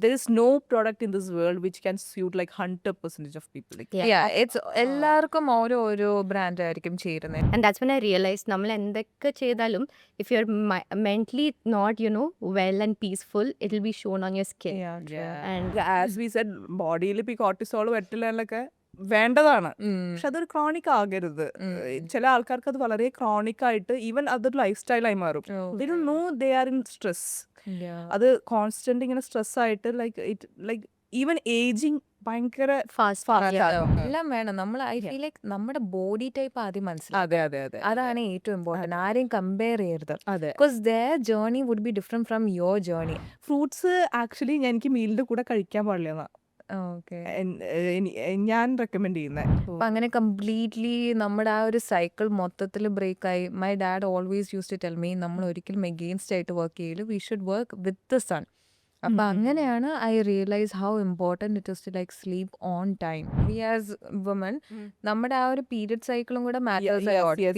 there is no product in this world which can suit like 100% of people. Like, it's എല്ലാവർക്കും ഓരോ brand ആയിരിക്കും ചേരുന്നത്. And that's when I realized നമ്മൾ എന്തൊക്കെ ചെയ്താലും if you're mentally not well and peaceful, it'll be shown on your skin. And as we said, ബോഡിയിൽ ഇപ്പൊ cortisol വെറ്റിലൊക്കെ വേണ്ടതാണ്, പക്ഷെ അതൊരു ക്രോണിക് ആകരുത്. ചില ആൾക്കാർക്ക് അത് വളരെ ക്രോണിക് ആയിട്ട് ഈവൻ അതൊരു ലൈഫ് സ്റ്റൈലായി മാറും. They don't know they are in stress. അത് കോൺസ്റ്റന്റ് ഇങ്ങനെ സ്ട്രെസ് ആയിട്ട് ലൈക്ക് ഈവൻ ഏജിങ് ഭയങ്കര എല്ലാം വേണം. നമ്മൾ ഐ ഫീൽ ലൈക്ക് നമ്മുടെ ബോഡി ടൈപ്പ് ആദ്യം മനസ്സിലാവും. അതെ അതാണ് ഏറ്റവും ഇമ്പോർട്ടന്റ്. ആരെയും കമ്പയർ ചെയ്യരുത്. അതെ. Because their journey would be different from your journey. Fruits actually എനിക്ക് മീലിന്റെ കൂടെ കഴിക്കാൻ പാടില്ല, ഞാൻ റെക്കമെൻഡ് ചെയ്യുന്നത്. അപ്പൊ അങ്ങനെ കംപ്ലീറ്റ്ലി നമ്മുടെ ആ ഒരു സൈക്കിൾ മൊത്തത്തിൽ ബ്രേക്ക് ആയി. My dad always use to tell me നമ്മൾ ഒരിക്കലും എഗെയിൻസ്റ്റ് ആയിട്ട് വർക്ക് ചെയ്യില്ല, we should work with the sun. അപ്പൊ അങ്ങനെയാണ് I realise how important it is to like sleep on time. We as woman നമ്മുടെ ആ ഒരു പീരിയഡ് സൈക്കിളും കൂടെ മാറ്റേഴ്സ്.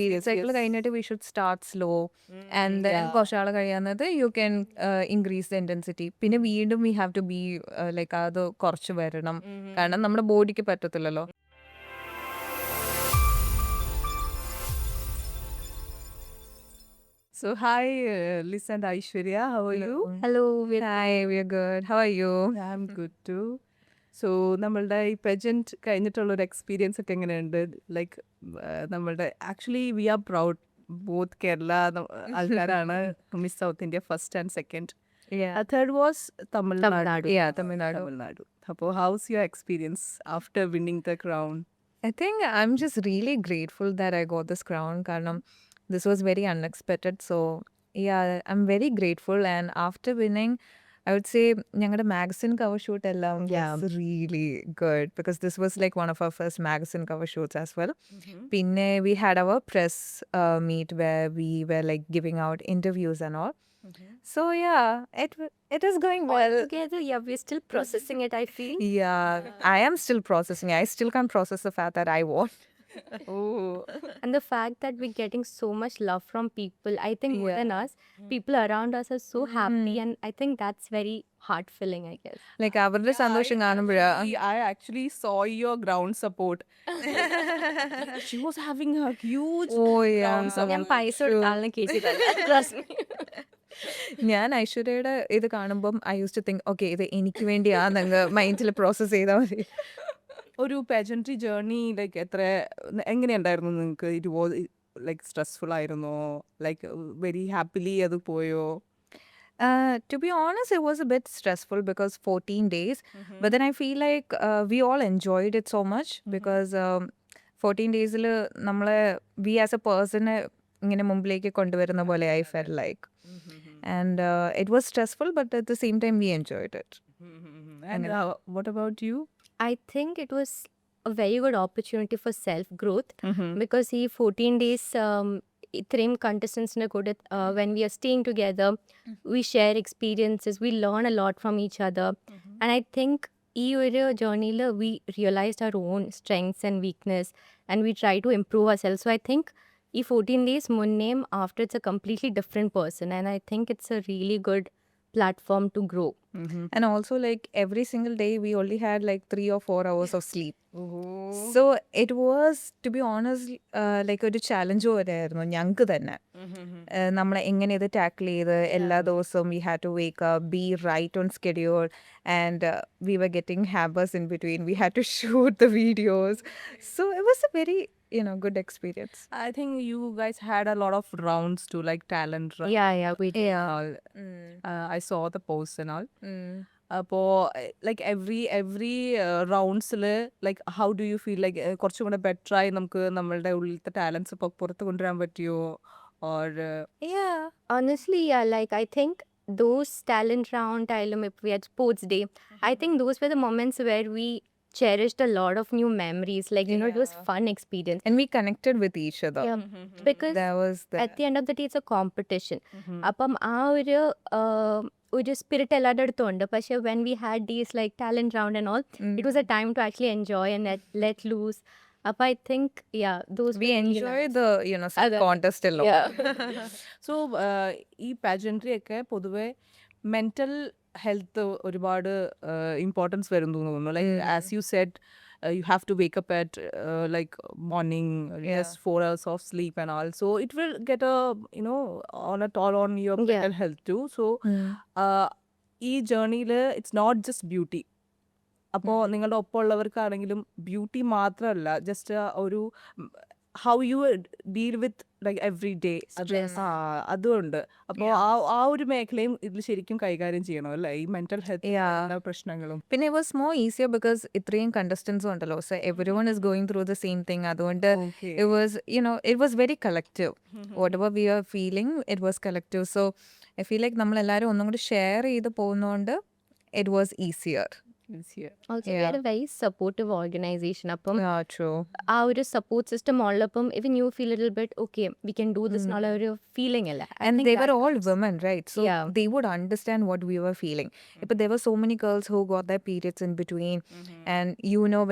പീരിയഡ് സൈക്കിൾ കഴിഞ്ഞിട്ട് we should start slow and then കുറച്ചാൾ കഴിയാന്നത് you can increase the intensity. പിന്നെ വീണ്ടും we have to be like അത് കുറച്ച് വരണം, കാരണം നമ്മുടെ ബോഡിക്ക് പറ്റത്തില്ലല്ലോ. So hi, Liz and Ashwarea, how are you? Hello, Hi, we are good. How are you? I'm good too. So നമ്മളുടെ ഈ പെജന്റ് കഴിഞ്ഞിട്ടുള്ളൊരു എക്സ്പീരിയൻസ് ഒക്കെ എങ്ങനെയുണ്ട്? ലൈക്ക് നമ്മളുടെ actually we are proud both Kerala ആൾക്കാരാണ് Miss South India first and second. Third was Tamil Nadu. അപ്പോൾ how's your experience after winning the crown? I think I'm just really grateful that I got this crown. Karnam, this was very unexpected. So yeah, I'm very grateful. And after winning, I would say ഞങ്ങളുടെ magazine cover shoot എല്ലാം was really good, because this was like one of our first magazine cover shoots as well. പിന്നെ we had our press meet where we were like giving out interviews and all. So yeah, it is going well. together, we're still processing it, I feel. Yeah, I am still processing. I still can't process the fact that I won. And the fact that we're getting so much love from people, I think more than us, people around us are so happy, and I think that's very heart filling, I guess. Like അവരുടെ സന്തോഷം കാണുമ്പോഴാ. I actually saw your ground support. She was having a huge ground support. ഞാൻ പൈസ കൊടുത്താളിനെ കേട്ടില്ല. ഞാൻ ഐശ്വര്യയുടെ ഇത് കാണുമ്പം I use to think okay ഇത് എനിക്ക് വേണ്ടിയാന്നങ്ങ് മൈൻഡിൽ പ്രോസസ് ചെയ്താൽ മതി. ഒരു പാജൻട്രി ജേർണി ലൈക്ക് എങ്ങനെയുണ്ടായിരുന്നു നിങ്ങൾക്ക്? ഇറ്റ് വാസ് ലൈക്ക് സ്ട്രെസ്ഫുൾ ആയിരുന്നോ, ലൈക്ക് വെരി ഹാപ്പിലി അത് പോയോ? To be honest, it was a bit stressful because 14 days. But then I feel like we all enjoyed it so much because 14 days-ൽ നമ്മളെ we as a person ഇങ്ങനെ മുമ്പിലേക്ക് കൊണ്ടുവരുന്ന പോലെ I felt like. And it was stressful, but at the same time we enjoyed it. And what about you? I think it was a very good opportunity for self growth, because he 14 days ഇത്രയും contestants കൂടെ when we are staying together, we share experiences, we learn a lot from each other, and I think ഈ ഒരു ജേർണിയിൽ we realized our own strengths and weakness, and we try to improve ourselves. So I think ഈ 14 days മുന്നേയും after it's a completely different person, and I think it's a really good platform to grow. And also like every single day we only had like 3 or 4 hours of sleep. So it was, to be honest, like ഒരു challenge പോലെയായിരുന്നു ഞങ്ങൾക്ക് തന്നെ. നമ്മൾ എങ്ങനെ ഇത് tackle ചെയ്ത് എല്ലാ ദിവസവും we had to wake up, be right on schedule, and we were getting hampers in between. We had to shoot the videos. So it was a very good experience. I think you guys had a lot of rounds to like talent run. we did. I saw the posts and all. അപ്പോൾ like every റൗണ്ട്സിൽ like how do you feel like കുറച്ചും കൂടെ ബെറ്ററായി നമുക്ക് നമ്മളുടെ ഉള്ളിലത്തെ talents ഇപ്പോൾ പുറത്ത് കൊണ്ടുവരാൻ പറ്റിയോ? Or honestly, like I think those talent round time, if we had sports day, I think those were the moments where we cherished a lot of new memories, like it was fun experience, and we connected with each other. Because There was at the end of the day it's a competition. അപ്പം ആ ഒരു spirit എല്ലാവരുടെ അടുത്തും ഉണ്ട്. പക്ഷെ when we had these like talent round and all, it was a time to actually enjoy and let loose. Appa, I think those we were really enjoy nice. the contest a lot. So ഈ pageantry ഒക്കെ പൊതുവെ mental health ഒരുപാട് importance വരുന്നു തോന്നുന്നു. Like as you Z you have to wake up at like morning, just 4 hours of sleep and all, so it will get a on a toll on your mental health too. So ഈ ജേർണിയിൽ it's not just beauty. അപ്പോൾ നിങ്ങളുടെ ഒപ്പമുള്ളവർക്കാണെങ്കിലും beauty മാത്രമല്ല, just ഒരു how you deal with like every day, അതുകൊണ്ട് അപ്പോൾ ആ ഒരു മേഖലയും ഇതിൽ ശരിക്കും കൈകാര്യം ചെയ്യണം അല്ലേ, ഈ മെന്റൽ ഹെൽത്ത് പ്രശ്നങ്ങളും. പിന്നെ it was more easier because ഇത്രയും contestants ഉണ്ടല്ലോ, so everyone is going through the same thing. അതുകൊണ്ട് it was, it was very collective. Whatever we are feeling, it was collective. So I feel like നമ്മളെല്ലാവരും ഒന്നും കൂടി share ചെയ്ത് പോകുന്നതുകൊണ്ട് it was easier. Also, we had a very supportive organization. അപ്പം True. ആ ഒരു support system ഉള്ളപ്പം even you feel a little bit okay, we can do this എന്നുള്ള ഒരു ഫീലിംഗ് അല്ല. And they were all women, right? So they would understand what we were feeling. But there were so many girls who got their periods in between. And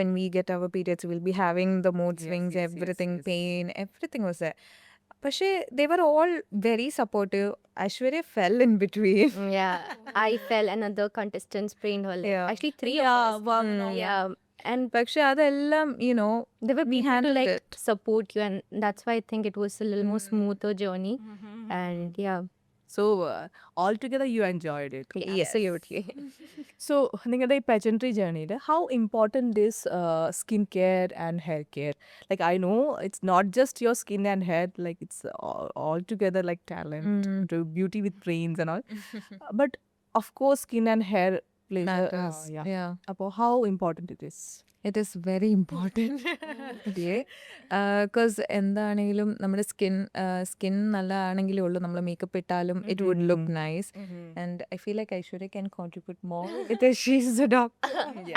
when we get our periods, we'll be having the mood swings, everything, pain, everything was there. But they were all very supportive. Ashwarea fell in between. Yeah, I fell, another contestant sprained her leg. Actually, 3 of us. Yeah. And പക്ഷെ അതെല്ലാം there were people to handled like it. support you, and that's why I think it was a little more smoother journey. And So altogether you enjoyed it. absolutely. So നിങ്ങളുടെ ഈ pageantry ജേർണിയിൽ how important is skin care and hair care? Like I know it's not just your skin and hair, like it's all together like talent, beauty with brains and all. But of course skin and hair Matters. അപ്പോൾ how important it is? It is very important. Because എന്താണെങ്കിലും നമ്മുടെ skin നല്ലതാണെങ്കിലേ ഉള്ളൂ നമ്മൾ makeup ഇട്ടാലും it would look nice. And I feel like Aishwarya can contribute more because she is a doctor.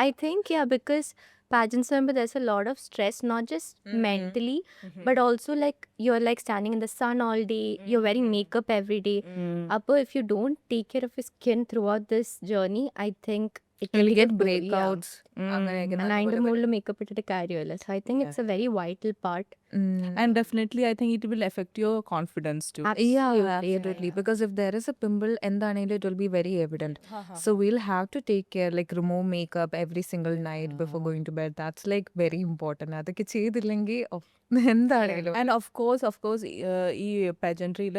I think because pageants remember there's a lot of stress, not just mentally, but also like you're like standing in the sun all day, you're wearing makeup every day. Appo if you don't take care of your skin throughout this journey, I think it You'll will get breakouts. അങ്ങനെയൊക്കെ and അതിന്റെ മുകളിൽ makeup ഇട്ടിട്ട് കാര്യമല്ല. So I think it's a very vital part. And definitely I think it will affect your confidence too. Absolutely. Because if there is a pimple, എന്താണെങ്കിലും it will be very evident. So we'll have to take care, like remove makeup every single night before going to bed. That's like very important. അതൊക്കെ ചെയ്തില്ലെങ്കിൽ എന്താണെങ്കിലും. And of course ഈ pageantryയിൽ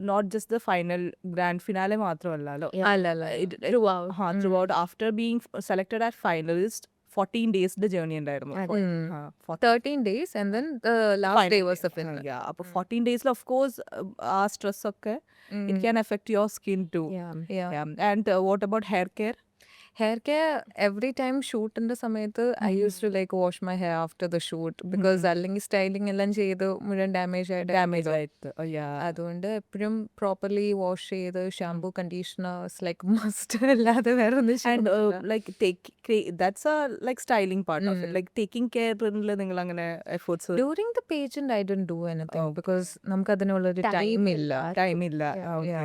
not just the final grand finale മാത്രമല്ലല്ലോ, throughout after being selected as finalist 14 days journey ഉണ്ടായിരുന്നു. 13 days and then the last day was the finale. അപ്പോൾ 14 days of course ആ stress ഒക്കെ it can affect your skin too. And what about hair care? Hair care, every time ഷൂട്ടിന്റെ സമയത്ത് I used to like wash my hair after the shoot because അല്ലെങ്കിൽ styling എല്ലാം ചെയ്ത് മുഴുവൻ damage ആയിട്ട് അതുകൊണ്ട് എപ്പോഴും പ്രോപ്പർലി വാഷ് ചെയ്ത് ഷാംപൂ കണ്ടീഷണേഴ്സ് ലൈക്ക് മസ്റ്റ് അല്ലാതെ വേറെ and like that's a like styling part of it, like taking care നിങ്ങൾ അങ്ങനെ efforts during the pageant I didn't do anything because നമുക്ക് അതിനുള്ളൊരു ടൈം ഇല്ല.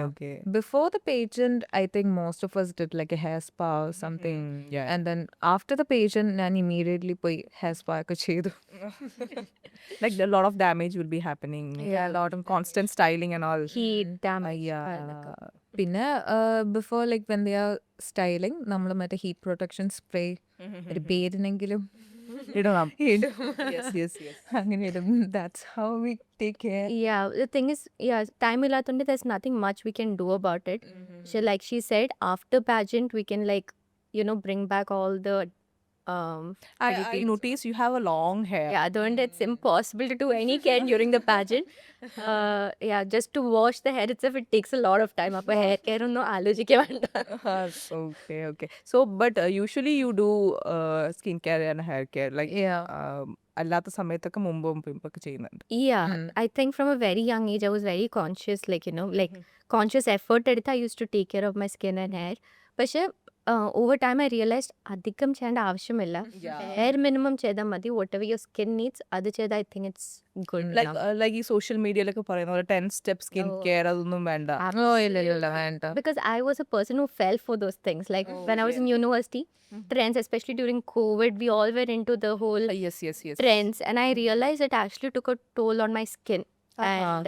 Okay. Before the pageant I think most of us did like a hair spa or something. And then after the pageant ഞാൻ immediately പോയി hair spa ഒക്കെ ചെയ്തു. Like a lot of damage will be happening. A lot of constant styling and all. Heat damage. പിന്നെ before like when they are styling നമ്മൾ മറ്റേ heat protection spray ഒരു പേരിനെങ്കിലും ഇടണം. Yes. അങ്ങനെ ഇടും. That's how we take care. Yeah, the thing is, time illathonde there's nothing much we can do about it. So like she said, after pageant we can like bring back all the I noticed you have a long hair. അതുകൊണ്ട് it's impossible to do any care during the pageant. Just to wash the hair itself it takes a lot of time. അപ്പോൾ hair care ഒന്നും ആലോചിക്കാൻ വേണ്ട. Okay. So but usually you do skin care and hair care like അല്ലാത്ത സമയത്തൊക്കെ മുമ്പും പിമ്പൊക്കെ ചെയ്യുന്നുണ്ട്. I think from a very young age I was very conscious, like like conscious effort എടുത്ത് I used to take care of my skin and hair. പക്ഷെ over time I realized അധികം ചെയ്യേണ്ട ആവശ്യമില്ല. Bare minimum ചെയ്താൽ മതി. Whatever your skin needs അത് ചെയ്താൽ I think it's good enough. Like ഈ സോഷ്യൽ മീഡിയയിലൊക്കെ പറയുന്ന പോലെ 10 step skin care അതൊന്നും വേണ്ട. ഇല്ല വേണ്ട. Because I was a person who fell for those things. Like when I was in university, trends, especially during COVID, we all were into the whole Yes. trends, and I realized it actually took a toll on my skin. And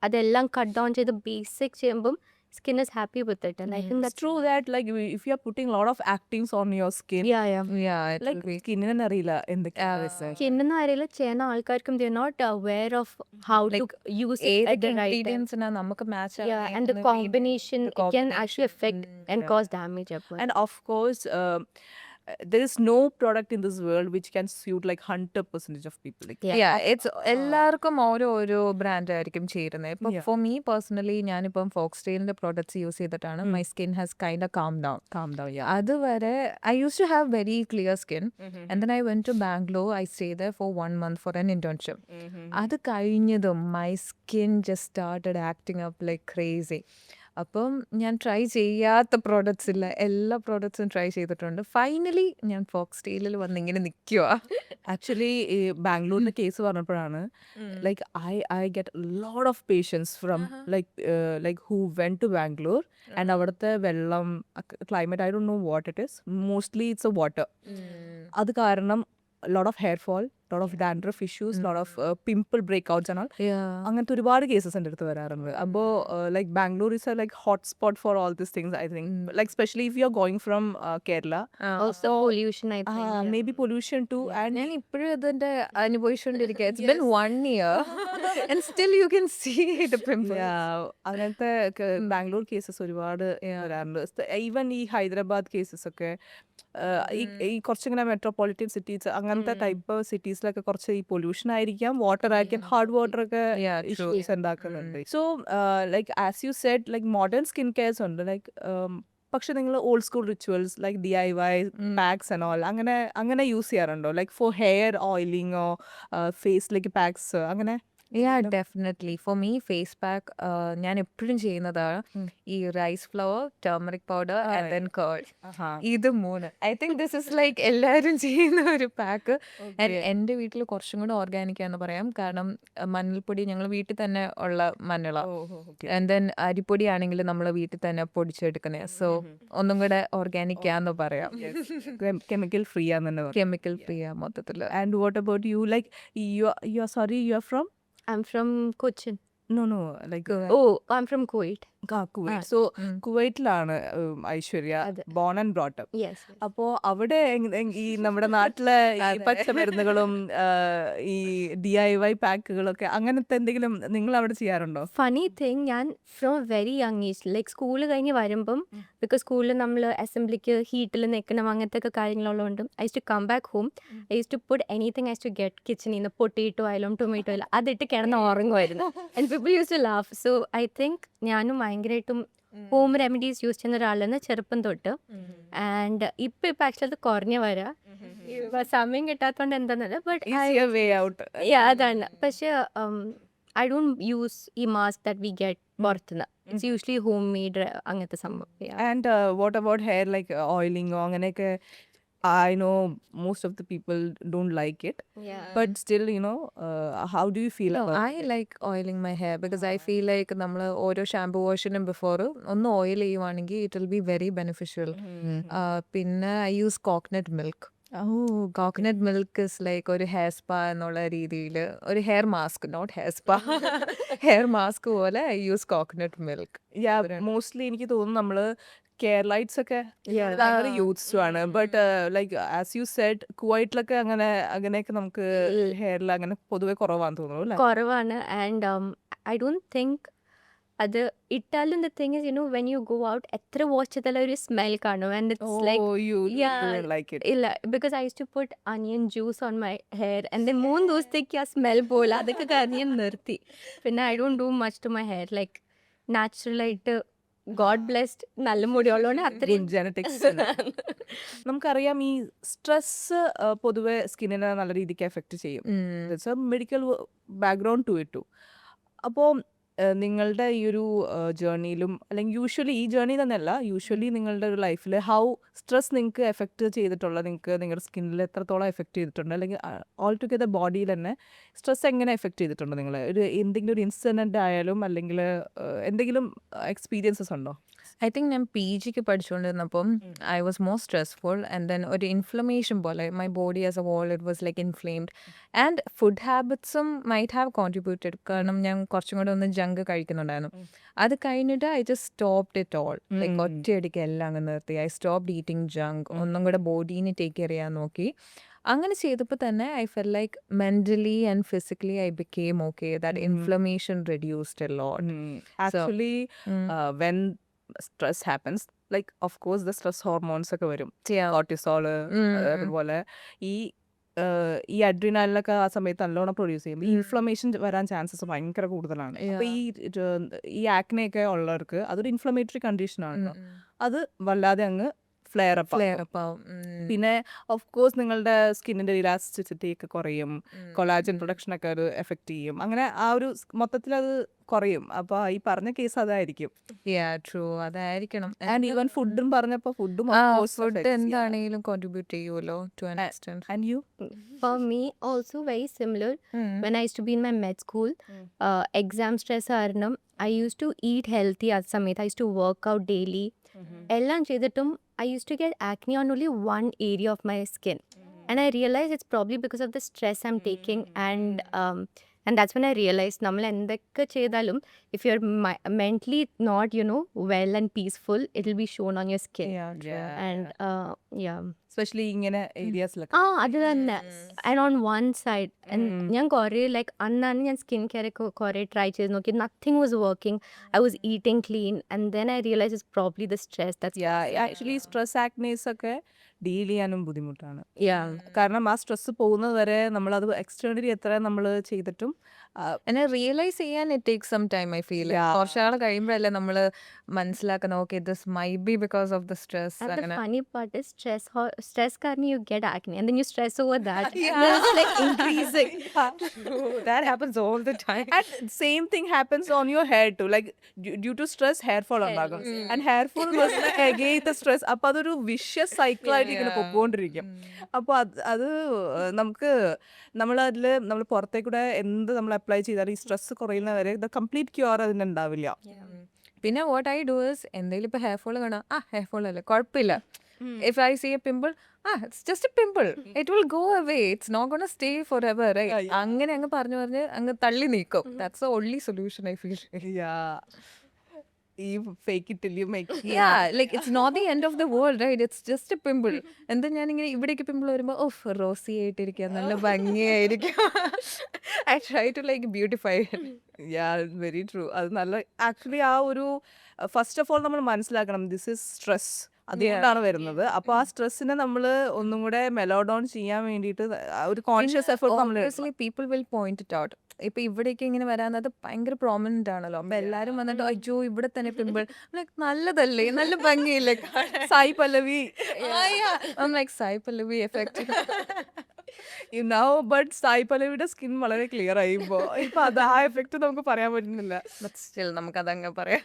അതെല്ലാം cut down ചെയ്ത് basic ചെയ്യുമ്പം skin is happy with it, and I think It's that's true that like if you are putting a lot of actives on your skin, Yeah, it like will be. skin അറിയില്ല എന്തൊക്കെയാണ് research. കിണ്ണൊന്നും അറിയില്ല ചെയ്യുന്ന ആൾക്കാർക്കും they're not aware of how to Like, use it ഏതൊക്കെ at the right time. ഇൻഗ്രീഡിയൻസിനാ നമുക്ക് match And the combination it can actually affect and cause damage as well. And of course, there is no product in this world which can suit like 100% of people. Like, it's എല്ലാവർക്കും ഓരോ brand ആയിരിക്കും ചേരുന്നത്. ഇപ്പൊ Yeah. Four me personally ഞാനിപ്പം ഫോക്സ്ടെയിലിന്റെ products use ചെയ്തിട്ടാണ് my skin has kind calm down. calm down, yeah. അതുവരെ I use to have very clear skin and then I went to Bangalore. I stay there for 1 month for an internship. അത് കഴിഞ്ഞതും my skin just started acting up like crazy. അപ്പം ഞാൻ try ചെയ്യാത്ത products ഇല്ല, എല്ലാ പ്രോഡക്ട്സും try ചെയ്തിട്ടുണ്ട്. Finally ഞാൻ ഫോക്സ്ടെയിലിൽ വന്നിങ്ങനെ നിൽക്കുക. Actually, ബാംഗ്ലൂരിന്റെ കേസ് പറഞ്ഞപ്പോഴാണ് like I get a lot of patients from like who went to Bangalore and അവിടുത്തെ വെള്ളം climate I don't know what it is, mostly it's a water. അത് കാരണം lot of hair fall, lot of dandruff issues, lot of pimple breakouts and all. അങ്ങനത്തെ ഒരുപാട് cases എൻ്റെ അടുത്ത് വരാറുണ്ട്. അപ്പോൾ like Bangalore is a like hot spot for all these things, I think. Like especially if you're going from Kerala. Also pollution, I think. Maybe pollution too. And ഞാൻ ഇപ്പോഴും ഇതിന്റെ അനുഭവിച്ചുകൊണ്ടിരിക്കുക. It's been 1 year and still you can see the pimples. അങ്ങനത്തെ Bangalore cases ഒരുപാട് വരാറുണ്ട്. Even ഈ Hyderabad cases ഒക്കെ ഈ കുറച്ചിങ്ങനെ മെട്രോപൊളിറ്റൻ സിറ്റീസ് അങ്ങനത്തെ ടൈപ്പ് സിറ്റീസിലൊക്കെ കുറച്ച് ഈ പൊല്യൂഷൻ ആയിരിക്കാം, വാട്ടർ ആയിരിക്കാം, ഹാർഡ് വാട്ടർ ഒക്കെ ഇഷ്യൂസ് ഉണ്ടാക്കുന്നുണ്ട്. So like as you said like modern skin cares ഉണ്ട്. ലൈക്ക് പക്ഷെ നിങ്ങൾ old school rituals like DIY packs and all അങ്ങനെ യൂസ് ചെയ്യാറുണ്ടോ? ലൈക്ക് ഫോർ ഹെയർ ഓയിലിങ്ങോ ഫേസിലേക്ക് പാക്സ് അങ്ങനെ? Definitely. For me face pack ഞാൻ എപ്പോഴും ചെയ്യുന്നതാണ് ഈ rice flour, turmeric powder and then curd. ഇത് 3. I think this is like എല്ലാവരും ചെയ്യുന്ന ഒരു പാക്ക്. ആൻഡ് എൻ്റെ വീട്ടിൽ കുറച്ചും കൂടെ ഓർഗാനിക് ആണെന്ന് പറയാം. കാരണം മഞ്ഞൾപ്പൊടി ഞങ്ങൾ വീട്ടിൽ തന്നെ ഉള്ള മഞ്ഞളാണ്. ആൻഡ് ദെൻ അരിപ്പൊടി ആണെങ്കിൽ നമ്മൾ വീട്ടിൽ തന്നെ പൊടിച്ചെടുക്കുന്നത്. സോ ഒന്നും കൂടെ ഓർഗാനിക് ആണെന്ന് പറയാം. കെമിക്കൽ ഫ്രീ ആണെന്ന് പറയാം. കെമിക്കൽ ഫ്രീ ആ മൊത്തത്തിൽ. And what about you? Like you are sorry, you are from? I'm from Cochin. No, like Oh, I'm from Kuwait. Kuwait. So കുവൈറ്റിലാണ് Aishwarya born and brought up. Yes. അപ്പോ അവിടെ ഈ നമ്മുടെ നാട്ടിലെ ഈ പച്ചമരുന്നുകളും ഈ DIY പാക്കുകളൊക്കെ അങ്ങനത്തെ എന്തെങ്കിലും നിങ്ങൾ അവിടെ ചെയ്യാറുണ്ടോ? Funny thing, ഞാൻ from very young age like school കഴിഞ്ഞ് വരുമ്പം ബിക്കോസ് സ്കൂളിൽ നമ്മൾ അസംബ്ലിക്ക് ഹീറ്റിൽ നിൽക്കണം അങ്ങനത്തെ ഒക്കെ കാര്യങ്ങളുള്ളതുകൊണ്ട് I to come back home. I to put anything I to get കിച്ചണിൽ നിന്ന് പൊട്ടേറ്റോ ആയാലും ടൊമാറ്റോ ആയാലും അതിട്ട് കിടന്ന് ഉറങ്ങുമായിരുന്നു. And people use to laugh. So I think ഞാനും ഭയങ്കരമായിട്ടും ഹോം റെമഡീസ് യൂസ് ചെയ്യുന്ന ഒരാളെന്ന് ചെറുപ്പം തൊട്ട്. ആൻഡ് ഇപ്പം ആക്ച്വലി അത് കുറഞ്ഞു വരാം, സമയം കിട്ടാത്തതുകൊണ്ട് എന്താണെന്നല്ല. ബട്ട് വേ ഔട്ട് അതാണ്. പക്ഷെ ഐ ഡോണ്ട് യൂസ് ഈ മാസ്ക് ദാറ്റ് വി ഗെറ്റ് പുറത്തുനിന്ന്. ഇറ്റ്സ് യൂഷ്വലി ഹോം മെയ്ഡ് അങ്ങനത്തെ സംഭവം. And what about hair like ഓയിലിങ്ങോ അങ്ങനെയൊക്കെ? I know most of the people don't like it, but still, how do you feel about I like oiling my hair because I feel like നമ്മൾ ഓരോ shampoo വാഷിനും before ഒന്ന് oil ചെയ്യുവാണെങ്കിൽ it will be very beneficial. പിന്നെ I use coconut milk. Coconut milk is like ഒരു hair spa എന്നുള്ള രീതിയിൽ ഒരു hair mask, not hair spa, hair mask പോലെ I use coconut milk. Mostly എനിക്ക് തോന്നുന്നു നമ്മള് കേരളൈറ്റ്സ് ഒക്കെ ഭയങ്കര യൂത്ത്സും ആണ്. But like as you said കുവൈറ്റിലൊക്കെ അങ്ങനെയൊക്കെ നമുക്ക് ഹെയറിൽ അങ്ങനെ പൊതുവെ കുറവാന്ന് തോന്നുന്നു അല്ലേ? കുറവാണ്. ആൻഡ് ഐ ഡോണ്ട് തിങ്ക് അത് ഇട്ടാലും the thing is when you go out എത്ര വാഷ് ചെയ്താലും ഒരു സ്മെൽ കാണും. ആൻഡ് ഇറ്റ്സ് ലൈക്ക് ഇല്ല because I use to put onion juice on my hair and 3 ദിവസത്തേക്ക് ആ സ്മെൽ പോലെ അതൊക്കെ കാരണം ഞാൻ നിർത്തി. പിന്നെ I don't do much to my hair. Like നാച്ചുറലായിട്ട് ഗോഡ് ബ്ലെസ്ഡ് നല്ല മുടി ഉള്ളതുകൊണ്ട് അത്രയും ജനറ്റിക്സ്. നമുക്കറിയാം ഈ സ്ട്രെസ് പൊതുവെ സ്കിന്നിനെ നല്ല രീതിക്ക് എഫക്റ്റ് ചെയ്യും. Medical background to it too. അപ്പോൾ നിങ്ങളുടെ ഈ ഒരു ജേർണിയിലും അല്ലെങ്കിൽ യൂഷ്വലി ഈ ജേർണി തന്നെയല്ല, യൂഷ്വലി നിങ്ങളുടെ ഒരു ലൈഫിൽ ഹൗ സ്ട്രെസ് നിങ്ങൾക്ക് എഫക്റ്റ് ചെയ്തിട്ടുള്ള, നിങ്ങൾക്ക് നിങ്ങളുടെ സ്കിന്നിൽ എത്രത്തോളം എഫക്റ്റ് ചെയ്തിട്ടുണ്ട്, അല്ലെങ്കിൽ ഓൾ ടുഗെദർ ബോഡിയിൽ തന്നെ സ്ട്രെസ് എങ്ങനെ എഫക്റ്റ് ചെയ്തിട്ടുണ്ട് നിങ്ങൾ? എന്തെങ്കിലും ഒരു ഇൻസിഡൻറ്റ് ആയാലും അല്ലെങ്കിൽ എന്തെങ്കിലും എക്സ്പീരിയൻസസ് ഉണ്ടോ? ഐ തിങ്ക് ഞാൻ PGക്ക് പഠിച്ചുകൊണ്ടിരുന്നപ്പം I was more stressful and then ഒരു ഇൻഫ്ലമേഷൻ പോലെ my body as a whole it was like inflamed and food ഹാബിറ്റ്സും മൈറ്റ് ഹാവ് കോൺട്രിബ്യൂട്ടഡ്. കാരണം ഞാൻ കുറച്ചും കൂടെ ഒന്ന് ജങ്ക് കഴിക്കുന്നുണ്ടായിരുന്നു. അത് കഴിഞ്ഞിട്ട് I just stopped it all. Like ഒറ്റയടിക്ക് എല്ലാം അങ്ങ് നിർത്തി. I stopped eating junk. ഒന്നും കൂടെ ബോഡീനെ ടേക്ക് കെയർ ചെയ്യാൻ നോക്കി. അങ്ങനെ ചെയ്തപ്പോൾ തന്നെ I fell like mentally and physically I became okay. That inflammation reduced a lot. Actually when stress happens, like of course the stress hormones ഒക്കെ വരും, കോർട്ടിസോള് അതുപോലെ ഈ അഡ്രിനാലിനൊക്കെ ആ സമയത്ത് നല്ലോണം പ്രൊഡ്യൂസ് ചെയ്യും. ഈ ഇൻഫ്ലമേഷൻ വരാൻ ചാൻസസ് ഭയങ്കര കൂടുതലാണ്. അപ്പൊ ഈ ആക്നെയൊക്കെ ഉള്ളവർക്ക് അതൊരു ഇൻഫ്ലമേറ്ററി കണ്ടീഷനാണ്. അത് വല്ലാതെ അങ്ങ് ഫ്ലെയർ അപ്പ് ആവും. പിന്നെ ഓഫ് കോഴ്സ് നിങ്ങളുടെ സ്കിന്നിന്റെ ഇലാസ്റ്റിസിറ്റി ഒക്കെ കുറയും, കൊളാജൻ പ്രൊഡക്ഷൻ ഒക്കെ അത് എഫക്ട് ചെയ്യും. അങ്ങനെ ആ ഒരു മൊത്തത്തിൽ അത് കുറയും. അപ്പൊ ഈ പറഞ്ഞ കേസ് അതായിരിക്കും. അതായിരിക്കണം. ആൻഡ് ഈവൻ ഫുഡും പറഞ്ഞപ്പോ ഫുഡും ഫുഡ് എന്താണെങ്കിലും കോൺട്രിബ്യൂട്ട് ചെയ്യുമല്ലോ to an extent. And you? For me also very similar. When I used to be in my med school, exam stress കാരണം I used to eat healthy at സമയത്ത്. I used to work out daily. എല്ലാം ചെയ്തിട്ടും I used to get acne on only one area of my skin. And I realized it's probably because of the stress I'm taking. And that's when I realized നമ്മൾ എന്തൊക്കെ ചെയ്താലും if you're mentally not, well and peaceful, it'll be shown on your skin. And especially ഇങ്ങനെ ഏരിയാസിലൊക്കെ. അത് തന്നെ. And on one side ഞാൻ കുറേ like അന്നാണ് ഞാൻ സ്കിൻ കെയർ ഒക്കെ കുറേ ട്രൈ ചെയ്ത് നോക്കി. Nothing was working. I was eating clean and then I realise it's probably the stress. Actually stress ആക്നേസ് ഒക്കെ ഡീൽ ചെയ്യാനും ബുദ്ധിമുട്ടാണ്. കാരണം ആ സ്ട്രെസ് പോകുന്നത് വരെ നമ്മളത് എക്സ്റ്റേണലി എത്ര നമ്മൾ ചെയ്തിട്ടും എന്നെ റിയലൈസ് ചെയ്യാൻ it takes some time. I feel കുറച്ചാൾ കഴിയുമ്പോഴല്ലേ നമ്മൾ മനസ്സിലാക്കുന്ന okay this may be because of the stress. The funny part is stress കാരണം you get acne and then you stress over that. It's like increasing. That happens all the time. And same thing happens on your hair too. Like due to stress hair fall ഉണ്ടാകും. And hair fall was again the stress. അപ്പൊ അതൊരു vicious cycle ആയിട്ട് ഇങ്ങനെ പൊക്കോണ്ടിരിക്കും. അപ്പൊ അത് നമുക്ക് നമ്മളതിൽ നമ്മൾ പുറത്തേക്കൂടെ എന്ത് നമ്മൾ അപ്ലൈ ചെയ്താലും ഈ സ്ട്രെസ് കുറയുന്നവരെ ദ കംപ്ലീറ്റ് ക്യൂർ അതിന് ഉണ്ടാവില്ല. പിന്നെ വാട്ട് ഐ ഡു ഇസ് എന്തെങ്കിലും ഇപ്പൊ ഹെയർ ഫോൾ കാണാം, ഹെയർ ഫോൾ അല്ലേ കുഴപ്പമില്ല. If I see a pimple, it's just a pimple. It will go away. It's not going to stay forever, right? അങ്ങനെ അങ്ങ് പറഞ്ഞു അങ്ങ് തള്ളി നീക്കും. That's the only solution I feel. You fake it till you make it. Like it's not the end of the world, right? It's just a pimple. എന്താ ഞാനിങ്ങനെ ഇവിടേക്ക് pimple വരുമ്പോൾ റോസി ആയിട്ടിരിക്കുക, നല്ല ഭംഗിയായിരിക്കും. I try to like beautify it. Very true. അത് നല്ല actually ആ ഒരു ഫസ്റ്റ് ഓഫ് ഓൾ നമ്മൾ മനസ്സിലാക്കണം ദിസ് ഇസ് സ്ട്രെസ്. അതുകൊണ്ടാണ് വരുന്നത്. അപ്പൊ ആ സ്ട്രെസ്സിനെ നമ്മൾ ഒന്നും കൂടെ മെലോ ഡൗൺ ചെയ്യാൻ വേണ്ടിയിട്ട് ഒരു കോൺഷ്യസ് എഫേർട്ട് നമ്മൾ people will point it out. ഇപ്പൊ ഇവിടേക്ക് ഇങ്ങനെ വരാന്നത് ഭയങ്കര പ്രോമിനന്റ് ആണല്ലോ. അപ്പൊ എല്ലാരും വന്നിട്ട് അയ്യോ ഇവിടെ തന്നെ പിമ്പിൾ, നല്ലതല്ലേ, നല്ല ഭംഗിയില്ലേ. സായി പല്ലവി സായി പല്ലവി എഫക്ട്. ബട്ട് സായി പല്ലവിയുടെ സ്കിൻ വളരെ ക്ലിയർ ആയിപ്പോ ഇപ്പൊ അത് ആ എഫക്ട് നമുക്ക് പറയാൻ പറ്റുന്നില്ല. സ്റ്റിൽ നമുക്ക് അതങ്ങ് പറയാം.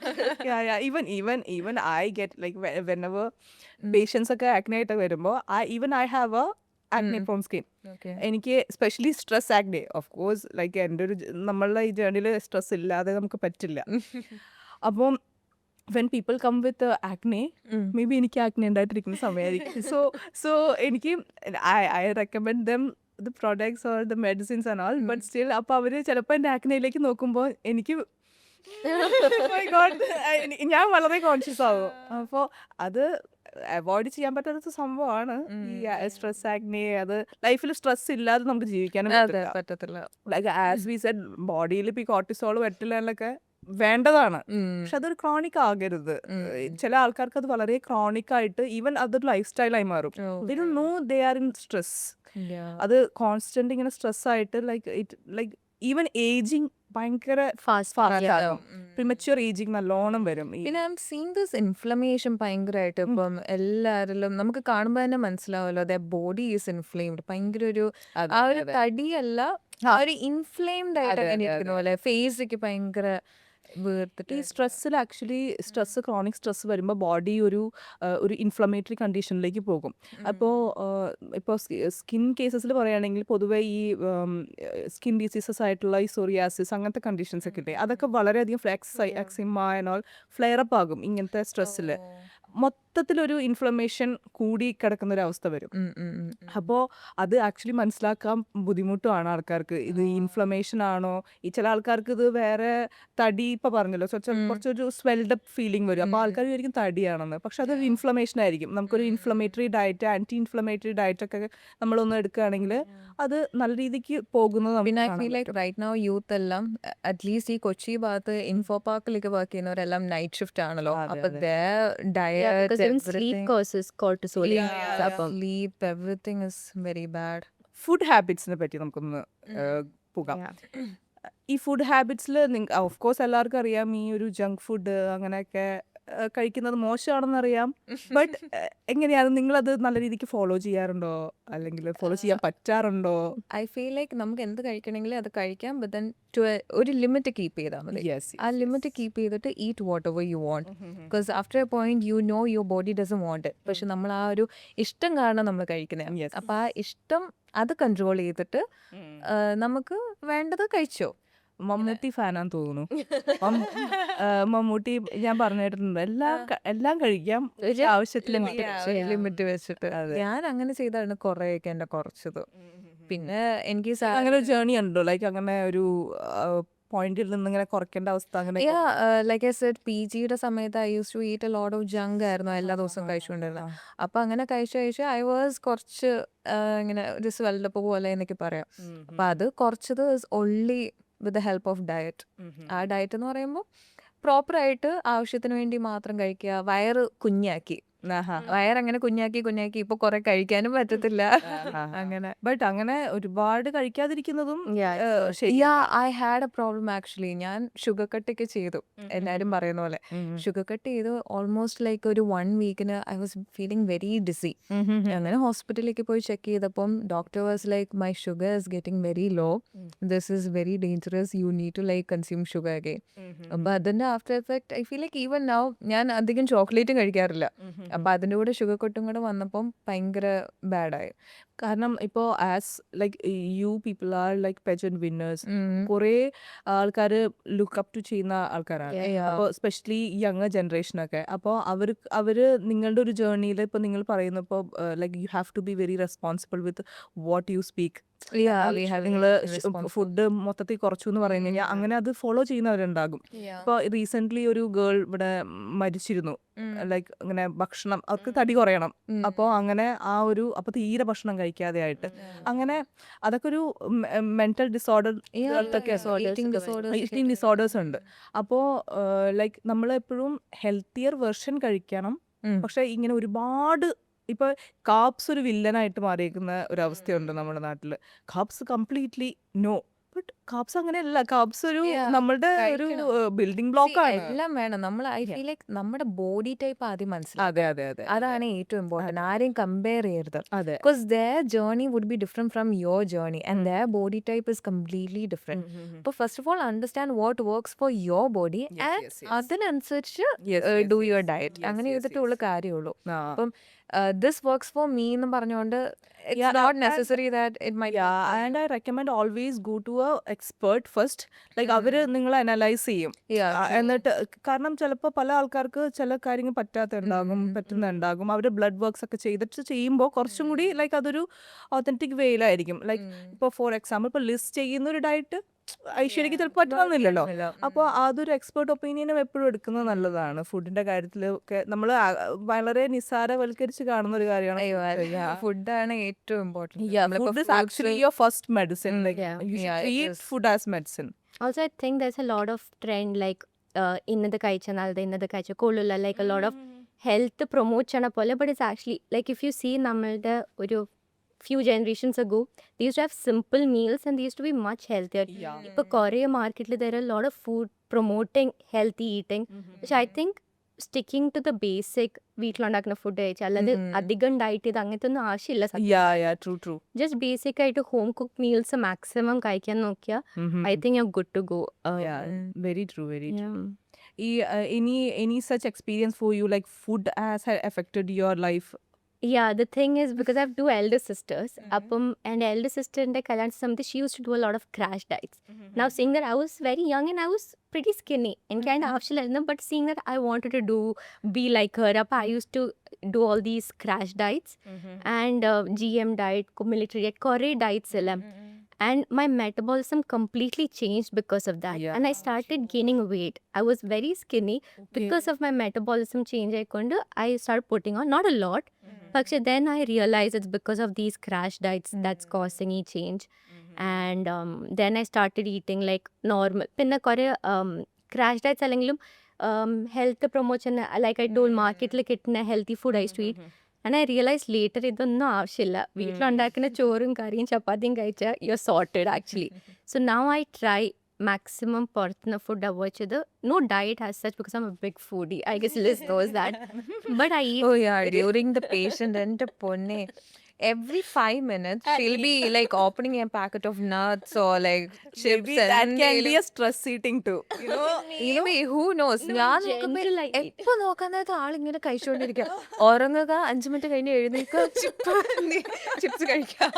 Even I get like whenever patience ഒക്കെ ആക്നെ ആയിട്ട് വരുമ്പോ I have a acne prone skin. എനിക്ക് specially stress acne. Of course like എൻ്റെ ഒരു നമ്മളുടെ ഈ ജേർണിയിൽ സ്ട്രെസ് ഇല്ലാതെ നമുക്ക് പറ്റില്ല. അപ്പം when people come with acne, maybe എനിക്ക് ആക്നെ ഉണ്ടായിട്ടിരിക്കുന്ന സമയമായിരിക്കും. So എനിക്ക് I recommend them the products or the medicines and all, but still അപ്പോൾ അവർ ചിലപ്പോൾ എൻ്റെ ആക്നയിലേക്ക് നോക്കുമ്പോൾ എനിക്ക് my God, ഞാൻ വളരെ കോൺഷ്യസ് ആവും. അപ്പോൾ അത് അവോയ്ഡ് ചെയ്യാൻ പറ്റാത്ത സംഭവമാണ് ഈ സ്ട്രെസ് ആക്നെ. അത് ലൈഫിൽ സ്ട്രെസ് ഇല്ലാതെ നമുക്ക് ജീവിക്കാനും പറ്റത്തില്ല. ലൈക്ക് ആസ് വി സെഡ് ബോഡിയിൽ ഇപ്പൊ ഈ കോർട്ടിസോൾ വെറ്റിലൊക്കെ വേണ്ടതാണ്. പക്ഷെ അതൊരു ക്രോണിക് ആകരുത്. ചില ആൾക്കാർക്ക് അത് വളരെ ക്രോണിക് ആയിട്ട് ഈവൻ അതൊരു ലൈഫ് സ്റ്റൈലായി മാറും. They don't know they are in stress. അത് കോൺസ്റ്റന്റ് ഇങ്ങനെ സ്ട്രെസ് ആയിട്ട് ലൈക്ക് ഈവൻ ഏജിങ് ഭയങ്കര ഫാസ്റ്റ് ആകും. പ്രിമച്വർ ഏജിങ് നല്ലോണം വരും. പിന്നെ I am seeing this inflammation ഭയങ്കരമായിട്ട് ഇപ്പം എല്ലാവരിലും നമുക്ക് കാണുമ്പോൾ തന്നെ മനസ്സിലാവുമല്ലോ ദ ബോഡി ഈസ് ഇൻഫ്ലെയിംഡ്. ഭയങ്കര ഒരു ആ ഒരു തടിയല്ല, ആ ഒരു ഇൻഫ്ലെയിംഡ് ആയിട്ട് അങ്ങനെ ഇരിക്കുന്ന പോലെ ഫേസ് ഒക്കെ ഭയങ്കര വീർത്തിട്ട് ഈ സ്ട്രെസ്സിൽ ആക്ച്വലി ക്രോണിക് സ്ട്രെസ് വരുമ്പോൾ ബോഡി ഒരു ഇൻഫ്ലമേറ്ററി കണ്ടീഷനിലേക്ക് പോകും. അപ്പോൾ ഇപ്പോൾ സ്കിൻ കേസസിൽ പറയുകയാണെങ്കിൽ പൊതുവെ ഈ സ്കിൻ ഡിസീസസ് ആയിട്ടുള്ള ഈ സോറിയാസിസ് അങ്ങനത്തെ കണ്ടീഷൻസ് ഒക്കെ ഇല്ലേ, അതൊക്കെ വളരെയധികം eczema and all flare up ആകും ഇങ്ങനത്തെ സ്ട്രെസ്സിൽ. മൊത്തത്തിലൊരു ഇൻഫ്ലമേഷൻ കൂടി കിടക്കുന്ന ഒരു അവസ്ഥ വരും. അപ്പോൾ അത് ആക്ച്വലി മനസ്സിലാക്കാൻ ബുദ്ധിമുട്ടുമാണ് ആൾക്കാർക്ക്. ഇത് ഇൻഫ്ലമേഷൻ ആണോ, ഈ ചില ആൾക്കാർക്ക് ഇത് വേറെ തടി, ഇപ്പം പറഞ്ഞല്ലോ കുറച്ചൊരു സ്വെൽഡ് അപ്പ് ഫീലിംഗ് വരും. അപ്പോൾ ആൾക്കാർ വിചാരിക്കും തടിയാണെന്ന്, പക്ഷെ അതൊരു ഇൻഫ്ലമേഷൻ ആയിരിക്കും. നമുക്കൊരു inflammatory diet, anti inflammatory diet ഒക്കെ നമ്മളൊന്ന് എടുക്കുകയാണെങ്കിൽ അത് നല്ല രീതിക്ക് പോകുന്നത് പിന്നെ നമുക്ക് I feel like right now youth എല്ലാം അറ്റ്ലീസ്റ്റ് ഈ കൊച്ചി ഭാഗത്ത് ഇൻഫോ പാർക്കിലൊക്കെ വർക്ക് ചെയ്യുന്നവരെല്ലാം നൈറ്റ് ഷിഫ്റ്റ് ആണല്ലോ. അപ്പൊ because even sleep causes cortisol. Sleep everything is very bad. Food ഹാബിറ്റ്സിനെ പറ്റി നമുക്കൊന്ന് പോകാം. ഈ ഫുഡ് ഹാബിറ്റ്സിൽ ഓഫ് കോഴ്സ് എല്ലാവർക്കും അറിയാം ഈ ഒരു ജങ്ക് ഫുഡ് അങ്ങനെയൊക്കെ കഴിക്കുന്നത് മോശമാണെന്നറിയാം. ബട്ട് എങ്ങനെയാണ് നിങ്ങളത് നല്ല രീതിക്ക് ഫോളോ ചെയ്യാറുണ്ടോ, അല്ലെങ്കിൽ ഫോളോ ചെയ്യാൻ പറ്റാറുണ്ടോ? ഐ ഫീൽ ലൈക്ക് നമുക്ക് എന്ത് കഴിക്കണമെങ്കിലും അത് കഴിക്കാം, ബട്ട് ദെൻ ഒരു ലിമിറ്റ് കീപ്പ് ചെയ്താൽ മതി. ആ ലിമിറ്റ് കീപ്പ് ചെയ്തിട്ട് eat whatever you want, because after a point you know your body doesn't want it. പക്ഷെ നമ്മൾ ആ ഒരു ഇഷ്ടം കാരണം നമ്മൾ കഴിക്കുന്നത്. അപ്പം ആ ഇഷ്ടം അത് കൺട്രോൾ ചെയ്തിട്ട് നമുക്ക് വേണ്ടത് കഴിച്ചോ. മമ്മൂട്ടി ഫാനാന്ന് തോന്നുന്നു. മമ്മൂട്ടി ഞാൻ പറഞ്ഞിട്ടുണ്ട് എല്ലാം കഴിക്കാം, ആവശ്യത്തിന് ലിമിറ്റ് വെച്ചിട്ട്. ഞാൻ അങ്ങനെ ചെയ്താണ് കുറെയൊക്കെ എന്റെ കുറച്ചത്. പിന്നെ എനിക്ക് അങ്ങനെ ഒരു ജേർണി ഉണ്ടോ, ലൈക്ക് അങ്ങനെ ഒരു പോയിന്റിൽ നിന്ന് ഇങ്ങനെ കുറയ്ക്കേണ്ട അവസ്ഥ? അങ്ങനെ ലൈക്ക് ഐ സെഡ് PGയുടെ സമയത്ത് I use to eat a lot of junk ആയിരുന്നു എല്ലാ ദിവസവും കഴിച്ചുകൊണ്ടിരുന്നത്. അപ്പൊ അങ്ങനെ കഴിച്ച് ഐ വാസ് കുറച്ച് ഇങ്ങനെ ഒരു സ്വെൽഡപ്പ് പോലെ എന്നൊക്കെ പറയാം. അപ്പൊ അത് കുറച്ചത് only with the help of diet. ആ ഡയറ്റ് എന്ന് പറയുമ്പോൾ പ്രോപ്പറായിട്ട് ആവശ്യത്തിന് വേണ്ടി മാത്രം കഴിക്കുക. വയറ് കുഞ്ഞാക്കി വയറങ്ങനെ കുഞ്ഞാക്കി ഇപ്പൊ കുറെ കഴിക്കാനും പറ്റത്തില്ല അങ്ങനെ. ബട്ട് അങ്ങനെ ഒരുപാട് കഴിക്കാതിരിക്കുന്നതും I had a problem actually. ഞാൻ ഷുഗർ കട്ടൊക്കെ ചെയ്തു, എല്ലാരും പറയുന്ന പോലെ. ഷുഗർ കട്ട് ചെയ്ത് ഓൾമോസ്റ്റ് ലൈക്ക് ഒരു 1 വീക്കിന് I was feeling very dizzy. അങ്ങനെ ഹോസ്പിറ്റലിലേക്ക് പോയി ചെക്ക് ചെയ്തപ്പം doctor was like my sugar is getting very low, this is very dangerous, you need to like consume sugar again. അപ്പൊ അതിന്റെ after effect I feel like even now ഞാൻ അധികം ചോക്ലേറ്റും കഴിക്കാറില്ല. അപ്പൊ അതിന്റെ കൂടെ ഷുഗർ കട്ടും കൂടെ വന്നപ്പം ഭയങ്കര ബാഡായി. കാരണം ഇപ്പോൾ as like you people are like pageant winners, കുറേ ആൾക്കാർ ലുക്ക് അപ്പ് ടു ചെയ്യുന്ന ആൾക്കാരാണ്. അപ്പോൾ സ്പെഷ്യലി യങ്ങർ ജനറേഷനൊക്കെ. അപ്പോൾ അവര് നിങ്ങളുടെ ഒരു ജേർണിയിൽ ഇപ്പോൾ നിങ്ങൾ പറയുന്നു ഇപ്പോൾ like you have to be very responsible with what you speak. നിങ്ങൾ ഫുഡ് മൊത്തത്തിൽ കുറച്ചു എന്ന് പറഞ്ഞു കഴിഞ്ഞാൽ അങ്ങനെ അത് ഫോളോ ചെയ്യുന്നവരുണ്ടാകും. ഇപ്പോൾ റീസെന്റ് ഒരു ഗേൾ ഇവിടെ മരിച്ചിരുന്നു, ലൈക്ക് ഇങ്ങനെ ഭക്ഷണം അവർക്ക് തടി കുറയണം. അപ്പോൾ അങ്ങനെ അപ്പോൾ തീരെ ഭക്ഷണം കഴിക്കാതെ ആയിട്ട് അങ്ങനെ അതൊക്കെ ഒരു മെന്റൽ ഈറ്റിംഗ് ഡിസോർഡേഴ്സ് ഉണ്ട്. അപ്പോൾ ലൈക്ക് നമ്മളെപ്പോഴും ഹെൽത്തിയർ വെർഷൻ കഴിക്കണം. പക്ഷെ ഇങ്ങനെ ഒരുപാട് ഇപ്പൊ കാപ്സ് ഒരു വില്ലനായിട്ട് മാറിയേക്കുന്ന ഒരു അവസ്ഥയുണ്ട് നമ്മുടെ നാട്ടില്. Carbs completely no. But carbs അങ്ങനെയല്ല. കാപ്സ് ഒരു നമ്മളുടെ ഒരു ബിൽഡിംഗ് ബ്ലോക്ക് ആണ്. എല്ലാം വേണം. നമ്മൾ ഐ ഫീൽ ലൈക്ക് നമ്മുടെ ബോഡി ടൈപ്പ് ആദ്യം മനസ്സിലാവും. അതെ അതാണ് ഏറ്റവും ഇമ്പോർട്ടന്റ്. ആരെയും കമ്പയർ ചെയ്യരുത്. അതെ. Because their journey would be different from your journey and their body type is completely different. But first of all understand what works for your body and അതിനനുസരിച്ച് do your diet. അങ്ങനെ ചെയ്തിട്ടുള്ള കാര്യമുള്ളൂ. അപ്പം this works for me എന്ന് പറഞ്ഞുകൊണ്ട് it's not necessary that it might. And I recommend always go to a expert first. Like അവര് നിങ്ങളെ analyse ചെയ്യും. എന്നിട്ട് കാരണം ചിലപ്പോൾ പല ആൾക്കാർക്ക് ചില കാര്യങ്ങൾ പറ്റുന്നുണ്ടാകും. അവര് ബ്ലഡ് വർക്ക്സ് ഒക്കെ ചെയ്തിട്ട് ചെയ്യുമ്പോൾ കുറച്ചും കൂടി ലൈക്ക് അതൊരു ഓതന്റിക് വേയിലായിരിക്കും. ലൈക്ക് ഇപ്പോൾ ഫോർ എക്സാമ്പിൾ ഇപ്പോൾ ലിസ്റ്റ് ചെയ്യുന്ന ഒരു ഡയറ്റ് ഐശ്വര്യക്ക് ചിലപ്പോൾ പറ്റണമെന്നില്ലല്ലോ. അപ്പോൾ അതൊരു എക്സ്പേർട്ട് ഒപ്പീനിയനും എപ്പോഴും എടുക്കുന്നത് നല്ലതാണ്. ഫുഡിന്റെ കാര്യത്തിലൊക്കെ നമ്മൾ വളരെ നിസ്സാരവൽക്കരിച്ച് കാണുന്ന ഒരു കാര്യമാണ്. ഫുഡാണ് ഏറ്റവും important. Actually your first medicine. Food as medicine. Also, I think there's a lot of trend like ഇന്നത് കഴിച്ച നാളത്തെ ഇന്നത് കഴിച്ച കൊള്ളില്ല, like a lot of health promote ചെയ്യണ പോലെ. But it's actually like if you see നമ്മളുടെ ഒരു few generations ago, they used to have simple meals and they used to be much healthier. ഇപ്പോൾ കുറേ മാർക്കറ്റിൽ there are a lot of food promoting healthy eating, which I think sticking to the basic വീട്ടിലുണ്ടാക്കുന്ന food കഴിച്ചാൽ അല്ലാതെ അധികം diet ചെയ്ത് അങ്ങനത്തെ ഒന്നും ആവശ്യമില്ല ട്രൂ ജസ്റ്റ് ബേസിക് ആയിട്ട് ഹോം കുക്ക് മീൽസ് മാക്സിമം കഴിക്കാൻ നോക്കിയാൽ I think you good to go very true any such experience for you, like food has affected your life? Yeah, the thing is because I have 2 elder sisters. And elder sister in the Kalyan something she used to do a lot of crash diets. Now seeing that I was very young and I was pretty skinny and kind of after but seeing that I wanted to be like her, I used to do all these crash diets and GM diet, military diet, Korean diets and my metabolism completely changed because of that. And I started gaining weight. I was very skinny because of my metabolism change. I started putting on not a lot. But then I realized it's because of these crash diets that's causing a change. And then I started eating like normal. Pinna kore crash diets alengilum health promotion, like I told, market like kitna healthy food I used to eat. And I realized later ഇതൊന്നും ആവശ്യമില്ല വീട്ടിലുണ്ടാക്കുന്ന ചോറും കറിയും ചപ്പാത്തിയും കഴിച്ചാൽ you are sorted actually so now I try maximum പുറത്തുനിന്ന് food avoid ചെയ്ത് no diet as such because I am a big foodie I guess Liz knows that but I Oh yeah, during the patient and ponne, every 5 minutes she'll be like opening a packet of nuts or like chips. Maybe that and can be they'll- a stress eating too, you know. Maybe, who knows? ഞാൻ നോക്കുമ്പോ general I eat. എപ്പോ നോക്കാൻ നേരത്ത് ആളിങ്ങനെ കഴിച്ചോണ്ടിരിക്കുക, ഉറങ്ങുക, 5 minute കഴിഞ്ഞ് എഴുന്നേൽക്കുക, chips കഴിക്കുക.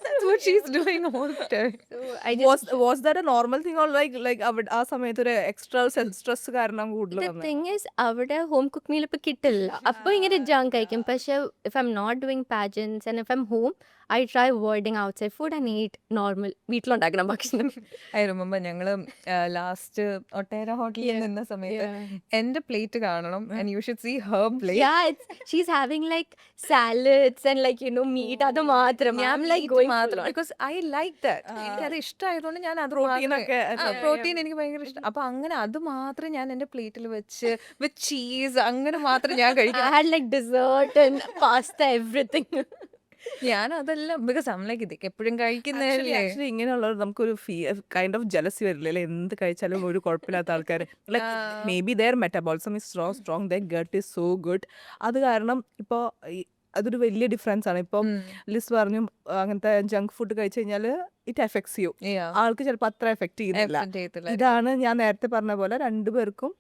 That's what she's doing all the time. So I just Was that a normal thing or like ആ സമയത്ത് ഒരു എക്സ്ട്രാ സ്ട്രെസ് കാരണം കൂടുതൽ the thing is അവിടെ ഹോം കുക്ക് മീൽ ഇപ്പൊ കിട്ടില്ല അപ്പൊ ഇങ്ങനെ ജങ്ക് കഴിക്കും പക്ഷെ if I'm not doing pageants and if I'm home I try avoiding outside food and eat normal വീട്ടിലുണ്ടാക്കുന്ന ഭക്ഷണം I remember ഞങ്ങള് ലാസ്റ്റ് ഒട്ടേര ഹോട്ടലിൽ നിന്ന സമയത്ത് എന്റെ പ്ലേറ്റ് കാണണം and you should see her plate. she's having like salads and like meat അത് മാത്രം I'm like going full on. because I like that. എനിക്കത് ഇഷ്ടമായതുകൊണ്ട് ഞാൻ അത് പ്രോട്ടീൻ എനിക്ക് ഭയങ്കര ഇഷ്ടം. അപ്പൊ അങ്ങനെ അത് മാത്രം ഞാൻ എന്റെ പ്ലേറ്റിൽ വെച്ച് വിത്ത് ചീസ് അങ്ങനെ മാത്രം ഞാൻ കഴിക്കും. I had like dessert and pasta everything. ഞാൻ അതെല്ലാം ബിക്കോസ് ലൈക്ക് ഇതൊക്കെ എപ്പോഴും കഴിക്കുന്നതല്ലേ. ആക്ച്വലി ഇങ്ങനെയുള്ളവർ നമുക്കൊരു കൈൻഡ് ഓഫ് ജലസി വരില്ല അല്ലെ, എന്ത് കഴിച്ചാലും ഒരു കുഴപ്പമില്ലാത്ത ആൾക്കാർ like maybe their metabolism is so strong, their gut is so good. അത് കാരണം ഇപ്പോൾ അതൊരു വലിയ ഡിഫറൻസ് ആണ്. ഇപ്പം ലിസ് പറഞ്ഞു അങ്ങനത്തെ ജങ്ക് ഫുഡ് കഴിച്ചു കഴിഞ്ഞാൽ ഇറ്റ് എഫക്ട്സ് യു, ആൾക്ക് ചിലപ്പോൾ അത്ര എഫക്ട് ചെയ്യുന്നില്ല. ഇതാണ് ഞാൻ നേരത്തെ പറഞ്ഞ പോലെ രണ്ടുപേർക്കും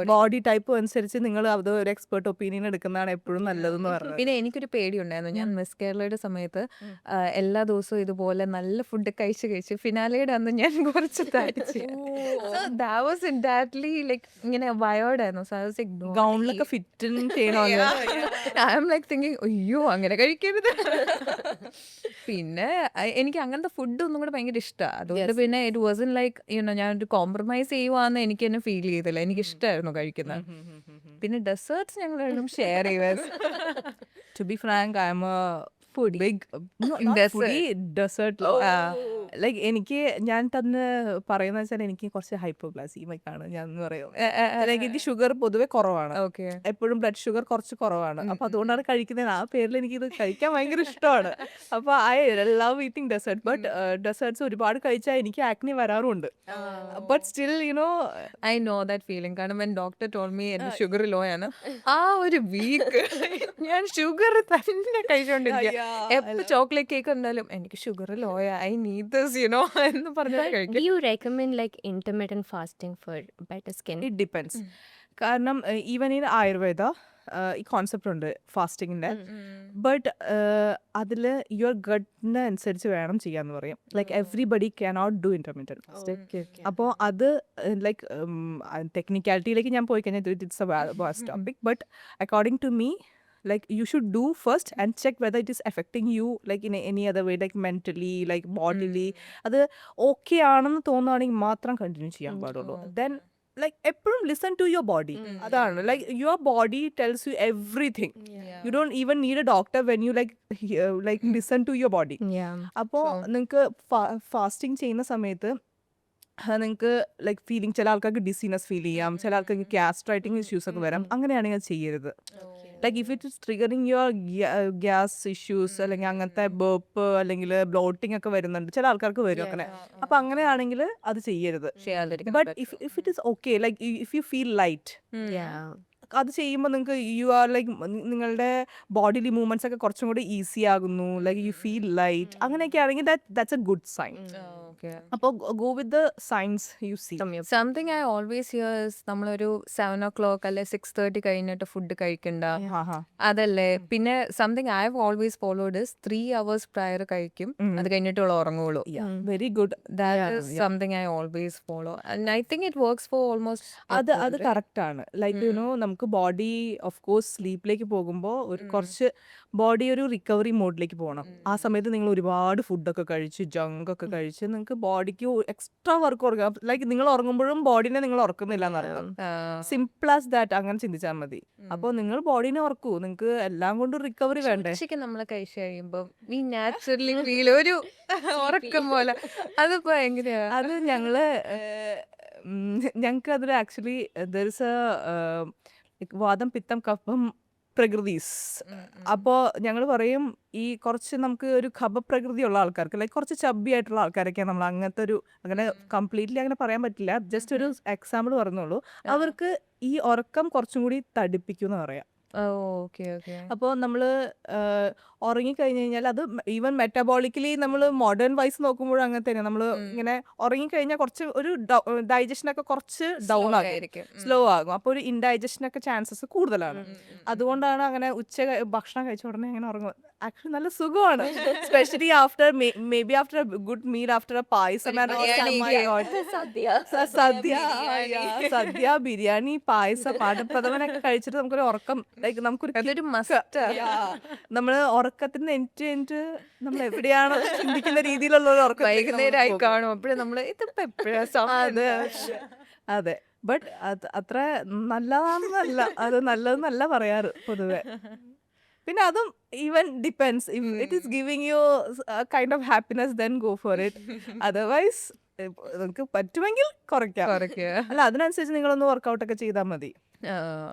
ബോഡി ടൈപ്പ് അനുസരിച്ച് നിങ്ങൾ അത് ഒരു എക്സ്പേർട്ട് ഒപ്പീനിയൻ എടുക്കുന്നതാണ് എപ്പോഴും നല്ലതെന്ന് പറഞ്ഞത്. പിന്നെ എനിക്കൊരു പേടിയുണ്ടായിരുന്നു, ഞാൻ മിസ് കേരളയുടെ സമയത്ത് എല്ലാ ദിവസവും ഇതുപോലെ നല്ല ഫുഡ് കഴിച്ച് ഫിനാലയുടെ അന്ന് ഞാൻ കുറച്ച് തടിച്ച് ഇങ്ങനെ വയോർഡായിരുന്നു. ഗൗണിലൊക്കെ ഫിറ്റ് ചെയ്യണമല്ലോ. ഐ ആം ലൈക്ക് തിങ്കിങ് അയ്യോ അങ്ങനെ കഴിക്കരുത്. പിന്നെ എനിക്ക് അങ്ങനത്തെ ഫുഡ് ഒന്നും കൂടെ ഭയങ്കര ഇഷ്ടമാണ്. അതുകൊണ്ട് പിന്നെ ഇറ്റ് വാസൻ ലൈക്ക് ഞാനൊരു കോംപ്രമൈസ് ചെയ്യുവാന്ന് എനിക്ക് തന്നെ ഫീൽ ചെയ്തില്ല. എനിക്ക് ഇഷ്ടമായിരുന്നു കഴിക്കുന്നത്. പിന്നെ ഡെസേർട്സ് ഞങ്ങൾ രണ്ടും ഷെയർ ചെയ്യുമായിരുന്നു. To be frank, I am a big dessert like എനിക്ക് ഞാൻ തന്നെ പറയുന്ന വെച്ചാൽ എനിക്ക് കുറച്ച് ഹൈപ്പോഗ്ലൈസീമിക്കാണ് ഞാൻ എന്ന് പറയും. ലൈക്ക് എനിക്ക് ഷുഗർ പൊതുവെ കുറവാണ്, എപ്പോഴും ബ്ലഡ് ഷുഗർ കുറച്ച് കുറവാണ്. അപ്പൊ അതുകൊണ്ടാണ് കഴിക്കുന്നത്. ആ പേരിൽ എനിക്ക് ഇത് കഴിക്കാൻ ഭയങ്കര ഇഷ്ടമാണ്. അപ്പൊ I love eating dessert. But desserts ഒരുപാട് കഴിച്ചാൽ എനിക്ക് ആക്നി വരാറുണ്ട്. But still I know that feeling. കാരണം when doctor told me എന്റെ ഷുഗർ ലോ ആണ്, ആ ഒരു വീക്ക് ഞാൻ ഷുഗർ തന്നെ കഴിച്ചോണ്ടിരിക്കുക. എപ്പോ ചോക്ലേറ്റ് കേക്ക് ഉണ്ടാലും എനിക്ക് ഷുഗർ ലോയാ, ഐ നീഡ് എന്ന് പറഞ്ഞാൽ കഴിക്കും. Do you recommend like intermittent fasting for better skin? It depends. കാരണം ഈവൻ ഇൻ ആയുർവേദ ഈ കോൺസെപ്റ്റ് ഉണ്ട് ഫാസ്റ്റിങ്ങിൻ്റെ. ബട്ട് അതിൽ യുവർ ഗട്ടിന് അനുസരിച്ച് വേണം ചെയ്യാന്ന് പറയും. Like everybody cannot do intermediate fasting. അപ്പോൾ അത് ലൈക്ക് ടെക്നിക്കാലിറ്റിയിലേക്ക് ഞാൻ പോയി കഴിഞ്ഞാൽ it's a vast topic. But according to me, like you should do first and check whether it is affecting you like in any other way, like mentally, like bodily. അത് okay ആണെന്ന് തോന്നുകയാണെങ്കിൽ മാത്രം continue ചെയ്യാൻ പാടുള്ളൂ. then like എപ്പോഴും listen to your body. അതാണ് like your body tells you everything. You don't even need a doctor when you like listen to your body. അപ്പോൾ നിങ്ങൾക്ക് ഫാസ്റ്റിംഗ് ചെയ്യുന്ന സമയത്ത് നിങ്ങൾക്ക് ലൈക്ക് ഫീലിംഗ്, ചില ആൾക്കാർക്ക് ഡിസീനസ് ഫീൽ ചെയ്യാം, ചില ആൾക്കാർക്ക് ഗ്യാസ്ട്രൈറ്റിംഗ് ഇഷ്യൂസ് ഒക്കെ വരാം. അങ്ങനെയാണെങ്കിൽ ചെയ്യരുത്. Like if it is triggering your gas issues അല്ലെങ്കിൽ അങ്ങനത്തെ ബേപ്പ് അല്ലെങ്കിൽ ബ്ലോട്ടിംഗ് ഒക്കെ വരുന്നുണ്ട്, ചില ആൾക്കാർക്ക് വരും അങ്ങനെ. അപ്പൊ അങ്ങനെയാണെങ്കിൽ അത് ചെയ്യരുത്. But if it is okay, like if you feel light, അത് ചെയ്യുമ്പോൾ നിങ്ങൾക്ക് യു ആർ ലൈക്ക് നിങ്ങളുടെ ബോഡിയിലെ മൂവ്മെന്റ്സ് ഒക്കെ കുറച്ചും കൂടി ഈസി ആകുന്നു, ലൈക്ക് യു ഫീൽ ലൈറ്റ്, അങ്ങനെയൊക്കെ ആണെങ്കിൽ ദാറ്റ്സ് എ ഗുഡ് സൈൻ. അപ്പോൾ go with the signs you see. Something I always hear is നമ്മളൊരു 7 o'clock അല്ലെ 6:30 കഴിഞ്ഞിട്ട് ഫുഡ് കഴിക്കണ്ട, അതല്ലേ. പിന്നെ something I have always followed is 3 hours prior കഴിക്കും, അത് കഴിഞ്ഞിട്ടുള്ള ഉറങ്ങുള്ളൂ. Very good. That is something I always follow and I think it works for almost അത് കറക്റ്റ് ആണ്. ലൈക്ക് നമുക്ക് ബോഡി ഓഫ് കോഴ്സ് സ്ലീപ്പിലേക്ക് പോകുമ്പോൾ ഒരു കുറച്ച് ബോഡി ഒരു റിക്കവറി മോഡിലേക്ക് പോകണം. ആ സമയത്ത് നിങ്ങൾ ഒരുപാട് ഫുഡൊക്കെ കഴിച്ച് ജങ്ക് ഒക്കെ കഴിച്ച് നിങ്ങൾക്ക് ബോഡിക്ക് എക്സ്ട്രാ വർക്ക് കൊടുക്കാം. ലൈക്ക് നിങ്ങൾ ഉറങ്ങുമ്പോഴും ബോഡിനെ നിങ്ങൾ ഉറക്കുന്നില്ല എന്നർത്ഥം. Simple as that. അങ്ങനെ ചിന്തിച്ചാൽ മതി. അപ്പോൾ നിങ്ങൾ ബോഡിനെ ഉറക്കൂ, നിങ്ങൾക്ക് എല്ലാം കൊണ്ടും റിക്കവറി വേണ്ടേ. ഉച്ചയ്ക്ക് നമ്മൾ കഴിച്ചു കഴിയുമ്പോൾ we naturally feel ഒരു ഉറക്കം പോലെ. അതിപ്പോ എങ്ങനെയാ? അത് ഞങ്ങൾക്ക് അതിൽ ആക്ച്വലി ദർ ഇസ് എ വാദം പിത്തം കഫം പ്രകൃതീസ്. അപ്പോൾ ഞങ്ങൾ പറയും ഈ കുറച്ച് നമുക്ക് ഒരു ഖബപ്രകൃതി ഉള്ള ആൾക്കാർക്ക്, ലൈക്ക് കുറച്ച് ചബ്ബി ആയിട്ടുള്ള ആൾക്കാരൊക്കെയാണ് നമ്മൾ അങ്ങനത്തെ ഒരു, അങ്ങനെ കംപ്ലീറ്റ്ലി അങ്ങനെ പറയാൻ പറ്റില്ല, ജസ്റ്റ് ഒരു എക്സാമ്പിൾ പറഞ്ഞോളൂ. അവർക്ക് ഈ ഉറക്കം കുറച്ചും കൂടി തടിപ്പിക്കും എന്ന് പറയാം. അപ്പോൾ നമ്മൾ ഉറങ്ങിക്കഴിഞ്ഞ് കഴിഞ്ഞാൽ അത് ഈവൻ മെറ്റബോളിക്കലി നമ്മൾ മോഡേൺ വൈസ് നോക്കുമ്പോഴും അങ്ങനെ തന്നെ. നമ്മൾ ഇങ്ങനെ ഉറങ്ങിക്കഴിഞ്ഞാൽ കുറച്ച് ഒരു ഡൈജഷനൊക്കെ കുറച്ച് ഡൗൺ ആകും, സ്ലോ ആകും. അപ്പോൾ ഒരു ഇൻഡൈജഷനൊക്കെ ചാൻസസ് കൂടുതലാണ്. അതുകൊണ്ടാണ് അങ്ങനെ ഭക്ഷണം കഴിച്ച ഉടനെ അങ്ങനെ ഉറങ്ങും. ആക്ച്വലി നല്ല സുഖമാണ്, specially after maybe after a good meal, after a payasam, sadya, biryani, payasam, പാടപ്രഥമനൊക്കെ കഴിച്ചിട്ട് നമുക്കൊരു ഉറക്കം, ലൈക്ക് നമുക്കൊരു നമ്മള് ഉറക്കത്തിന് എനിക്ക് നമ്മൾ എവിടെയാണ് ചിന്തിക്കുന്ന രീതിയിലുള്ള ഒരു ഉറക്കം വൈകുന്നേരമായി കാണും. അപ്പോഴും നമ്മള് ഇതിപ്പോ എപ്പോഴാ? അതെ. ബട്ട് അത് അത്ര നല്ലതാണെന്നല്ല, അത് നല്ലതെന്നല്ല പറയാറ് പൊതുവെ. പിന്നെ അതും even depends. If it is giving you kind of happiness then go for it. Otherwise നിങ്ങൾക്ക് പറ്റുമെങ്കിൽ കുറയ്ക്കാം. അല്ല, അതിനനുസരിച്ച് നിങ്ങളൊന്ന് വർക്കൗട്ടൊക്കെ ചെയ്താൽ മതി.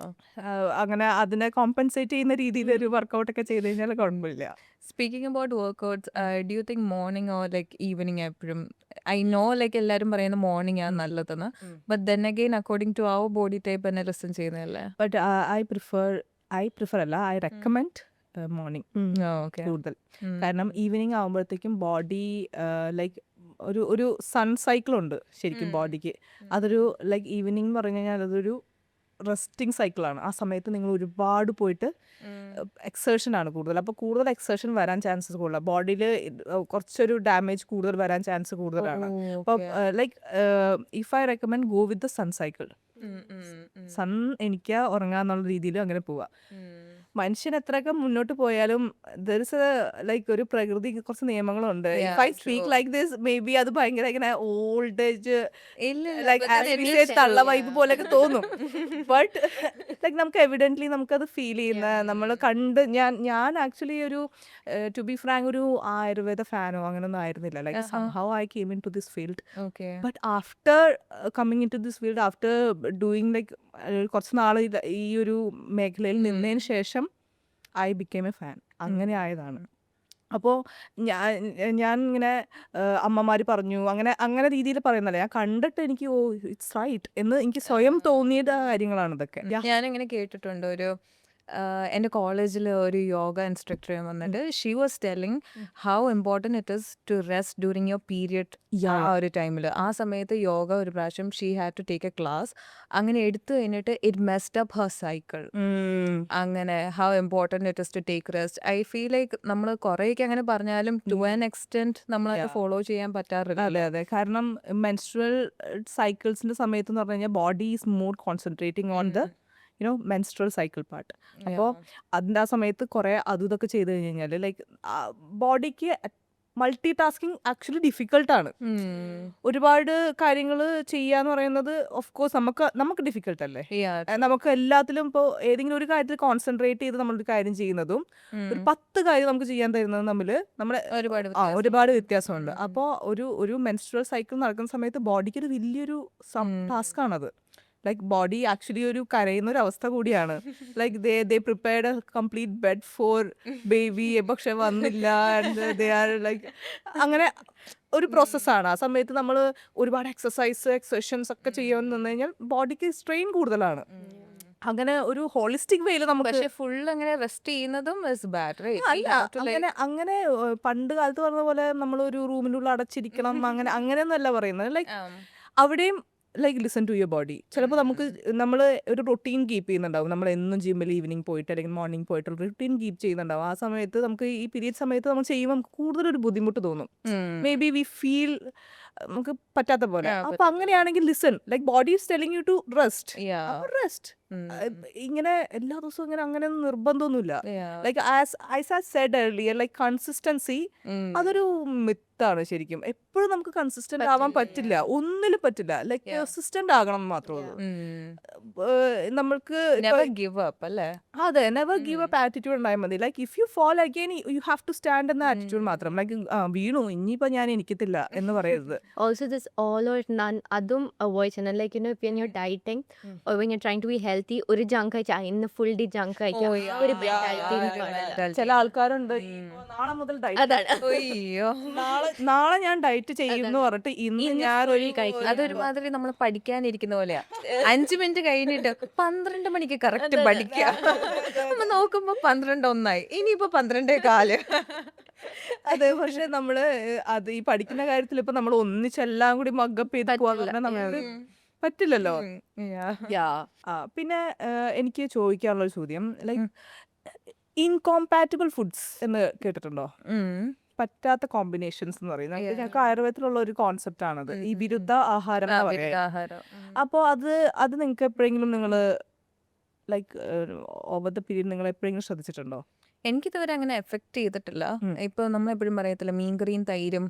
അങ്ങനെ അതിനെ കോമ്പൻസേറ്റ് ചെയ്യുന്ന രീതിയിൽ ഒരു വർക്കൗട്ടൊക്കെ ചെയ്ത് കഴിഞ്ഞാൽ കുഴപ്പമില്ല. Speaking about workouts, do you think morning or like evening എപ്പോഴും? ഐ നോ ലൈക്ക് എല്ലാവരും പറയുന്നത് മോർണിംഗ് ആണ് നല്ലതെന്ന്, but then again according to our body type തന്നെ ലിസൺ ചെയ്യുന്നതല്ലേ. ബട്ട് ഐ പ്രിഫർ അല്ല, ഐ റെക്കമെൻഡ് മോർണിംഗ് കൂടുതൽ. കാരണം ഈവനിങ് ആകുമ്പോഴത്തേക്കും ബോഡി ലൈക്ക് ഒരു സൺ സൈക്കിൾ ഉണ്ട് ശരിക്കും ബോഡിക്ക്. അതൊരു ലൈക്ക് ഈവനിങ് എന്ന് പറഞ്ഞു കഴിഞ്ഞാൽ അതൊരു റെസ്റ്റിംഗ് സൈക്കിളാണ്. ആ സമയത്ത് നിങ്ങൾ ഒരുപാട് പോയിട്ട് എക്സേർഷനാണ് കൂടുതൽ. അപ്പോൾ കൂടുതൽ എക്സേർഷൻ വരാൻ ചാൻസസ് കൂടുതലാണ്, ബോഡിയിൽ കുറച്ചൊരു ഡാമേജ് കൂടുതൽ വരാൻ ചാൻസ് കൂടുതലാണ്. അപ്പോൾ like if I recommend go with the sun cycle. Sun എനിക്ക് ഉറങ്ങാന്നുള്ള രീതിയിൽ അങ്ങനെ പോവാം. മനുഷ്യൻ എത്രയൊക്കെ മുന്നോട്ട് പോയാലും ദർ ഇസ് ലൈക്ക് ഒരു പ്രകൃതി കുറച്ച് നിയമങ്ങളുണ്ട്. If I speak like this may be അത് ഭയങ്കര ഇങ്ങനെ ഓൾഡ് ഏജ് ലൈക്ക് തള്ള വൈബ് പോലെയൊക്കെ തോന്നും. ബട്ട് ലൈക്ക് നമുക്ക് എവിഡന്റ്ലി നമുക്കത് ഫീൽ ചെയ്യുന്ന, നമ്മൾ കണ്ട് ഞാൻ ആക്ച്വലി ഒരു ടു ബി ഫ്രാങ്ക് ഒരു ആയുർവേദ ഫാനോ അങ്ങനൊന്നും ആയിരുന്നില്ല. Like somehow I came into this field. But after coming into this field, after doing like കുറച്ച് നാൾ ഈ ഒരു മേഖലയിൽ നിന്നതിന് ശേഷം ഐ ബിക്കേം എ ഫാൻ. അങ്ങനെ ആയതാണ്. അപ്പോൾ ഞാൻ ഇങ്ങനെ അമ്മമാർ പറഞ്ഞു അങ്ങനെ രീതിയിൽ പറയുന്നല്ലേ, ഞാൻ കണ്ടിട്ട് എനിക്ക് ഇറ്റ്സ് റൈറ്റ് എന്ന് എനിക്ക് സ്വയം തോന്നിയ കാര്യങ്ങളാണ് ഇതൊക്കെ. ഞാനിങ്ങനെ കേട്ടിട്ടുണ്ട്, ഒരു എൻ്റെ കോളേജിൽ ഒരു യോഗ ഇൻസ്ട്രക്ടർ വന്നിട്ട് she was telling how important it is to rest during your period. ആ ഒരു ടൈമിൽ ആ സമയത്ത് യോഗ ഒരു പ്രാവശ്യം she had to take a class. അങ്ങനെ എടുത്തു കഴിഞ്ഞിട്ട് it messed up her cycle. അങ്ങനെ how important it is to take rest. I feel like നമ്മൾ കുറേയൊക്കെ അങ്ങനെ പറഞ്ഞാലും ടു ആൻ എക്സ്റ്റെൻറ്റ് നമ്മളത് ഫോളോ ചെയ്യാൻ പറ്റാറില്ല. അതെ, കാരണം മെൻസ്ട്രുവൽ സൈക്കിൾസിന്റെ സമയത്ത് എന്ന് പറഞ്ഞു കഴിഞ്ഞാൽ body is more concentrating on the menstrual cycle part. അപ്പോൾ അതിൻ്റെ ആ സമയത്ത് കുറേ ഇതൊക്കെ ചെയ്ത് കഴിഞ്ഞ് കഴിഞ്ഞാൽ ലൈക്ക് ബോഡിക്ക് മൾട്ടി ടാസ്കിങ് ആക്ച്വലി ഡിഫിക്കൾട്ടാണ്. ഒരുപാട് കാര്യങ്ങൾ ചെയ്യാന്ന് പറയുന്നത് ഓഫ് കോഴ്സ് നമുക്ക് ഡിഫിക്കൽട്ട് അല്ലേ. നമുക്ക് എല്ലാത്തിലും ഇപ്പോൾ ഏതെങ്കിലും ഒരു കാര്യത്തിൽ കോൺസെൻട്രേറ്റ് ചെയ്ത് നമ്മളൊരു കാര്യം ചെയ്യുന്നതും ഒരു 10 കാര്യം നമുക്ക് ചെയ്യാൻ തരുന്നതും തമ്മിൽ നമ്മുടെ ഒരുപാട് വ്യത്യാസമുണ്ട്. അപ്പോൾ ഒരു മെൻസ്ട്രുവൽ സൈക്കിൾ നടക്കുന്ന സമയത്ത് ബോഡിക്ക് ഒരു വലിയൊരു ടാസ്ക് ആണത്. ലൈക്ക് ബോഡി ആക്ച്വലി ഒരു കരയുന്ന ഒരു അവസ്ഥ കൂടിയാണ്. Like they prepared A complete bed four baby, പക്ഷെ വന്നില്ല. ആൻഡ് ദേ ആർ ലൈക്ക് അങ്ങനെ ഒരു പ്രോസസ്സാണ്. ആ സമയത്ത് നമ്മൾ ഒരുപാട് എക്സസൈസേഷൻസ് ഒക്കെ ചെയ്യാൻ നിന്ന് കഴിഞ്ഞാൽ ബോഡിക്ക് സ്ട്രെയിൻ കൂടുതലാണ്. അങ്ങനെ ഒരു ഹോളിസ്റ്റിക് വേയിൽ നമുക്ക് പക്ഷെ ഫുൾ അങ്ങനെ റെസ്റ്റ് ചെയ്യുന്നതും ഇസ് ബാഡ് അല്ല അങ്ങനെ പണ്ട് കാലത്ത് പറഞ്ഞ പോലെ നമ്മളൊരു റൂമിനുള്ളിൽ അടച്ചിരിക്കണം അങ്ങനെയൊന്നും അല്ല പറയുന്നത്. ലൈക്ക് അവിടെയും like listen to your body. ചിലപ്പോൾ നമ്മൾ ഒരു റൊട്ടീൻ കീപ്പ് ചെയ്യുന്നുണ്ടാവും. നമ്മൾ എന്നും ജിമ്മിൽ ഈവനിങ് പോയിട്ട് അല്ലെങ്കിൽ മോർണിംഗ് പോയിട്ട് റൊട്ടീൻ കീപ്പ് ചെയ്യുന്നുണ്ടാവും. ആ സമയത്ത് നമുക്ക് ഈ പീരിയഡ് സമയത്ത് നമ്മൾ ചെയ്യുമ്പോൾ നമുക്ക് കൂടുതലൊരു ബുദ്ധിമുട്ട് തോന്നും. മേ ബി വി ഫീൽ നമുക്ക് പറ്റാത്ത പോലെ. അപ്പൊ അങ്ങനെയാണെങ്കിൽ listen, like body is telling you to rest. Rest ഇങ്ങനെ എല്ലാ ദിവസവും അങ്ങനെയൊന്നും നിർബന്ധമൊന്നുമില്ല. Like as said earlier, like consistency അതൊരു മിത്താണ് ശരിക്കും. എപ്പോഴും നമുക്ക് കൺസിസ്റ്റന്റ് ആവാൻ പറ്റില്ല, ഒന്നിലും പറ്റില്ല. ലൈക്ക് കൺസിസ്റ്റന്റ് ആകണം എന്ന് മാത്രമേ ഉള്ളൂ. നമ്മൾക്ക് ഗിവ് അപ്പ് അല്ലേ? അതെ, നെവർ ഗീവ് അപ്പ് ആറ്റിറ്റ്യൂഡ് ഉണ്ടായാൽ മതി. Like if you fall again you have to stand എന്ന ആറ്റിറ്റ്യൂഡ് മാത്രം. ലൈക്ക് വീണു ഇനിയിപ്പോ ഞാൻ എനിക്കത്തില്ല എന്ന് പറയരുത്. Also this all or none അതും അവോയ്ഡ് ചെയ്യണം. Like you know, when you're dieting or when you're trying to be healthy, ഒരു ജങ്ക് കഴിച്ചാൽ ഇന്ന് ഫുൾ ഡേ ജങ്ക് കഴിക്കാം, ഒരു mentality ചില ആൾക്കാരുണ്ട് ഇപ്പൊ നാളെ മുതൽ ഡയറ്റ്, അതാണ്. അയ്യോ, നാളെ ഞാൻ ഡയറ്റ് ചെയ്യും എന്ന് പറഞ്ഞിട്ട് ഇന്ന് ഞാൻ ഒരു അതൊരുമാതിരി നമ്മൾ പഠിക്കാനിരിക്കുന്ന പോലെയാ. 5 മിനിറ്റ് കഴിഞ്ഞിട്ട് 12 മണിക്ക് കറക്റ്റ് പഠിക്കുക. നമ്മ നോക്കുമ്പോ 12:01 ഇനിയിപ്പോ 12:15. അതെ, പക്ഷെ നമ്മള് അത് ഈ പഠിക്കുന്ന കാര്യത്തിൽ ഇപ്പൊ നമ്മൾ ഒന്നിച്ചെല്ലാം കൂടി മഗ്ഗപ്പ് ചെയ്ത് പോകാൻ നമുക്ക് പറ്റില്ലല്ലോ. പിന്നെ എനിക്ക് ചോദിക്കാനുള്ള ചോദ്യം, ലൈക്ക് ഇൻകോമ്പാറ്റബിൾ ഫുഡ്സ് എന്ന് കേട്ടിട്ടുണ്ടോ? പറ്റാത്ത കോമ്പിനേഷൻസ് എന്ന് പറയുന്നത് ഞങ്ങൾക്ക് ആയുർവേദത്തിലുള്ള ഒരു കോൺസെപ്റ്റ് ആണത്, ഈ വിരുദ്ധ ആഹാരം എന്ന് പറയാം. അപ്പോൾ അത് നിങ്ങൾക്ക് എപ്പോഴെങ്കിലും നിങ്ങൾ ലൈക്ക് ഓവർ ദ പീരീഡ് നിങ്ങൾ എപ്പോഴെങ്കിലും ശ്രദ്ധിച്ചിട്ടുണ്ടോ? എനിക്കിതുവരെ അങ്ങനെ എഫക്ട് ചെയ്തിട്ടില്ല. ഇപ്പൊ നമ്മളെപ്പോഴും പറയത്തില്ല മീൻകറിയും തൈരും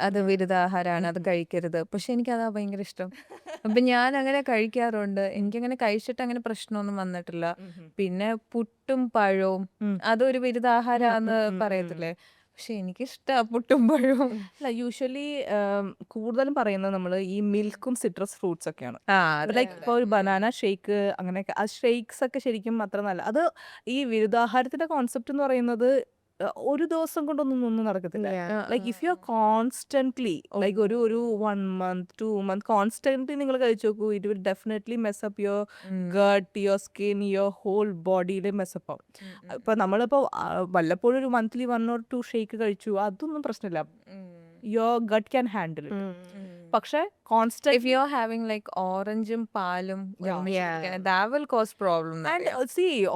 അത് വിരുദ്ധാഹാരമാണ്, അത് കഴിക്കരുത്. പക്ഷെ എനിക്കതാ ഭയങ്കര ഇഷ്ടം. അപ്പൊ ഞാൻ അങ്ങനെ കഴിക്കാറുണ്ട്. എനിക്കങ്ങനെ കഴിച്ചിട്ട് അങ്ങനെ പ്രശ്നമൊന്നും വന്നിട്ടില്ല. പിന്നെ പുട്ടും പഴവും അതൊരു വിരുദ്ധാഹാരാന്ന് പറയത്തില്ലേ, പക്ഷെ എനിക്കിഷ്ടാ പുട്ടും പഴവും. അല്ല, യൂഷ്വലി കൂടുതലും പറയുന്നത് നമ്മൾ ഈ മിൽക്കും സിട്രസ് ഫ്രൂട്ട്സ് ഒക്കെയാണ്. ലൈക്ക് ഇപ്പോൾ ഒരു ബനാന ഷേക്ക് അങ്ങനെയൊക്കെ, ആ ഷേക്സ് ഒക്കെ ശരിക്കും അത്ര നല്ല. അത് ഈ വിരുദ്ധാഹാരത്തിന്റെ കോൺസെപ്റ്റ് എന്ന് പറയുന്നത് ഒരു ദിവസം കൊണ്ടൊന്നും നടക്കത്തില്ല. Like if you are constantly like ഒരു 1 month 2 month കോൺസ്റ്റന്റ്ലി നിങ്ങൾ കഴിച്ചു നോക്കൂ, it will definitely mess up your gut, your skin, your whole ബോഡിയിൽ മെസ്സപ്പ് ആവും. ഇപ്പൊ നമ്മളിപ്പോ വല്ലപ്പോഴും ഒരു മന്ത്ലി 1 or 2 ഷേക്ക് കഴിച്ചു, അതൊന്നും പ്രശ്നമില്ല, your gut can handle it. പക്ഷെ constant If you're having like ഓറഞ്ചും പാലും that will cause problem.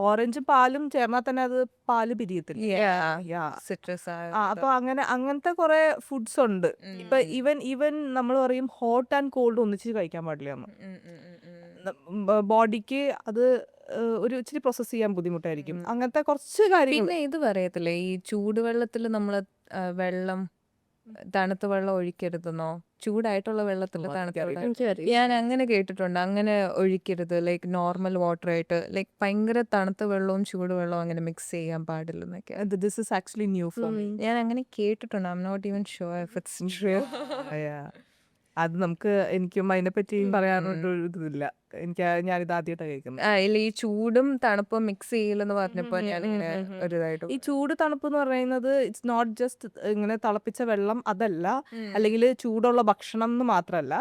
ഓറഞ്ചും പാലും ചേർന്നാൽ തന്നെ അത് പാല് പിരിയത്തില്ല. സിട്രസ് അപ്പൊ അങ്ങനത്തെ കുറെ ഫുഡ്സ് ഉണ്ട്. ഇപ്പൊ ഈവൻ നമ്മൾ പറയും ഹോട്ട് ആൻഡ് കോൾഡ് ഒന്നിച്ച് കഴിക്കാൻ പാടില്ല എന്ന്. ബോഡിക്ക് അത് ഒരു ഇച്ചിരി പ്രോസസ് ചെയ്യാൻ ബുദ്ധിമുട്ടായിരിക്കും. അങ്ങനത്തെ കുറച്ച് കാര്യങ്ങൾ. പിന്നെ ഇത് പറയത്തില്ലേ, ഈ ചൂടുവെള്ളത്തിൽ നമ്മള് വെള്ളം തണുത്ത വെള്ളം ഒഴിക്കരുതെന്നോ, ചൂടായിട്ടുള്ള വെള്ളത്തിൽ തണുത്ത വെള്ളം ഞാൻ അങ്ങനെ കേട്ടിട്ടുണ്ട്. അങ്ങനെ ഒഴിക്കരുത്, ലൈക്ക് നോർമൽ വാട്ടർ ആയിട്ട്, ലൈക്ക് ഭയങ്കര തണുത്ത വെള്ളവും ചൂടുവെള്ളവും അങ്ങനെ മിക്സ് ചെയ്യാൻ പാടില്ലെന്നൊക്കെ. This is actually new for me. ഞാൻ അങ്ങനെ കേട്ടിട്ടുണ്ട്. I am not even sure if it's true. അത് എനിക്കും അതിനെപ്പറ്റി പറയാനൊരു ഇതില്ല. ഞാനിത് ആദ്യമായിട്ടാണ് കേൾക്കുന്നത്. ഇല്ല, ഈ ചൂടും തണുപ്പും മിക്സ് ചെയ്യില്ലെന്ന് പറഞ്ഞപ്പോ ഞാൻ ഒരു ഇതായിട്ട്. ഈ ചൂട് തണുപ്പ് എന്ന് പറയുന്നത് ഇറ്റ്സ് നോട്ട് ജസ്റ്റ് ഇങ്ങനെ തിളപ്പിച്ച വെള്ളം അതല്ല, അല്ലെങ്കിൽ ചൂടുള്ള ഭക്ഷണം എന്ന് മാത്രമല്ല.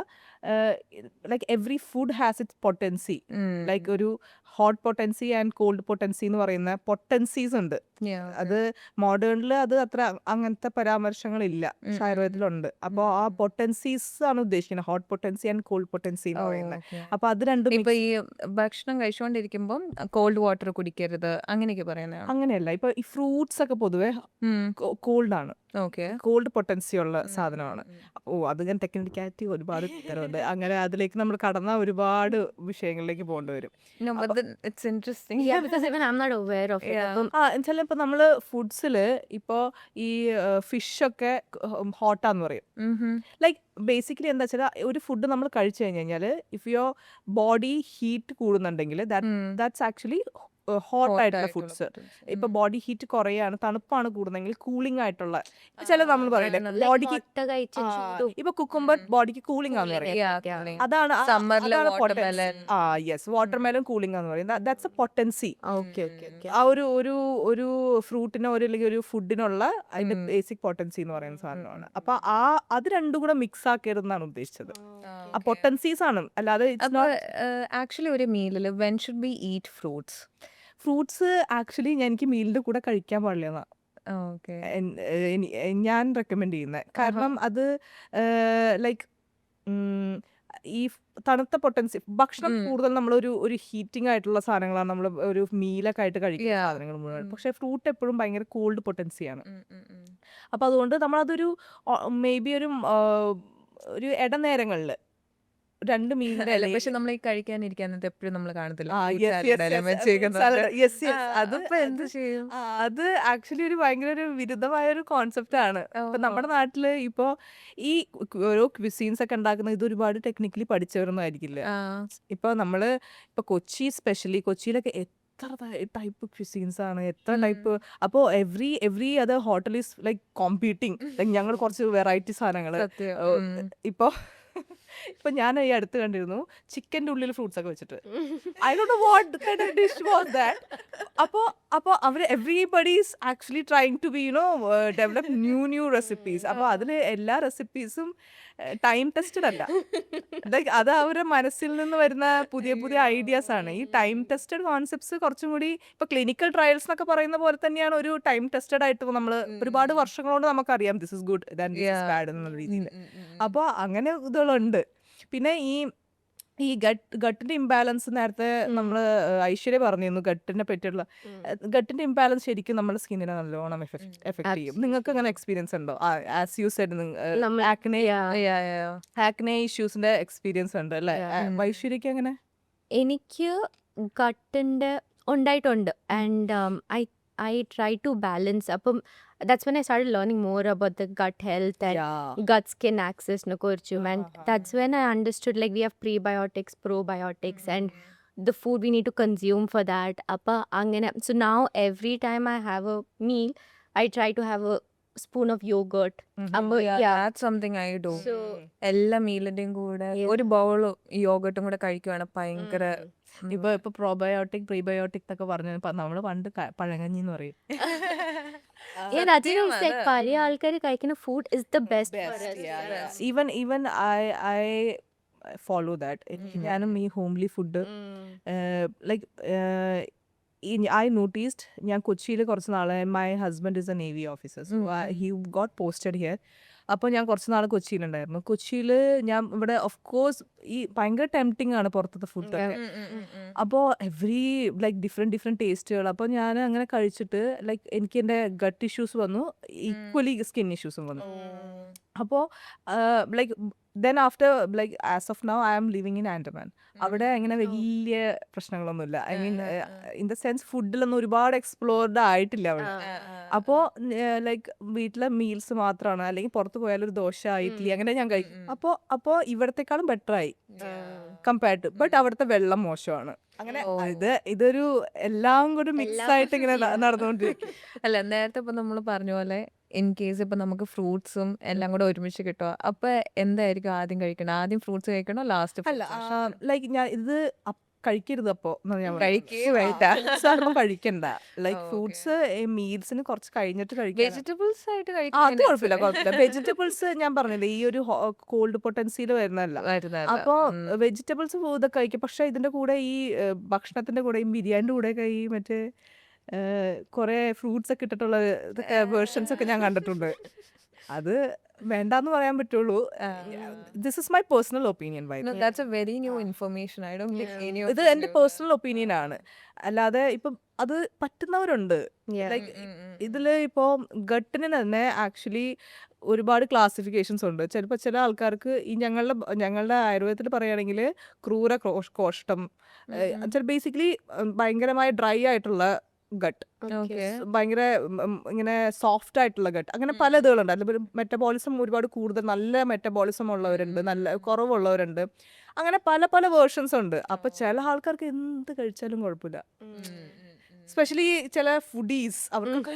Like every food has its potency. Like ഒരു hot potency and cold potency എന്ന് പറയുന്ന പൊട്ടൻസീസ് ഉണ്ട്. അത് മോഡേണിൽ അത് അത്ര അങ്ങനത്തെ പരാമർശങ്ങളില്ല, ആയുർവേദത്തിലുണ്ട്. അപ്പോൾ ആ പൊട്ടൻസീസ് ആണ് ഉദ്ദേശിക്കുന്നത്, hot potency and cold potency എന്ന് പറയുന്നത്. അപ്പൊ അത് രണ്ടും ഇപ്പൊ ഈ ഭക്ഷണം കഴിച്ചുകൊണ്ടിരിക്കുമ്പോൾ കോൾഡ് വാട്ടർ കുടിക്കരുത് അങ്ങനെയൊക്കെ പറയുന്നത് അങ്ങനെയല്ല. ഇപ്പൊ ഈ ഫ്രൂട്ട്സ് ഒക്കെ പൊതുവെ കോൾഡ് ആണ്, കോൾഡ് പൊട്ടൻസി ഉള്ള സാധനമാണ്. അത് ഞാൻ ടെക്നിക്കാലിറ്റി ഒരുപാട് തരമുണ്ട്. അങ്ങനെ അതിലേക്ക് നമ്മൾ കടന്ന ഒരുപാട് വിഷയങ്ങളിലേക്ക് പോകേണ്ടി വരും. ചിലപ്പോ നമ്മള് ഫുഡ്സില് ഇപ്പോ ഈ ഫിഷൊക്കെ ഹോട്ടാന്ന് പറയും. ലൈക്ക് ബേസിക്കലി എന്താ വെച്ചാൽ ഒരു ഫുഡ് നമ്മൾ കഴിച്ചു കഴിഞ്ഞാൽ ഇഫ് യുവർ ബോഡി ഹീറ്റ് കൂടുന്നുണ്ടെങ്കിൽ ദാറ്റ്സ് ആക്ച്വലി ഹോട്ട് ആയിട്ടുള്ള ഫുഡ്സ്. ഇപ്പൊ ബോഡി ഹീറ്റ് കുറയാണ്, തണുപ്പാണ് കൂടുന്നെങ്കിൽ കൂളിംഗ് ആയിട്ടുള്ള ചില നമ്മൾ പറയില്ലേ ബോഡിക്ക് ഇപ്പൊ കുക്കുംബർ ബോഡിക്ക് കൂളിംഗ് ആന്ന് പറയും. അതാണ് യെസ് വാട്ടർമെലൺ കൂളിംഗ് ആന്ന് പറയുന്നത്. That's A potency. ആ ഒരു ഫ്രൂട്ടിനോ അല്ലെങ്കിൽ ഒരു ഫുഡിനുള്ള അതിന്റെ ബേസിക് പൊട്ടൻസി എന്ന് പറയുന്ന സാധനമാണ്. അപ്പൊ അത് രണ്ടും കൂടെ മിക്സ് ആക്കരുതെന്നാണ് ഉദ്ദേശിച്ചത്. ആ പൊട്ടൻസീസ് ആണ്, അല്ലാതെ ആക്ച്വലി ഒരു മീലിൽ when should be eat fruits actually എനിക്ക് മീലിന്റെ കൂടെ കഴിക്കാൻ പാടില്ല ഞാൻ റെക്കമെൻഡ് ചെയ്യുന്നത്. കാരണം അത് ലൈക്ക് ഈ തണുത്ത പൊട്ടൻസി ഭക്ഷണം കൂടുതൽ നമ്മളൊരു ഹീറ്റിംഗ് ആയിട്ടുള്ള സാധനങ്ങളാണ് നമ്മൾ ഒരു മീലൊക്കെ ആയിട്ട് കഴിക്കുന്ന സാധനങ്ങൾ മുഴുവൻ. പക്ഷെ ഫ്രൂട്ട് എപ്പോഴും ഭയങ്കര കോൾഡ് പൊട്ടൻസിയാണ്. അപ്പൊ അതുകൊണ്ട് നമ്മളതൊരു മേ ബി ഒരു ഇടനേരങ്ങളിൽ 2 മീലിന്റെ പക്ഷെ നമ്മൾ ഈ കഴിക്കാനിരിക്കാനത് എപ്പോഴും നമ്മൾ കാണത്തില്ല. എന്ത് ചെയ്യും? അത് ആക്ച്വലി ഒരു ഭയങ്കര ഒരു വിരുദ്ധമായ ഒരു കോൺസെപ്റ്റ് ആണ്. ഇപ്പൊ നമ്മുടെ നാട്ടില് ഇപ്പൊ ഈ ഓരോ ക്വിസീൻസ് ഒക്കെ ഉണ്ടാക്കുന്നത് ഇത് ഒരുപാട് ടെക്നിക്കലി പഠിച്ചവരൊന്നും ആയിരിക്കില്ല. ഇപ്പൊ നമ്മള് ഇപ്പൊ സ്പെഷ്യലി കൊച്ചിയിലൊക്കെ എത്ര ടൈപ്പ് ക്വിസീൻസ് ആണ്, എത്ര ടൈപ്പ്. അപ്പോൾ every other hotel is like competing. ഞങ്ങൾ കുറച്ച് വെറൈറ്റി സാധനങ്ങള് ഇപ്പൊ ഞാൻ ഈ അടുത്ത് കണ്ടിരുന്നു ചിക്കൻ്റെ ഉള്ളിൽ ഫ്രൂട്ട്സ് ഒക്കെ വെച്ചിട്ട്. I don't know what kind of dish was that. അപ്പോൾ അവർ everybody is actually trying to be develop new recipes. അപ്പോൾ അതിൽ എല്ലാ റെസിപ്പീസും ടൈം ടെസ്റ്റഡ് അല്ല. അത് അവരുടെ മനസ്സിൽ നിന്ന് വരുന്ന പുതിയ ഐഡിയാസ് ആണ്. ഈ ടൈം ടെസ്റ്റഡ് കോൺസെപ്റ്റ്സ് കുറച്ചും കൂടി ഇപ്പൊ ക്ലിനിക്കൽ ട്രയൽസ് എന്നൊക്കെ പറയുന്ന പോലെ തന്നെയാണ് ഒരു ടൈം ടെസ്റ്റഡ് ആയിട്ട് നമ്മൾ ഒരുപാട് വർഷങ്ങളോട് നമുക്കറിയാം this is good than this is bad എന്നുള്ള രീതിയിൽ. അപ്പോൾ അങ്ങനെ ഇതുകളുണ്ട്. പിന്നെ ഈ ഗട്ടിന്റെ ഇംബാലൻസ് നേരത്തെ നമ്മള് ഐശ്വര്യ പറഞ്ഞിരുന്നു ഗട്ടിന്റെ ഇംബാലൻസ് ശരിക്കും നമ്മുടെ സ്കിന്നിനെ നല്ലോണം എഫക്ട് ചെയ്യും. നിങ്ങൾക്ക് അങ്ങനെ എക്സ്പീരിയൻസ് ഉണ്ടോ? ആസ് യു സെഡ് ആക്നെ ഇഷ്യൂസിന്റെ എക്സ്പീരിയൻസ് ഉണ്ട് അല്ലേ? ഐശ്വര്യക്ക് എങ്ങനെ? എനിക്ക് ഗട്ടിന്റെ ഉണ്ടായിട്ടുണ്ട്. And I try to balance. അപ്പം that's when I started learning more about the gut health and gut skin axis നെ കുറിച്ചും. And that's when I understood like we have prebiotics, probiotics and the food we need to consume for that. Appa angane. So now every time I have a meal, I try to have a spoon of yogurt. That's something I do. എല്ലാ മീലിന്റെയും കൂടെ ഒരു bowl യോഗട്ടും കൂടെ കഴിക്കുവാണ് ഭയങ്കര. ഇപ്പൊ probiotic prebiotic എന്നൊക്കെ പറഞ്ഞു നമ്മള് പണ്ട് പഴങ്കഞ്ഞി എന്ന് പറയും. പഴയ ആൾക്കാർ കഴിക്കുന്ന food is the best. Even I follow that. ഞാനും ഈ homely food like I noticed ഞാൻ കൊച്ചിയിൽ കുറച്ച് നാളെ my husband is A navy officer. So he got posted here. അപ്പോൾ ഞാൻ കുറച്ച് നാൾ കൊച്ചിയിലുണ്ടായിരുന്നു. കൊച്ചിയിൽ ഞാൻ ഇവിടെ ഓഫ് കോഴ്സ് ഈ ഭയങ്കര ടെംപ്റ്റിംഗ് ആണ് പുറത്തത്തെ ഫുഡൊക്കെ. അപ്പോൾ ലൈക്ക് ഡിഫറെൻറ്റ് ടേസ്റ്റുകൾ. അപ്പോൾ ഞാൻ അങ്ങനെ കഴിച്ചിട്ട് ലൈക്ക് എനിക്ക് എൻ്റെ ഗട്ട് ഇഷ്യൂസ് വന്നു, ഈക്വലി സ്കിൻ ഇഷ്യൂസും വന്നു. അപ്പോൾ like then after like as of now I am living in Andaman. അവിടെ അങ്ങനെ വലിയ പ്രശ്നങ്ങളൊന്നുമില്ല. I mean in the sense ഫുഡിലൊന്നും ഒരുപാട് എക്സ്പ്ലോർഡ് ആയിട്ടില്ല അവിടെ. അപ്പോൾ ലൈക്ക് വീട്ടിലെ മീൽസ് മാത്രമാണ്, അല്ലെങ്കിൽ പുറത്ത് പോയാൽ ഒരു ദോശ ഇഡ്ഡലി അങ്ങനെ ഞാൻ കഴിക്കും. അപ്പോൾ ഇവിടത്തെക്കാളും ബെറ്ററായി കമ്പയർഡ് ടു. ബട്ട് അവിടുത്തെ വെള്ളം മോശമാണ്. അങ്ങനെ ഇതൊരു എല്ലാം കൂടി മിക്സ് ആയിട്ട് ഇങ്ങനെ നടന്നുകൊണ്ടിരിക്കും. അല്ല, നേരത്തെ ഇപ്പൊ നമ്മൾ പറഞ്ഞ പോലെ ഇൻ കേസ് ഇപ്പൊ നമുക്ക് ഫ്രൂട്ട്സും എല്ലാം കൂടെ ഒരുമിച്ച് കിട്ടുക, അപ്പൊ എന്തായിരിക്കും ആദ്യം കഴിക്കണം? ആദ്യം ഫ്രൂട്ട്സ് കഴിക്കണോ ലാസ്റ്റ്? അല്ല, ലൈക്ക് ഞാൻ ഇത് കഴിക്കരുത്. അപ്പോ കഴിക്കണ്ട. ലൈക്ക് ഫ്രൂട്ട്സ് മീൽസിന് കുറച്ച് കഴിഞ്ഞിട്ട് കഴിക്കാം. വെജിറ്റബിൾസ് ആയിട്ട് അത് കുഴപ്പമില്ല. വെജിറ്റബിൾസ് ഞാൻ പറഞ്ഞില്ലേ ഈ ഒരു കോൾഡ് പൊട്ടൻസിയിൽ വരുന്നതല്ല. അപ്പൊ വെജിറ്റബിൾസ് ഇതൊക്കെ കഴിക്കും. പക്ഷെ ഇതിന്റെ കൂടെ ഈ ഭക്ഷണത്തിന്റെ കൂടെ ഈ ബിരിയാണിന്റെ കൂടെ ഒക്കെ ഈ മറ്റേ കുറെ ഫ്രൂട്ട്സ് ഒക്കെ ഇട്ടിട്ടുള്ള വേർഷൻസ് ഒക്കെ ഞാൻ കണ്ടിട്ടുണ്ട്. അത് വേണ്ടാന്ന് പറയാൻ പറ്റുള്ളൂ. This is my personal opinion. ഇത് എന്റെ പേഴ്സണൽ ഒപ്പീനിയൻ ആണ്. അല്ലാതെ ഇപ്പം അത് പറ്റുന്നവരുണ്ട്. ലൈക്ക് ഇതില് ഇപ്പോ ഗട്ടിന് തന്നെ ആക്ച്വലി ഒരുപാട് ക്ലാസിഫിക്കേഷൻസ് ഉണ്ട്. ചിലപ്പോൾ ചില ആൾക്കാർക്ക് ഈ ഞങ്ങളുടെ ആയുർവേദത്തിൽ പറയുകയാണെങ്കിൽ ക്രൂര കോഷ്ടം, ബേസിക്കലി ഭയങ്കരമായ ഡ്രൈ ആയിട്ടുള്ള ഗട്ട്, ഭയങ്കര ഇങ്ങനെ സോഫ്റ്റ് ആയിട്ടുള്ള ഗട്ട്, അങ്ങനെ പല ഇതുകളുണ്ട്. അതിൽ മെറ്റബോളിസം ഒരുപാട് കൂടുതൽ, നല്ല മെറ്റബോളിസം ഉള്ളവരുണ്ട്, നല്ല കുറവുള്ളവരുണ്ട്, അങ്ങനെ പല വേർഷൻസ് ഉണ്ട്. അപ്പൊ ചില ആൾക്കാർക്ക് എന്ത് കഴിച്ചാലും കുഴപ്പമില്ല. സ്പെഷ്യലി ചില ഫുഡീസ് അവർക്കൊക്കെ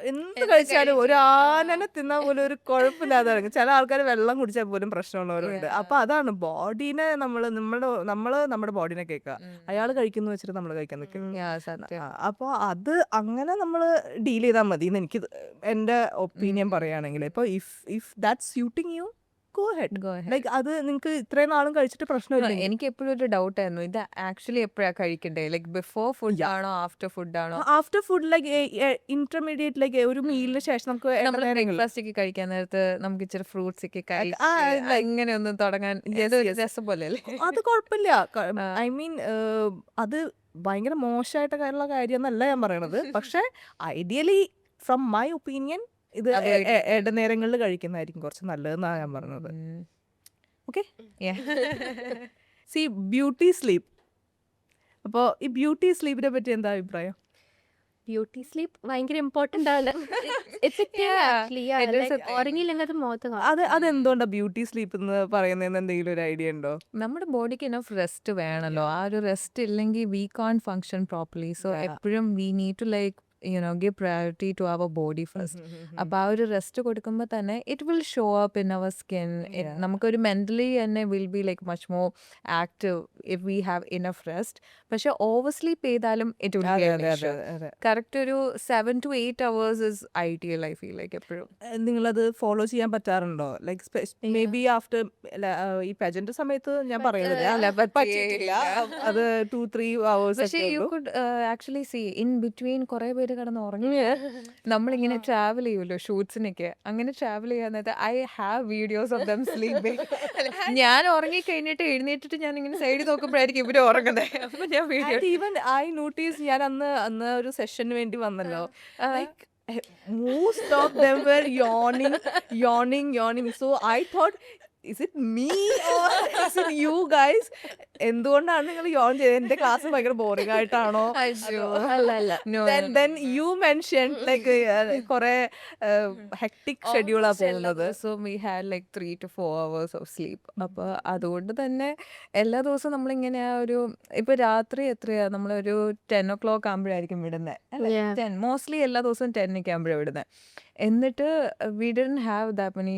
എന്ത് കഴിച്ചാലും ഒരു ആനനെ തിന്നാൽ പോലും ഒരു കുഴപ്പമില്ലാതെ ഇറങ്ങും. ചില ആൾക്കാർ വെള്ളം കുടിച്ചാൽ പോലും പ്രശ്നമുള്ളവരുണ്ട്. അപ്പൊ അതാണ് ബോഡീനെ നമ്മുടെ ബോഡീനെ കേൾക്കുക. അയാൾ കഴിക്കുന്നു വെച്ചിട്ട് നമ്മൾ കഴിക്കാൻ നിൽക്കുക. അപ്പോൾ അത് അങ്ങനെ നമ്മൾ ഡീൽ ചെയ്താൽ മതി എന്ന് എനിക്ക് എൻ്റെ ഒപ്പീനിയൻ പറയുകയാണെങ്കിൽ. ഇപ്പോൾ if that suiting you go head. Like അത് നിങ്ങൾക്ക് ഇത്രയും നാളും കഴിച്ചിട്ട് പ്രശ്നമില്ല. എനിക്ക് എപ്പോഴും ഒരു ഡൗട്ട് ആയിരുന്നു, ഇത് ആക്ച്വലി എപ്പോഴാ കഴിക്കണ്ടേ? ലൈക്ക് ബിഫോർ ഫുഡ് ആണോ ആഫ്റ്റർ ഫുഡ് ആണോ? After food like intermediate like ഒരു മീലിന് ശേഷം നമുക്ക് ബ്രേക്ക്ഫാസ്റ്റ് ഒക്കെ കഴിക്കാൻ നേരത്ത് നമുക്ക് ഇച്ചിരി ഫ്രൂട്ട്സ് ഒക്കെ അങ്ങനെ ഒന്ന് തുടങ്ങാൻ രസം പോലെ അല്ലേ? അത് കുഴപ്പമില്ല. ഐ മീൻ അത് ഭയങ്കര മോശമായിട്ടുള്ള കാര്യം എന്നല്ല ഞാൻ പറയണത്. പക്ഷെ ഐഡിയലി ഫ്രം മൈ ഒപ്പീനിയൻ ഇത് ഇടനേരങ്ങളിൽ കഴിക്കുന്നതായിരിക്കും കുറച്ച് നല്ലതെന്നാണ് ഞാൻ പറഞ്ഞത്. Okay, C beauty sleep. അപ്പോൾ ഈ ബ്യൂട്ടി സ്ലീപ്പിനെ പറ്റി എന്താ അഭിപ്രായം? ബ്യൂട്ടി സ്ലീപ്പ് ഭയങ്കര ഇമ്പോർട്ടന്റ് ആണ്. ഉറങ്ങിയില്ലെങ്കിൽ അത് മുഖത്ത് കാണും. അതെന്തുകൊണ്ടാ ബ്യൂട്ടി സ്ലീപ്പ് എന്ന് പറയുന്നതെന്ന് എന്തെങ്കിലും ഒരു ഐഡിയ ഉണ്ടോ? നമ്മുടെ ബോഡിക്ക് ഇനഫ് റെസ്റ്റ് വേണമല്ലോ. ആ ഒരു റെസ്റ്റ് ഇല്ലെങ്കിൽ we can't function properly. So എപ്പോഴും we need to like give priority to our body first. അപ്പോൾ ആ ഒരു റെസ്റ്റ് കൊടുക്കുമ്പോൾ തന്നെ it will show up in our skin. നമുക്കൊരു മെൻ്റലി തന്നെ will be like much more active if we have enough rest. പക്ഷെ over sleep ചെയ്താലും it will be correct ഒരു 7 to 8 hours is ideal. I feel like എപ്പോഴും. നിങ്ങളത് follow ചെയ്യാൻ പറ്റാറുണ്ടോ? Like maybe after ഈ പെജന്റ് സമയത്ത് ഞാൻ പറയുന്നത് പറ്റിയിട്ടില്ല. അത് 2-3 hours. പക്ഷേ you could actually see in between കുറേ പേര് കിടന്ന് ഉറങ്ങി. നമ്മളിങ്ങനെ ട്രാവൽ ചെയ്യുമല്ലോ ഷൂട്ട്സിനൊക്കെ. അങ്ങനെ ട്രാവൽ ചെയ്യാൻ നേരത്തെ I have videos of them sleeping. ഞാൻ ഉറങ്ങി കഴിഞ്ഞിട്ട് എഴുന്നേറ്റിട്ട് ഞാൻ ഇങ്ങനെ സൈഡിൽ നോക്കുമ്പോഴായിരിക്കും ഇവര് ഉറങ്ങുന്നത്. അപ്പൊ ഞാൻ വീഡിയോ ഈവൻ ഐ നോട്ടീസ്. ഞാൻ അന്ന് ഒരു സെഷന് വേണ്ടി വന്നല്ലോ. Like most of them were yawning. So I thought, is it me or is it you guys? എന്തുകൊണ്ടാണ് നിങ്ങൾ യോൺ ചെയ്തത്? എന്റെ ക്ലാസ് ഭയങ്കര ബോറിംഗ് ആയിട്ടാണോ? Then you mentioned like കുറെ ഹെക്ടിക് ഷെഡ്യൂളാ പോകുന്നത്. So we had like 3 to 4 hours of sleep. അപ്പൊ അതുകൊണ്ട് തന്നെ എല്ലാ ദിവസവും നമ്മളിങ്ങനെ ഒരു ഇപ്പൊ രാത്രി എത്രയാ നമ്മളൊരു 10 o'clock ആകുമ്പോഴായിരിക്കും വിടുന്നത്. 10 മോസ്റ്റ്ലി എല്ലാ ദിവസവും 10 ഒക്കെ ആകുമ്പോഴാണ് വിടുന്നത്. എന്നിട്ട് we didn't have that many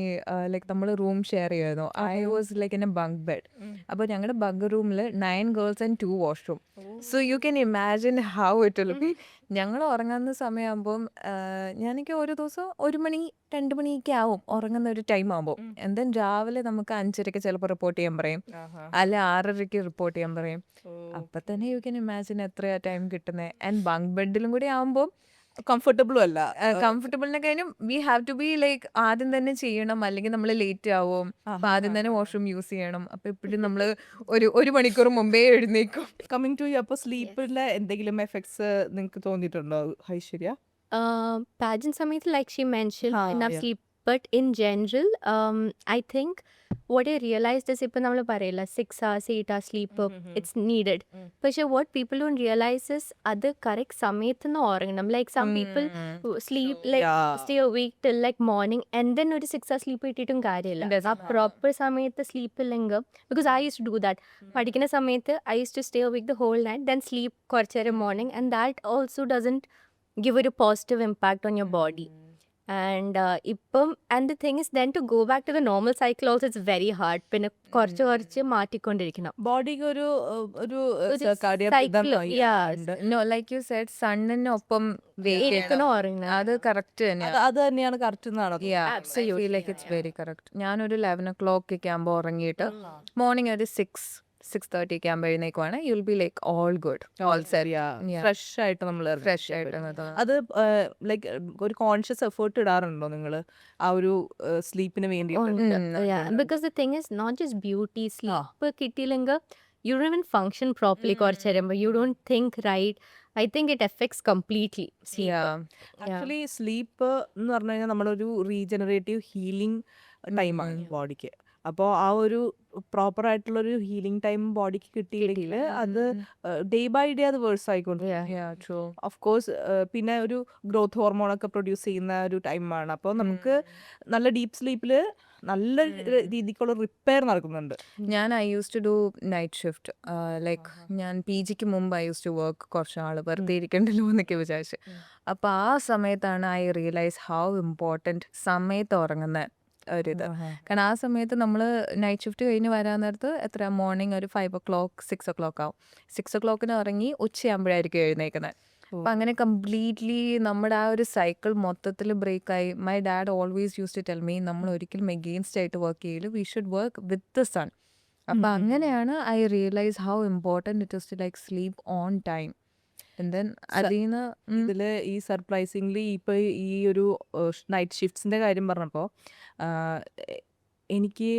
like നമ്മൾ റൂം ഷെയർ ചെയ്യുമായിരുന്നു. I was like in a bunk bed. അപ്പോൾ ഞങ്ങളുടെ ബങ്ക് റൂമിൽ 9 girls and 2 washroom. So you can imagine how it will be. ഞങ്ങൾ ഉറങ്ങുന്ന സമയമാകുമ്പം ഞാനൊക്കെ ഒരു ദിവസം 1 മണി 2 മണിയൊക്കെ ആവും ഉറങ്ങുന്ന ഒരു ടൈം ആകുമ്പോൾ. എന്തെങ്കിലും രാവിലെ നമുക്ക് 5:30 ചിലപ്പോൾ റിപ്പോർട്ട് ചെയ്യാൻ പറയും, അല്ല 6:30 റിപ്പോർട്ട് ചെയ്യാൻ പറയും. അപ്പം തന്നെ യു ക്യാൻ ഇമാജിൻ എത്രയാ ടൈം കിട്ടുന്നത്. ആൻഡ് ബങ്ക് ബെഡിലും കൂടി ആകുമ്പോൾ കംഫർട്ടബിളും അല്ല. കംഫർട്ടബിളിനെ കഴിഞ്ഞും we have to be like ആദ്യം തന്നെ ചെയ്യണം, അല്ലെങ്കിൽ നമ്മൾ ലേറ്റ് ആവും. അപ്പൊ ആദ്യം തന്നെ വാഷ്റൂം യൂസ് ചെയ്യണം. അപ്പൊ എപ്പോഴും നമ്മൾ ഒരു മണിക്കൂർ മുമ്പേ എഴുന്നേക്കും. കമ്മിങ് ടു അപ്പൊ സ്ലീപ്പിലെ എന്തെങ്കിലും എഫക്ട്സ് നിങ്ങൾക്ക് തോന്നിയിട്ടുണ്ടോ ഐശ്വര്യ? Pageant സമയത്ത് like she mentioned enough sleep, but in general I think what I realized is ഇപ്പം നമ്മൾ പറയില്ല 6 hours 8 hours sleep it's needed. പക്ഷെ what people don't realize is അത് കറക്റ്റ് സമയത്ത് ഉറങ്ങണം. Like some people sleep like stay awake till like morning and then ഒരു 6 hours sleep കിട്ടിയിട്ടും കാര്യമില്ല. ആ പ്രോപ്പർ സമയത്ത് സ്ലീപ്പ് ഇല്ലെങ്കിൽ, because I used to do that. പഠിക്കുന്ന സമയത്ത് I used to stay awake the whole night then sleep കുറച്ച് നേരം morning, and that also doesn't give a positive impact on your body. And and the thing is then to go back to the normal cycle also it's very hard. പിന്നെ കുറച്ച് മാറ്റിക്കൊണ്ടിരിക്കണം ബോഡിക്ക് ഒരു cycle. No, like you said, സണ്ണിനൊപ്പം അത് correct തന്നെയാണ്. അത് തന്നെയാണ് correct എന്നാണ്. Like it's very correct. ഞാനൊരു 11 o'clock ഒക്കെ ആകുമ്പോൾ ഉറങ്ങിയിട്ട് മോർണിംഗ് ഒരു 6:30 ഒക്കെ ആകുമ്പോൾ എഴുന്നേക്കുവാണ്. You will be like all good, all fresh ആയിട്ട് നമ്മൾ ഫ്രഷ് ആയിട്ട്. അത് ലൈക്ക് ഒരു കോൺഷ്യസ് എഫേർട്ട് ഇടാറുണ്ടോ നിങ്ങൾ ആ ഒരു സ്ലീപ്പിന് വേണ്ടി? because the thing is not just beauty sleep കിട്ടിയില്ലെങ്കിൽ you don't even function properly കുറച്ച് നേരം. You don't think right. I think it affects completely sleep. Actually sleep എന്ന് പറഞ്ഞു കഴിഞ്ഞാൽ നമ്മളൊരു റീജനറേറ്റീവ് ഹീലിംഗ് ടൈമാണ് ബോഡിക്ക്. അപ്പോൾ ആ ഒരു പ്രോപ്പർ ആയിട്ടുള്ളൊരു ഹീലിംഗ് ടൈം ബോഡിക്ക് കിട്ടിയില്ലെങ്കിൽ അത് ഡേ ബൈ ഡേ അത് വേഴ്സ് ആയിക്കൊണ്ടിരിക്കും. ഓഫ് കോഴ്സ് പിന്നെ ഒരു ഗ്രോത്ത് ഹോർമോണൊക്കെ പ്രൊഡ്യൂസ് ചെയ്യുന്ന ഒരു ടൈമാണ്. അപ്പോൾ നമുക്ക് നല്ല ഡീപ്പ് സ്ലീപ്പിൽ നല്ല രീതിക്കുള്ള റിപ്പയർ നടക്കുന്നുണ്ട്. ഞാൻ I use to do night shift. Like ഞാൻ പി ജിക്ക് മുമ്പ് ഐ യൂസ് ടു വർക്ക് കുറച്ച് നാൾ വെറുതെ ഇരിക്കണ്ടല്ലോ എന്നൊക്കെ വിചാരിച്ച്. അപ്പോൾ ആ സമയത്താണ് ഐ റിയലൈസ് ഹൗ ഇമ്പോർട്ടൻറ്റ് സമയത്ത് ഉറങ്ങുന്ന ഒരിത്. കാരണം ആ സമയത്ത് നമ്മൾ നൈറ്റ് ഷിഫ്റ്റ് കഴിഞ്ഞ് വരാൻ നേരത്ത് എത്ര മോർണിംഗ് ഒരു 5 o'clock 6 o'clock ആവും. 6 o'clockന് ഇറങ്ങി ഉച്ചയാകുമ്പോഴായിരിക്കും എഴുന്നേക്കുന്നത്. അപ്പം അങ്ങനെ കംപ്ലീറ്റ്ലി നമ്മുടെ ആ ഒരു സൈക്കിൾ മൊത്തത്തിൽ ബ്രേക്കായി. My dad always use to tell me നമ്മൾ ഒരിക്കലും എഗെയിൻസ്റ്റ് ആയിട്ട് വർക്ക് ചെയ്യില്ല, we should work with the sun. അപ്പം അങ്ങനെയാണ് I realise how important it is to like sleep on time. അതിന്ന് ഇതില് ഈ സർപ്രൈസിംഗ്ലി ഇപ്പൊ ഈ ഒരു നൈറ്റ് ഷിഫ്റ്റ്സിന്റെ കാര്യം പറഞ്ഞപ്പോ എനിക്ക്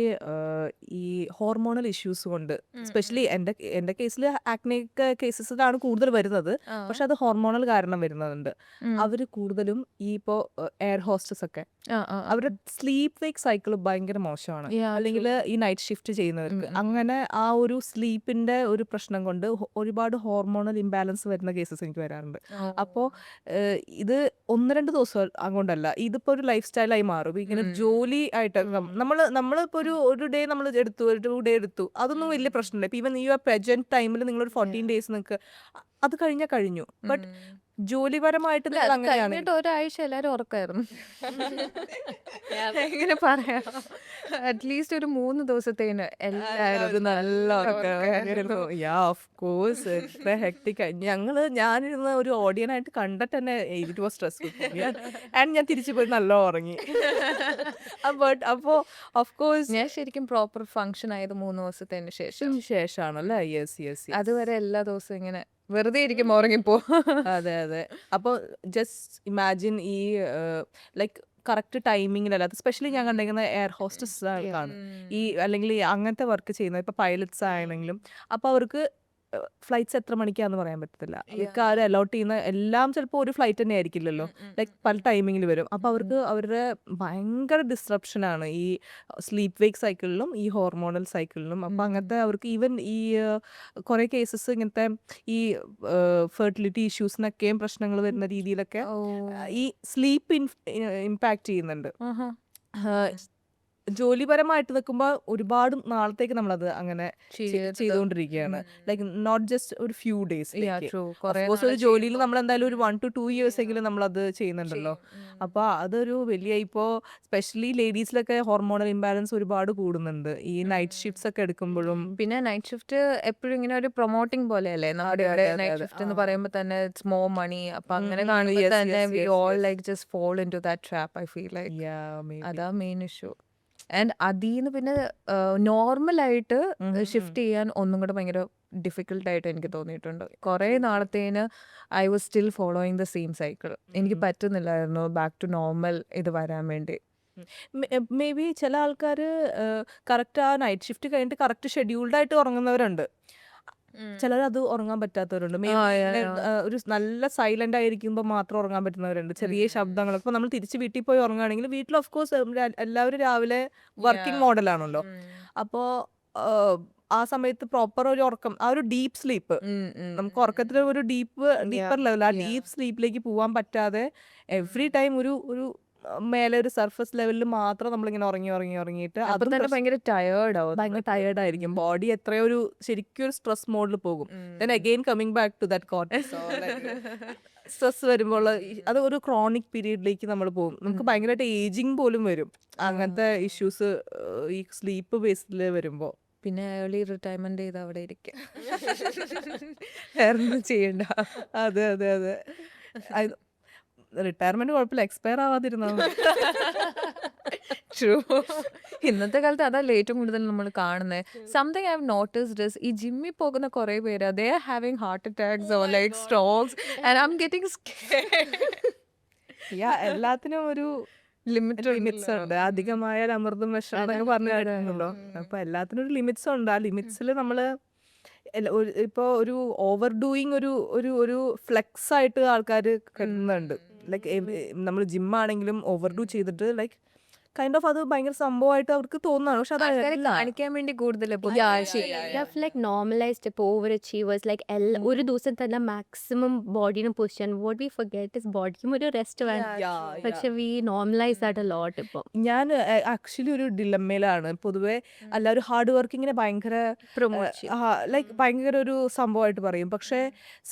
ഈ ഹോർമോണൽ ഇഷ്യൂസ് കൊണ്ട് സ്പെഷ്യലി എൻ്റെ കേസിൽ ആക്നിക് കേസസിലാണ് കൂടുതൽ വരുന്നത്. പക്ഷെ അത് ഹോർമോണൽ കാരണം വരുന്നുണ്ട്. അവര് കൂടുതലും ഈ ഇപ്പോ എയർ ഹോസ്റ്റസ് ഒക്കെ അവരുടെ സ്ലീപ്പ് വേക്ക് സൈക്കിൾ ഭയങ്കര മോശമാണ്. അല്ലെങ്കിൽ ഈ നൈറ്റ് ഷിഫ്റ്റ് ചെയ്യുന്നവർക്ക് അങ്ങനെ ആ ഒരു സ്ലീപ്പിന്റെ ഒരു പ്രശ്നം കൊണ്ട് ഒരുപാട് ഹോർമോണൽ ഇംബാലൻസ് വരുന്ന കേസസ് എനിക്ക് വരാറുണ്ട്. അപ്പോൾ ഇത് 1-2 ദിവസം അങ്ങോട്ടല്ല, ഇതിപ്പോ ഒരു ലൈഫ് സ്റ്റൈലായി മാറും. ഇങ്ങനെ ജോലി ആയിട്ട് നമ്മളിപ്പോ ഒരു ഡേ നമ്മൾ എടുത്തു, ഒരു 2 ഡേ എടുത്തു, അതൊന്നും വലിയ പ്രശ്നമില്ല. ഇപ്പൊ ഈവൻ ഈ പ്രസന്റ് ടൈമിൽ നിങ്ങളൊരു 14 days നിങ്ങൾക്ക് അത് കഴിഞ്ഞു. ബട്ട് ജോലിപരമായിട്ട് നിങ്ങൾ അങ്ങനെയാണ്. കഴിഞ്ഞിട്ട് ഒരാഴ്ച എല്ലാവരും ഉറക്കായിരുന്നു. എങ്ങനെ പറയാം, അറ്റ്ലീസ്റ്റ് ഒരു 3 ദിവസത്തേന് എല്ലാവരും നല്ല ഉറക്കമായിരുന്നു. ഞാനിരുന്ന ഒരു ഓഡിയനായിട്ട് കണ്ടിട്ട് തന്നെ ഇറ്റ് വാസ് സ്ട്രെസ്ഫുൾ ആൻഡ് ഞാൻ തിരിച്ചു പോയി നല്ല ഉറങ്ങി. ബട്ട് അപ്പോ ഓഫ് കോഴ്സ് ഞാൻ ശരിക്കും പ്രോപ്പർ ഫങ്ഷൻ ആയത് 3 ദിവസത്തിന് ശേഷമാണല്ലേ. യെസ് അതുവരെ എല്ലാ ദിവസവും ഇങ്ങനെ വെറുതെ ഇരിക്കുമ്പോൾ ഉറങ്ങിപ്പോ. അതെ. അപ്പോൾ ജസ്റ്റ് ഇമാജിൻ ഈ ലൈക്ക് കറക്റ്റ് ടൈമിങ്ങിലല്ല, അത് സ്പെഷ്യലി ഞാൻ കണ്ടിരിക്കുന്ന എയർ ഹോസ്റ്റസ് ആണ് ഈ അല്ലെങ്കിൽ അങ്ങനത്തെ വർക്ക് ചെയ്യുന്നത്. ഇപ്പൊ പൈലറ്റ്സ് ആണെങ്കിലും അപ്പോൾ അവർക്ക് ഫ്ലൈറ്റ്സ് എത്ര മണിക്കാന്ന് പറയാൻ പറ്റത്തില്ല. അവർക്ക് ആരും അലോട്ട് ചെയ്യുന്ന എല്ലാം ചിലപ്പോൾ ഒരു ഫ്ലൈറ്റ് തന്നെ ആയിരിക്കില്ലല്ലോ, ലൈക്ക് പല ടൈമിങ്ങിൽ വരും. അപ്പോൾ അവർക്ക് അവരുടെ ഭയങ്കര ഡിസ്റപ്ഷനാണ് ഈ സ്ലീപ്പ് വേക്ക് സൈക്കിളിലും ഈ ഹോർമോണൽ സൈക്കിളിലും. അപ്പോൾ അങ്ങനത്തെ അവർക്ക് ഈവൻ ഈ കുറേ കേസസ് ഇങ്ങനത്തെ ഈ ഫെർട്ടിലിറ്റി ഇഷ്യൂസിനൊക്കെയും പ്രശ്നങ്ങൾ വരുന്ന രീതിയിലൊക്കെ ഈ സ്ലീപ്പ് ഇമ്പാക്ട് ചെയ്യുന്നുണ്ട്. ജോലിപരമായിട്ട് നിൽക്കുമ്പോൾ ഒരുപാട് നാളത്തേക്ക് നമ്മളത് അങ്ങനെ ചെയ്തുകൊണ്ടിരിക്കുകയാണ്. ലൈക്ക് നോട്ട് ജസ്റ്റ് ഒരു ഫ്യൂ ഡേയ്സ്. ഒരു ജോലിയിൽ നമ്മൾ എന്തായാലും ഒരു 1 to 2 years എങ്കിലും നമ്മളത് ചെയ്യുന്നുണ്ടല്ലോ. അപ്പോൾ അതൊരു വലിയ, ഇപ്പോൾ സ്പെഷ്യലി ലേഡീസിലൊക്കെ ഹോർമോണൽ ഇംബാലൻസ് ഒരുപാട് കൂടുന്നുണ്ട് ഈ നൈറ്റ് ഷിഫ്റ്റ്സ് ഒക്കെ എടുക്കുമ്പോഴും. പിന്നെ നൈറ്റ് ഷിഫ്റ്റ് എപ്പോഴും ഇങ്ങനെ ഒരു പ്രൊമോട്ടിംഗ് പോലെയല്ലേ നമ്മുടെ നൈറ്റ് ഷിഫ്റ്റ് എന്ന് പറയുമ്പോൾ തന്നെ ഇറ്റ്സ് മോർ മണി. അപ്പൊ അങ്ങനെ കാണുമ്പോൾ തന്നെ we all like just fall in to that trap. I feel like അതാ മെയിൻ ഇഷ്യൂ. ആൻഡ് അതിന്ന് പിന്നെ നോർമലായിട്ട് ഷിഫ്റ്റ് ചെയ്യാൻ ഒന്നും കൂടെ ഭയങ്കര ഡിഫിക്കൽട്ടായിട്ട് എനിക്ക് തോന്നിയിട്ടുണ്ട്. കുറേ നാളത്തേന് I was still following the same cycle. എനിക്ക് പറ്റുന്നില്ലായിരുന്നു ബാക്ക് ടു നോർമൽ ഇത് വരാൻ വേണ്ടി. മേ ബി ചില ആൾക്കാർ കറക്റ്റ് ആ നൈറ്റ് ഷിഫ്റ്റ് കഴിഞ്ഞിട്ട് കറക്റ്റ് ഷെഡ്യൂൾഡ് ആയിട്ട് ഉറങ്ങുന്നവരുണ്ട്. ചിലർ അത് ഉറങ്ങാൻ പറ്റാത്തവരുണ്ട്. ഒരു നല്ല സൈലന്റ് ആയിരിക്കുമ്പോൾ മാത്രം ഉറങ്ങാൻ പറ്റുന്നവരുണ്ട്. ചെറിയ ശബ്ദങ്ങൾ ഇപ്പൊ നമ്മൾ തിരിച്ച് വീട്ടിൽ പോയി ഉറങ്ങുകയാണെങ്കിൽ വീട്ടിൽ ഓഫ് കോഴ്സ് എല്ലാവരും രാവിലെ വർക്കിംഗ് മോഡലാണല്ലോ. അപ്പോൾ ആ സമയത്ത് പ്രോപ്പർ ഒരു ഉറക്കം, ആ ഒരു ഡീപ്പ് സ്ലീപ്പ്, നമുക്ക് ഉറക്കത്തിൽ ഒരു ഡീപ്പർ ലെവൽ, ആ ഡീപ്പ് സ്ലീപ്പിലേക്ക് പോകാൻ പറ്റാതെ എവറി ടൈം ഒരു മേലെ ഒരു സർഫസ് ലെവലിൽ മാത്രം നമ്മളിങ്ങനെ ഉറങ്ങിയിട്ട് ഭയങ്കര ടയേർഡായിരിക്കും. ബോഡി എത്രയോ ഒരു ശരിക്കും ഒരു സ്ട്രെസ് മോഡിൽ പോകും. Then again coming back to that cortisol. Stress വരുമ്പോൾ അത് ഒരു ക്രോണിക് പീരീഡിലേക്ക് നമ്മൾ പോകും. നമുക്ക് ഭയങ്കരമായിട്ട് ഏജിങ് പോലും വരും അങ്ങനത്തെ ഇഷ്യൂസ് ഈ സ്ലീപ്പ് ബേസിൽ വരുമ്പോൾ. പിന്നെ ഏർലി റിട്ടയർമെന്റ് ചെയ്ത് അവിടെ ഇരിക്കും, വേറൊന്നും ചെയ്യണ്ട. അതെ റിട്ടയർമെന്റ് കുഴപ്പമില്ല, എക്സ്പയർ ആവാതിരുന്നത്. ട്രൂ. ഇന്നത്തെ കാലത്ത് അതല്ല ഏറ്റവും കൂടുതൽ നമ്മൾ കാണുന്നത്. Something I have noticed is ഈ ജിമ്മിൽ പോകുന്ന കുറെ പേര് they are having heart attacks or like strokes and I am getting scared. എല്ലാത്തിനും ഒരു ലിമിറ്റ്സ് ഉണ്ട്. അധികമായ അമൃതം വിഷം എന്നൊക്കെ പറഞ്ഞു കേട്ടിട്ടുണ്ടല്ലോ. അപ്പൊ എല്ലാത്തിനും ഒരു ലിമിറ്റ്സ് ഉണ്ട്. ആ ലിമിറ്റ്സിൽ നമ്മള് ഇപ്പോൾ ഒരു ഓവർ ഡൂയിങ് ഒരു ഫ്ലെക്സ് ആയിട്ട് ആൾക്കാർ കരുതുന്നുണ്ട്. ലൈക്ക് നമ്മൾ ജിമ്മാണെങ്കിലും ഓവർ ഡൂ ചെയ്തിട്ട് ലൈക്ക് കൈൻഡ് ഓഫ് അത് ഭയങ്കര സംഭവമായിട്ട് അവർക്ക് തോന്നുന്നതാണ്. പക്ഷെ അത് ആൾക്കാരെ അല്ല. കാണിക്കാൻ വേണ്ടി കൂടുതൽ ലൈക്ക് നോർമലൈസ്ഡ് ഇപ്പോൾ ഓവർ അച്ചീവേഴ്സ് ലൈക്ക് ഒരു ദിവസം തന്നെ മാക്സിമം ബോഡീനെ പുഷ് ചെയ്യാൻ വാട്ട് വി ഫർഗെറ്റ് ഇസ് ബോഡിക്കും ഒരു റെസ്റ്റ് വേണം. പക്ഷെ we normalise that a lot ഇപ്പോൾ ഞാൻ ആക്ച്വലി ഒരു ഡിലമ്മയിലാണ്. പൊതുവെ എല്ലാവരും ഹാർഡ് വർക്കിങ്ങിനെ ഭയങ്കര പ്രൊമോട്ട് ചെയ്യും. ലൈക്ക് ഭയങ്കര ഒരു സംഭവമായിട്ട് പറയും. പക്ഷേ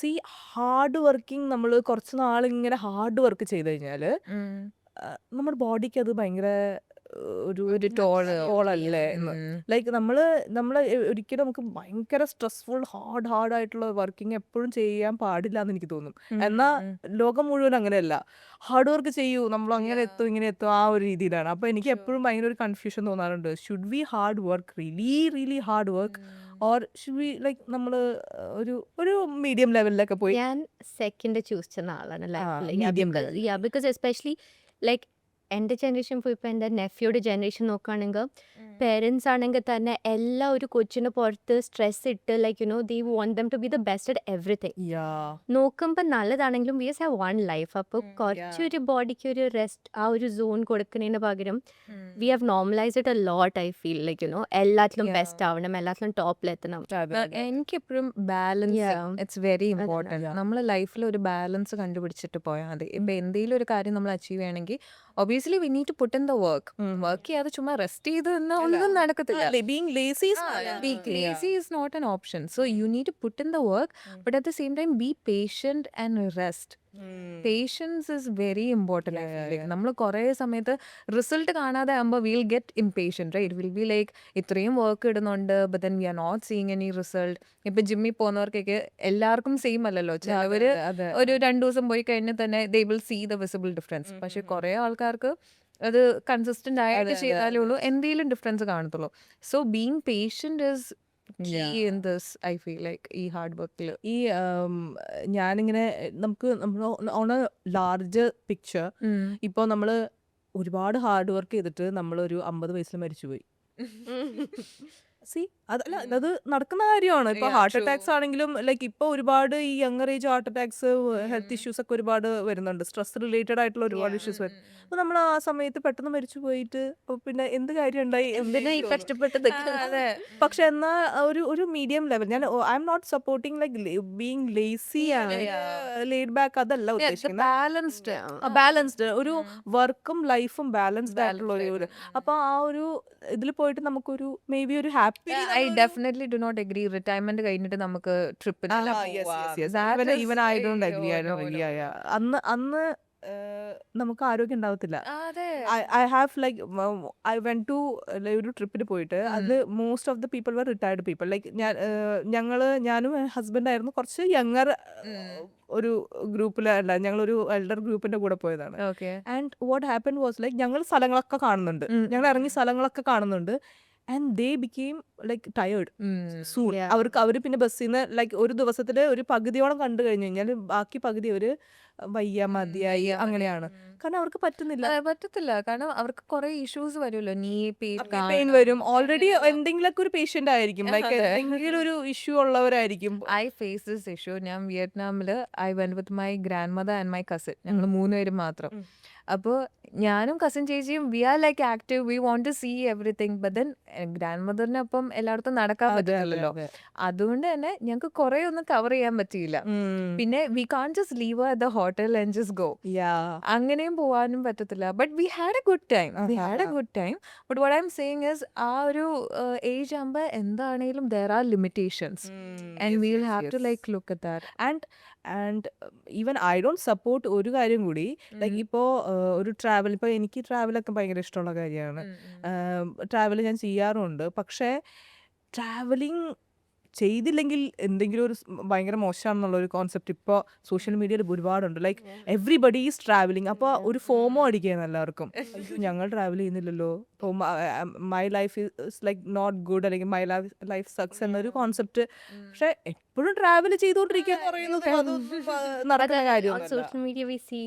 ഹാർഡ് വർക്കിംഗ് നമ്മൾ കുറച്ച് നാളിങ്ങനെ ഹാർഡ് വർക്ക് ചെയ്ത് കഴിഞ്ഞാൽ നമ്മുടെ ബോഡിക്ക് അത് ഭയങ്കര ഒരു ടോളല്ലേ എന്ന്. ലൈക്ക് നമ്മൾ ഒരിക്കലും നമുക്ക് ഭയങ്കര സ്ട്രെസ്ഫുൾ ഹാർഡായിട്ടുള്ള വർക്കിംഗ് എപ്പോഴും ചെയ്യാൻ പാടില്ല എന്ന് എനിക്ക് തോന്നും. എന്നാൽ ലോകം മുഴുവൻ അങ്ങനെയല്ല. ഹാർഡ് വർക്ക് ചെയ്യൂ, നമ്മൾ അങ്ങനെ എത്തും ഇങ്ങനെ എത്തും, ആ ഒരു രീതിയിലാണ്. അപ്പോൾ എനിക്ക് എപ്പോഴും ഭയങ്കര ഒരു കൺഫ്യൂഷൻ തോന്നാറുണ്ട്. Should we hard work really hard work or should we like നമ്മൾ ഒരു മീഡിയം ലെവലിലൊക്കെ പോയി. ഞാൻ സെക്കൻഡ് ചൂസ് ചെയ്യുന്ന ആളാണ് medium ലൈഫിൽ. ബിക്കോസ് എസ്പെഷ്യലി ലൈക്ക് എൻ്റെ ജനറേഷൻ ഇപ്പോൾ എൻ്റെ നെഫ്യൂടെ ജനറേഷൻ നോക്കുകയാണെങ്കിൽ പേരൻസ് ആണെങ്കിൽ തന്നെ എല്ലാ ഒരു കൊച്ചിന് പുറത്ത് സ്ട്രെസ് ഇട്ട് like they want them to be the best at everything. നോക്കുമ്പോൾ നല്ലതാണെങ്കിലും വി ഹാവ് വൺ ലൈഫ്. അപ്പോൾ കുറച്ചൊരു ബോഡിക്ക് ഒരു റെസ്റ്റ് ആ ഒരു സോൺ കൊടുക്കുന്നതിന് പകരം we have normalised a lot. I feel like എല്ലാത്തിലും ബെസ്റ്റ് ആവണം, എല്ലാത്തിലും ടോപ്പിലെത്തണം. എനിക്കെപ്പോഴും ബാലൻസ് ഇറ്റ്സ് വെരി ഇമ്പോർട്ടൻറ്റ്. നമ്മൾ ലൈഫിൽ ഒരു ബാലൻസ് കണ്ടുപിടിച്ചിട്ട് പോയാൽ മതി. ഇപ്പം എന്തെങ്കിലും ഒരു കാര്യം നമ്മൾ അച്ചീവ് ചെയ്യണമെങ്കിൽ obviously we need to put in the work. Work ചെയ്യാതെ ചുമ്മാ റെസ്റ്റ് ചെയ്ത് ഒന്നും നടക്കത്തില്ല. being lazy is not an option. So you need to put in the work, but at the same time be patient and rest. Patience is very important. നമ്മൾ കുറേ സമയത്ത് result കാണാതെ ആകുമ്പോൾ will get impatient, right? Will be like ഇത്രയും work ഇടുന്നുണ്ട് but then we are not seeing any result. ഇപ്പം ജിമ്മിൽ പോകുന്നവർക്കൊക്കെ എല്ലാവർക്കും സെയിം അല്ലല്ലോ. ചിലവർ ഒരു 2 ദിവസം പോയി കഴിഞ്ഞാൽ തന്നെ they will see the visible difference. പക്ഷെ കുറേ ആൾക്കാർക്ക് അത് കൺസിസ്റ്റന്റ് ആയിട്ട് ചെയ്താലേ ഉള്ളൂ എന്തെങ്കിലും ഡിഫറൻസ് കാണത്തുള്ളൂ. So being patient is key in this, I feel like, ഈ ഹാർഡ് വർക്കിൽ. ഞാനിങ്ങനെ നമുക്ക് ഓൺ എ ലാർജ് പിക്ചർ ഇപ്പോൾ നമ്മൾ ഒരുപാട് ഹാർഡ് വർക്ക് ചെയ്തിട്ട് നമ്മളൊരു 50 വയസ്സിൽ മരിച്ചുപോയി. അതല്ല, അത് നടക്കുന്ന കാര്യമാണ്. ഇപ്പൊ ഹാർട്ട് അറ്റാക്സ് ആണെങ്കിലും ലൈക്ക് ഇപ്പൊ ഒരുപാട് ഈ younger age heart attacks, health issues ഒക്കെ ഒരുപാട് വരുന്നുണ്ട്. സ്ട്രെസ് റിലേറ്റഡ് ആയിട്ടുള്ള ഒരുപാട് ഇഷ്യൂസ് വരും. അപ്പൊ നമ്മൾ ആ സമയത്ത് പെട്ടെന്ന് മരിച്ചു പോയിട്ട് പിന്നെ എന്ത് കാര്യം ഉണ്ടായി? പക്ഷെ എന്നാ ഒരു മീഡിയം ലെവൽ, ഞാൻ I M not supporting like being lazy ആണ്, ലേഡ് ബാക്ക്, അതല്ല ഉദ്ദേശിക്കുന്നത്. ബാലൻസ്ഡ് ഒരു വർക്കും ലൈഫും ബാലൻസ്ഡ് ആയിട്ടുള്ള ഒരു അപ്പൊ ആ ഒരു ഇതിൽ പോയിട്ട് നമുക്കൊരു മേ ബി ഒരു happy. I definitely do not agree. Retirement കഴിഞ്ഞിട്ട് നമുക്ക് ട്രിപ്പിന് ഈവൻ ഐ ഡോണ്ട് അഗ്രി. അന്ന് നമുക്ക് ആരോഗ്യം ഉണ്ടാവത്തില്ല. I have like I went to ഒരു ട്രിപ്പിന് പോയിട്ട് അത് most of the people were retired people. Like ഞാനും ഹസ്ബൻഡായിരുന്നു കുറച്ച് യങ്ങർ ഒരു ഗ്രൂപ്പിലല്ല, ഞങ്ങളൊരു എൽഡർ ഗ്രൂപ്പിന്റെ കൂടെ പോയതാണ്. And what happen was like ഞങ്ങൾ സ്ഥലങ്ങളൊക്കെ കാണുന്നുണ്ട്, ഞങ്ങൾ ഇറങ്ങി സ്ഥലങ്ങളൊക്കെ കാണുന്നുണ്ട്. And they became like tired soon. അവർ പിന്നെ ബസ്സിൽ നിന്ന് ലൈക്ക് ഒരു ദിവസത്തിൽ ഒരു പകുതിയോളം കണ്ടു കഴിഞ്ഞു കഴിഞ്ഞാൽ ബാക്കി പകുതി അവര് വയ്യ മതിയായി അങ്ങനെയാണ്. കാരണം അവർക്ക് പറ്റത്തില്ല. കാരണം അവർക്ക് കുറെ ഇഷ്യൂസ് വരുമല്ലോ. നീ പെയിൻ വരും. ഓൾറെഡി എന്തെങ്കിലുമൊക്കെ ഒരു പേഷ്യന്റ് ആയിരിക്കും, ലൈക്ക് എന്തെങ്കിലും ഒരു ഇഷ്യൂ ഉള്ളവരായിരിക്കും. I face this issue. ഞാൻ വിയറ്റ്നാമില് I went with my grandmother and my cousin. ഞങ്ങൾ 3 പേരും മാത്രം. അപ്പോൾ ഞാനും കസിൻ ചേച്ചിയും we are like active, we want to see everything. But then ഗ്രാൻഡ് മദറിനൊപ്പം എല്ലായിടത്തും നടക്കാൻ പറ്റില്ലല്ലോ. അതുകൊണ്ട് തന്നെ ഞങ്ങൾക്ക് കുറെ ഒന്നും കവർ ചെയ്യാൻ പറ്റിയില്ല. പിന്നെ we can just leave at the hotel and just go. അങ്ങനെയും പോവാനും പറ്റത്തില്ല. But we had a good time. But what I'm saying is ആ ഒരു ഏജ് ആകുമ്പോൾ എന്താണേലും there are limitations and we will have to like look at that. And even I don't support ഒരു കാര്യം കൂടി. ലൈക്ക് ഇപ്പോൾ ഒരു travel, ഇപ്പോൾ എനിക്ക് ട്രാവലൊക്കെ ഭയങ്കര ഇഷ്ടമുള്ള കാര്യമാണ്. ട്രാവൽ ഞാൻ ചെയ്യാറുമുണ്ട്. പക്ഷേ ട്രാവലിംഗ് ചെയ്തില്ലെങ്കിൽ എന്തെങ്കിലും ഒരു ഭയങ്കര മോശമാണെന്നുള്ള ഒരു കോൺസെപ്റ്റ് ഇപ്പോൾ സോഷ്യൽ മീഡിയയിൽ ഒരുപാടുണ്ട്. Like everybody is travelling. അപ്പോൾ ഒരു ഫോമോ അടിക്കുകയാണ് എല്ലാവർക്കും. ഞങ്ങൾ ട്രാവൽ ചെയ്യുന്നില്ലല്ലോ, ഇപ്പോൾ my life is like not good, അല്ലെങ്കിൽ മൈ ലൈഫ് സക്സ് എന്നൊരു കോൺസെപ്റ്റ്. പക്ഷെ എപ്പോഴും ട്രാവൽ ചെയ്തുകൊണ്ടിരിക്കുക എന്ന് പറയുന്നത് നടക്കുന്ന കാര്യമാണ്. Social media we see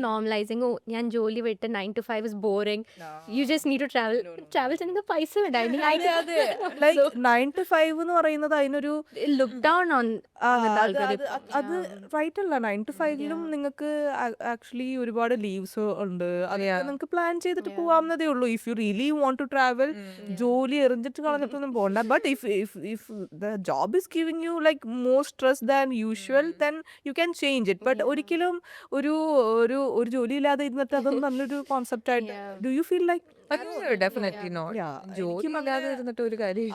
normalising. ഞാൻ ജോലി വിട്ട് 9 to 5 is boring, you just need to travel ചെയ്യണമെങ്കിൽ പൈസ വേണ്ട. ലൈക്ക് 9 to 5 എന്ന് പറയുന്നത് അതിനൊരു Look down on അത് ആൾക്കാർ അത് അത് റൈറ്റ് അല്ല. 9 to 5ലും നിങ്ങൾക്ക് ആക്ച്വലി ഒരുപാട് ലീവ്സ് ഉണ്ട്. അതൊക്കെ നിങ്ങൾക്ക് പ്ലാൻ ചെയ്തിട്ട് പോവാവുന്നതേ ഉള്ളൂ. If you really want to travel, ജോലി എറിഞ്ഞിട്ട് കളഞ്ഞിട്ടൊന്നും പോകണ്ട. But if the job is giving you like more stress than usual, then you can change it. But ഒരിക്കലും ഒരു ഒരു ഒരു ജോലി ഇല്ലാതെ ഇരുന്നിട്ട് അതൊന്നും നല്ലൊരു കോൺസെപ്റ്റ് ആയിട്ട് do you feel like definitely not. ജോലി ഇല്ലാതെ ഇരുന്നിട്ട് ഒരു കാര്യം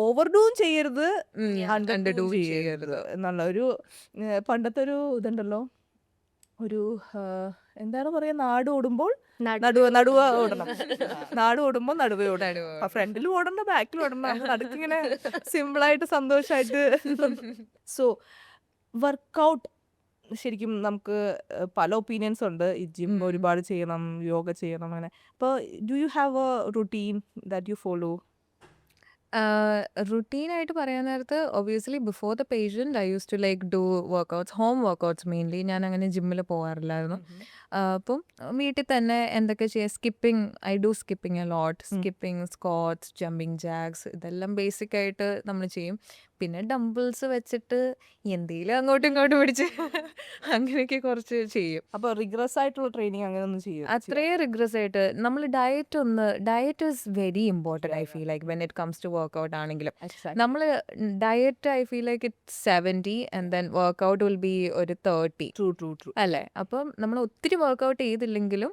ഓവർഡൂം ചെയ്യരുത്, underdo ചെയ്യരുത് എന്നുള്ള ഒരു പണ്ടത്തെ ഒരു ഇതുണ്ടല്ലോ, ഒരു എന്താണ് പറയാ, നാട് ഓടുമ്പോൾ നടുവ ഓടണം, നാട് ഓടുമ്പോൾ നടുവേ ഓടണം. ഫ്രണ്ടിൽ ഓടണ്ട, ബാക്കിൽ ഓടണം, നടുക്കിങ്ങനെ സിമ്പിളായിട്ട് സന്തോഷമായിട്ട്. സോ വർക്കൗട്ട് ശരിക്കും നമുക്ക് പല ഒപ്പീനിയൻസ് ഉണ്ട്. ഈ ജിം ഒരുപാട് ചെയ്യണം, യോഗ ചെയ്യണം, അങ്ങനെ. അപ്പോൾ do you have a routine that you follow? റുട്ടീനായിട്ട് പറയാൻ നേരത്ത് obviously before the patient I use to like do workouts, home workouts mainly. ഞാൻ അങ്ങനെ ജിമ്മിൽ പോകാറില്ലായിരുന്നു. അപ്പം വീട്ടിൽ തന്നെ എന്തൊക്കെ ചെയ്യാം, skipping, I do skipping a lot. Skipping, squats, jumping jacks, ഇതെല്ലാം ബേസിക് ആയിട്ട് നമ്മൾ ചെയ്യും. പിന്നെ ഡംബിൾസ് വെച്ചിട്ട് എന്തെങ്കിലും അങ്ങോട്ടും ഇങ്ങോട്ടും പിടിച്ച് അങ്ങനെയൊക്കെ കുറച്ച് ചെയ്യും. അപ്പോൾ റിഗ്രസ് ആയിട്ടുള്ള ട്രെയിനിങ് അങ്ങനെ ഒന്നും ചെയ്യും? അത്രയും റിഗ്രസ് ആയിട്ട് നമ്മൾ diet is very important. I feel like when it comes to workout ആണെങ്കിലും നമ്മൾ diet I feel like it's 70 and then workout will be ഒരു 30. ട്രൂ അല്ലേ? അപ്പം നമ്മൾ ഒത്തിരി വർക്കൗട്ട് ചെയ്തില്ലെങ്കിലും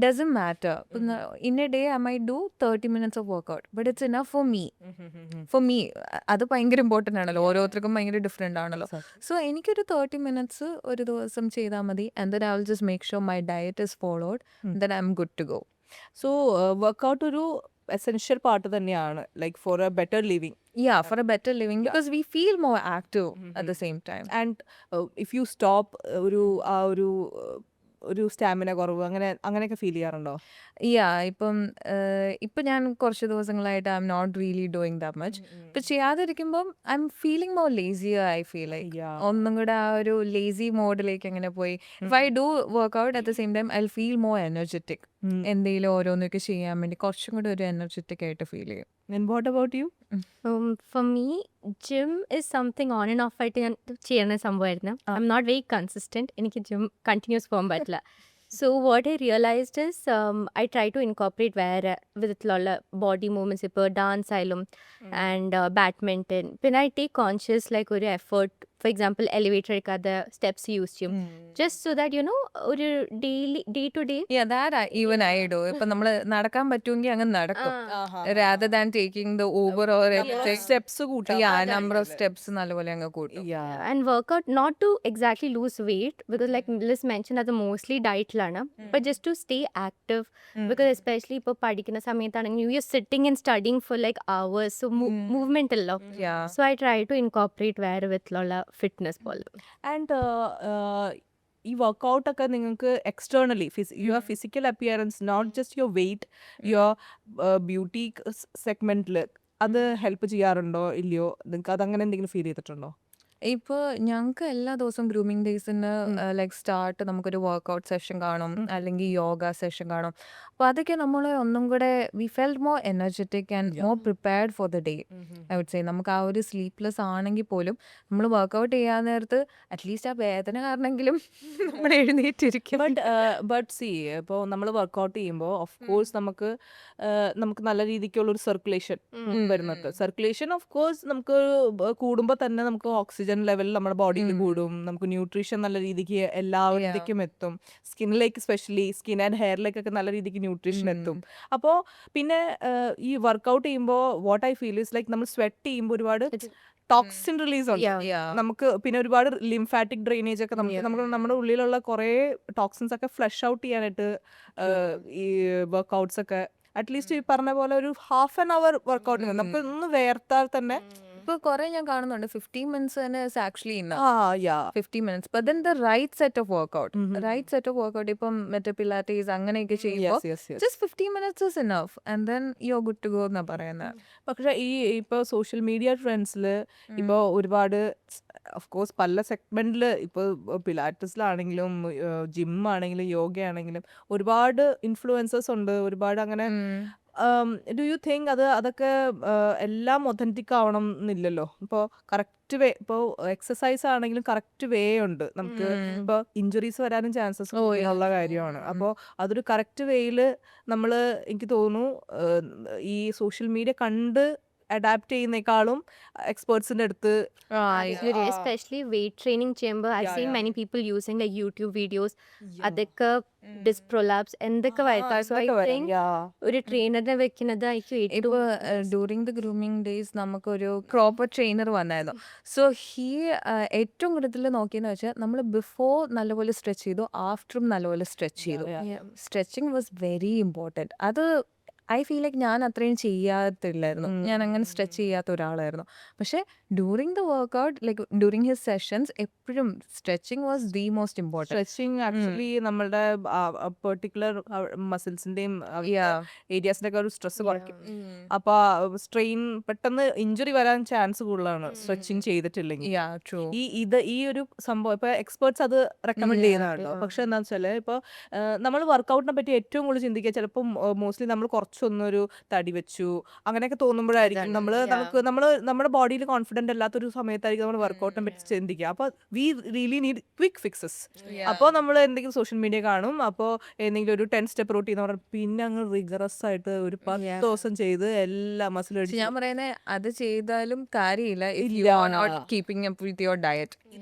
doesn't matter. In a day I may do 30 minutes of workout, but it's enough for me. അത് ഭയങ്കര ഇമ്പോർട്ടൻ്റ് ആണല്ലോ, ഓരോരുത്തർക്കും ഭയങ്കര ഡിഫറെൻ്റ് ആണല്ലോ. സോ എനിക്കൊരു 30 minutes ഒരു ദിവസം ചെയ്താൽ മതി. And then I will just make sure my diet is followed, then I'm good to go. So workout ഒരു എസെൻഷ്യൽ പാർട്ട് തന്നെയാണ്, like for a better living. Yeah, for a better living, because we feel more active at the same time. And if you stop, ഒരു stamina കുറവ് അങ്ങനെയൊക്കെ feel ചെയ്യാറുണ്ടോ? ഇപ്പം ഞാൻ കുറച്ച് ദിവസങ്ങളായിട്ട് I M not really doing that much. ഇപ്പം ചെയ്യാതിരിക്കുമ്പം I am feeling more lazier. I feel like ഒന്നും കൂടെ ആ ഒരു ലേസി മോഡിലേക്ക് അങ്ങനെ പോയി. If I do workout at the same time I feel more energetic. എന്തെങ്കിലും ഓരോന്നൊക്കെ ചെയ്യാൻ വേണ്ടി കുറച്ചും കൂടെ ഒരു എനർജറ്റിക് ആയിട്ട് ഫീൽ ചെയ്യും. And what about you? For me, gym is something on and off ആയിട്ട് ഞാൻ ചെയ്യുന്ന സംഭവമായിരുന്നു. I M not very consistent. എനിക്ക് ജിം കണ്ടിന്യൂസ് പോകാൻ പറ്റില്ല. So what I realized is I try to incorporate വേറെ വിധത്തിലുള്ള ബോഡി മൂവ്മെൻറ്റ്സ്, ഇപ്പോൾ ഡാൻസ് ആയാലും ആൻഡ് ബാഡ്മിൻ്റൺ. പിന്നെ ഐ ടേക്ക് കോൺഷ്യസ് ലൈക്ക് ഒരു എഫേർട്ട്. ഫോർ എക്സാമ്പിൾ എലിവേറ്റർ എടുക്കാതെ സ്റ്റെപ്സ് യൂസ് ചെയ്യും, just so that you know ഒരു day to day. Even I do. ഇപ്പം നമ്മൾ നടക്കാൻ പറ്റുമെങ്കിൽ അങ്ങ് നടക്കും, rather than taking the Uber or steps കൂട്ടാം, number of steps നല്ലപോലെ അങ്ങ് കൂട്ടും. And workout not to exactly lose weight, because like Liz mentioned അത് mostly ഡയറ്റിലാണ്, but just to stay active, because especially ഇപ്പോൾ പഠിക്കുന്ന സമയത്താണെങ്കിൽ you are sitting and studying for like hours, so movement അല്ലോ. So I try to incorporate വേറെ വിധത്തിലുള്ള fitness പോലെ. And ഈ വർക്കൗട്ടൊക്കെ നിങ്ങൾക്ക് externally your physical appearance, not just your weight, your beauty സെഗ്മെന്റിൽ അത് ഹെൽപ്പ് ചെയ്യാറുണ്ടോ ഇല്ലയോ? നിങ്ങൾക്ക് അതങ്ങനെ എന്തെങ്കിലും ഫീൽ ചെയ്തിട്ടുണ്ടോ? ഇപ്പോൾ ഞങ്ങൾക്ക് എല്ലാ ദിവസവും ഗ്രൂമിങ് ഡേയ്സിന് ലൈക്ക് സ്റ്റാർട്ട് നമുക്കൊരു വർക്കൗട്ട് സെഷൻ കാണും, അല്ലെങ്കിൽ യോഗ സെഷൻ കാണും. അപ്പോൾ അതൊക്കെ നമ്മൾ ഒന്നും കൂടെ we felt more energetic and more prepared for the day. I would say നമുക്ക് ആ ഒരു സ്ലീപ്ലെസ് ആണെങ്കിൽ പോലും നമ്മൾ വർക്കൗട്ട് ചെയ്യാൻ നേരത്ത് അറ്റ്ലീസ്റ്റ് ആ വേദന കാരണമെങ്കിലും നമ്മൾ എഴുന്നേറ്റിരിക്കും. ബട്ട് സി, ഇപ്പോൾ നമ്മൾ വർക്കൗട്ട് ചെയ്യുമ്പോൾ ഓഫ് കോഴ്സ് നമുക്ക് നല്ല രീതിക്കുള്ളൊരു സർക്കുലേഷൻ വരുന്നുണ്ട്. സർക്കുലേഷൻ ഓഫ് കോഴ്സ് നമുക്ക് കൂടുമ്പോൾ തന്നെ നമുക്ക് ഓക്സിജൻ ലെവൽ നമ്മുടെ ബോഡിയിൽ കൂടും, നമുക്ക് ന്യൂട്രീഷൻ നല്ല രീതിക്ക് എല്ലാവരിലേക്കും എത്തും. സ്കിന്നിലേക്ക്, സ്പെഷ്യലി സ്കിൻ ആൻഡ് ഹെയറിലേക്കൊക്കെ നല്ല രീതിക്ക് ന്യൂട്രീഷൻ എത്തും. അപ്പോൾ പിന്നെ ഈ വർക്കൗട്ട് ചെയ്യുമ്പോൾ what I feel is like നമ്മൾ സ്വെറ്റ് ചെയ്യുമ്പോൾ ഒരുപാട് ടോക്സിൻ റിലീസ് ഉണ്ട് നമുക്ക്. പിന്നെ ഒരുപാട് ലിംഫാറ്റിക് ഡ്രെയിനേജ് ഒക്കെ നമ്മുടെ ഉള്ളിലുള്ള കുറേ ടോക്സിൻസ് ഒക്കെ ഫ്ലഷ് ഔട്ട് ചെയ്യാനായിട്ട് ഈ വർക്കൗട്ട്സ് ഒക്കെ അറ്റ്ലീസ്റ്റ് ഈ പറഞ്ഞ പോലെ ഒരു ഹാഫ് ആൻ അവർ വർക്കൗട്ട് നമുക്ക് ഒന്ന് വേർത്താൽ തന്നെ. ഇപ്പോൾ കുറേ ഞാൻ കാണുന്നുണ്ട് 15 minutes തന്നെ is actually enough. 15 minutes, but then the right set of workout, ഇപ്പം മറ്റേ പിലാറ്റീസ് അങ്ങനെയൊക്കെ ചെയ്യുമ്പോൾ just 15 minutes is enough and then you're good to go എന്നാ പറയുന്നത്. പക്ഷേ ഇപ്പോൾ സോഷ്യൽ മീഡിയ ട്രെൻഡ്സിൽ ഇപ്പോൾ ഒരുപാട് ഓഫ് കോഴ്സ് പല സെഗ്മെന്റിൽ, ഇപ്പോൾ പിലാറ്റിസിലാണെങ്കിലും ജിം ആണെങ്കിലും യോഗ ആണെങ്കിലും ഒരുപാട് ഇൻഫ്ലുവൻസേഴ്സ് ഉണ്ട്, ഒരുപാട് അങ്ങനെ ഡു യു തിങ്ക് അതൊക്കെ എല്ലാം ഒതന്റിക് ആവണം എന്നില്ലല്ലോ. ഇപ്പോൾ കറക്റ്റ് വേ, ഇപ്പോൾ എക്സസൈസ് ആണെങ്കിലും കറക്റ്റ് വേ ഉണ്ട്. നമുക്ക് ഇപ്പോൾ ഇഞ്ചുറീസ് വരാനും ചാൻസസ് ഉള്ള കാര്യമാണ്. അപ്പോൾ അതൊരു കറക്റ്റ് വേയിൽ നമ്മൾ, എനിക്ക് തോന്നുന്നു ഈ സോഷ്യൽ മീഡിയ കണ്ട് അഡാപ്റ്റ് ചെയ്യുന്നേക്കാളും എക്സ്പേർട്സിന്റെ അടുത്ത് Especially weight training chamber, I've seen many people using like YouTube videos. അതൊക്കെ disc prolapse എന്തൊക്കെ വരുത്താം. So I think ഒരു ട്രെയിനറിനെ വെക്കുന്നതായിരിക്കും ഇപ്പൊ ഏറ്റവും ഡ്യൂറിങ് ദ ഗ്രൂമിങ് ഡേയ്സ് നമുക്കൊരു പ്രോപ്പർ ട്രെയിനർ വന്നായിരുന്നു. സോ ഏറ്റവും കൂടുതൽ നോക്കിയെന്ന് വെച്ചാൽ നമ്മൾ ബിഫോർ നല്ലപോലെ സ്ട്രെച്ച് ചെയ്തു, ആഫ്റ്ററും നല്ലപോലെ സ്ട്രെച്ച് ചെയ്തു. Stretching was very important. അത് ഐ ഫീൽ ലൈക്ക് ഞാൻ അത്രയും ചെയ്യാത്തില്ലായിരുന്നു, ഞാൻ അങ്ങനെ സ്ട്രെച്ച് ചെയ്യാത്ത ഒരാളായിരുന്നു. പക്ഷേ during the workout, like during his sessions, എപ്പോഴും stretching was the most important. Stretching actually നമ്മളുടെ പെർട്ടിക്കുലർ മസിൽസിന്റെയും ഏരിയാസിന്റെ ഒക്കെ ഒരു സ്ട്രെസ് കുറയ്ക്കും. അപ്പൊ സ്ട്രെയിൻ പെട്ടെന്ന് ഇഞ്ചുറി വരാൻ ചാൻസ് കൂടുതലാണ് സ്ട്രെച്ചിങ് ചെയ്തിട്ടില്ലെങ്കിൽ. ഈ ഒരു സംഭവം ഇപ്പൊ എക്സ്പേർട്സ് അത് റെക്കമെൻഡ് ചെയ്യുന്നതാണല്ലോ. പക്ഷെ എന്താ വെച്ചാല് ഇപ്പൊ നമ്മൾ വർക്കൗട്ടിനെ പറ്റി ഏറ്റവും കൂടുതൽ ചിന്തിക്കുക ചിലപ്പോൾ മോസ്റ്റ്ലി നമ്മൾ കുറച്ചൊന്നൊരു തടി വെച്ചു അങ്ങനെയൊക്കെ തോന്നുമ്പോഴായിരിക്കും നമ്മുടെ ബോഡിയിൽ കോൺഫിഡന്റ് അല്ലാത്തൊരു സമയത്തായിരിക്കും നമ്മൾ വർക്കൗട്ടിനെ പറ്റി ചിന്തിക്കുക. അപ്പൊ V really need quick fixes. അപ്പോൾ നമ്മൾ എന്തെങ്കിലും സോഷ്യൽ മീഡിയ കാണും, അപ്പോൾ എന്തെങ്കിലും ഒരു 10 സ്റ്റെപ്പ് റൂട്ടീൻ എന്ന് പറഞ്ഞാൽ പിന്നെ അങ്ങ് റിഗറസ് ആയിട്ട് ഒരു 10 ദിവസം ചെയ്ത് എല്ലാ മസിൽ അടിച്ച്. ഞാൻ പറയുന്നത് അത് ചെയ്താലും കാര്യമില്ല keeping up with your diet.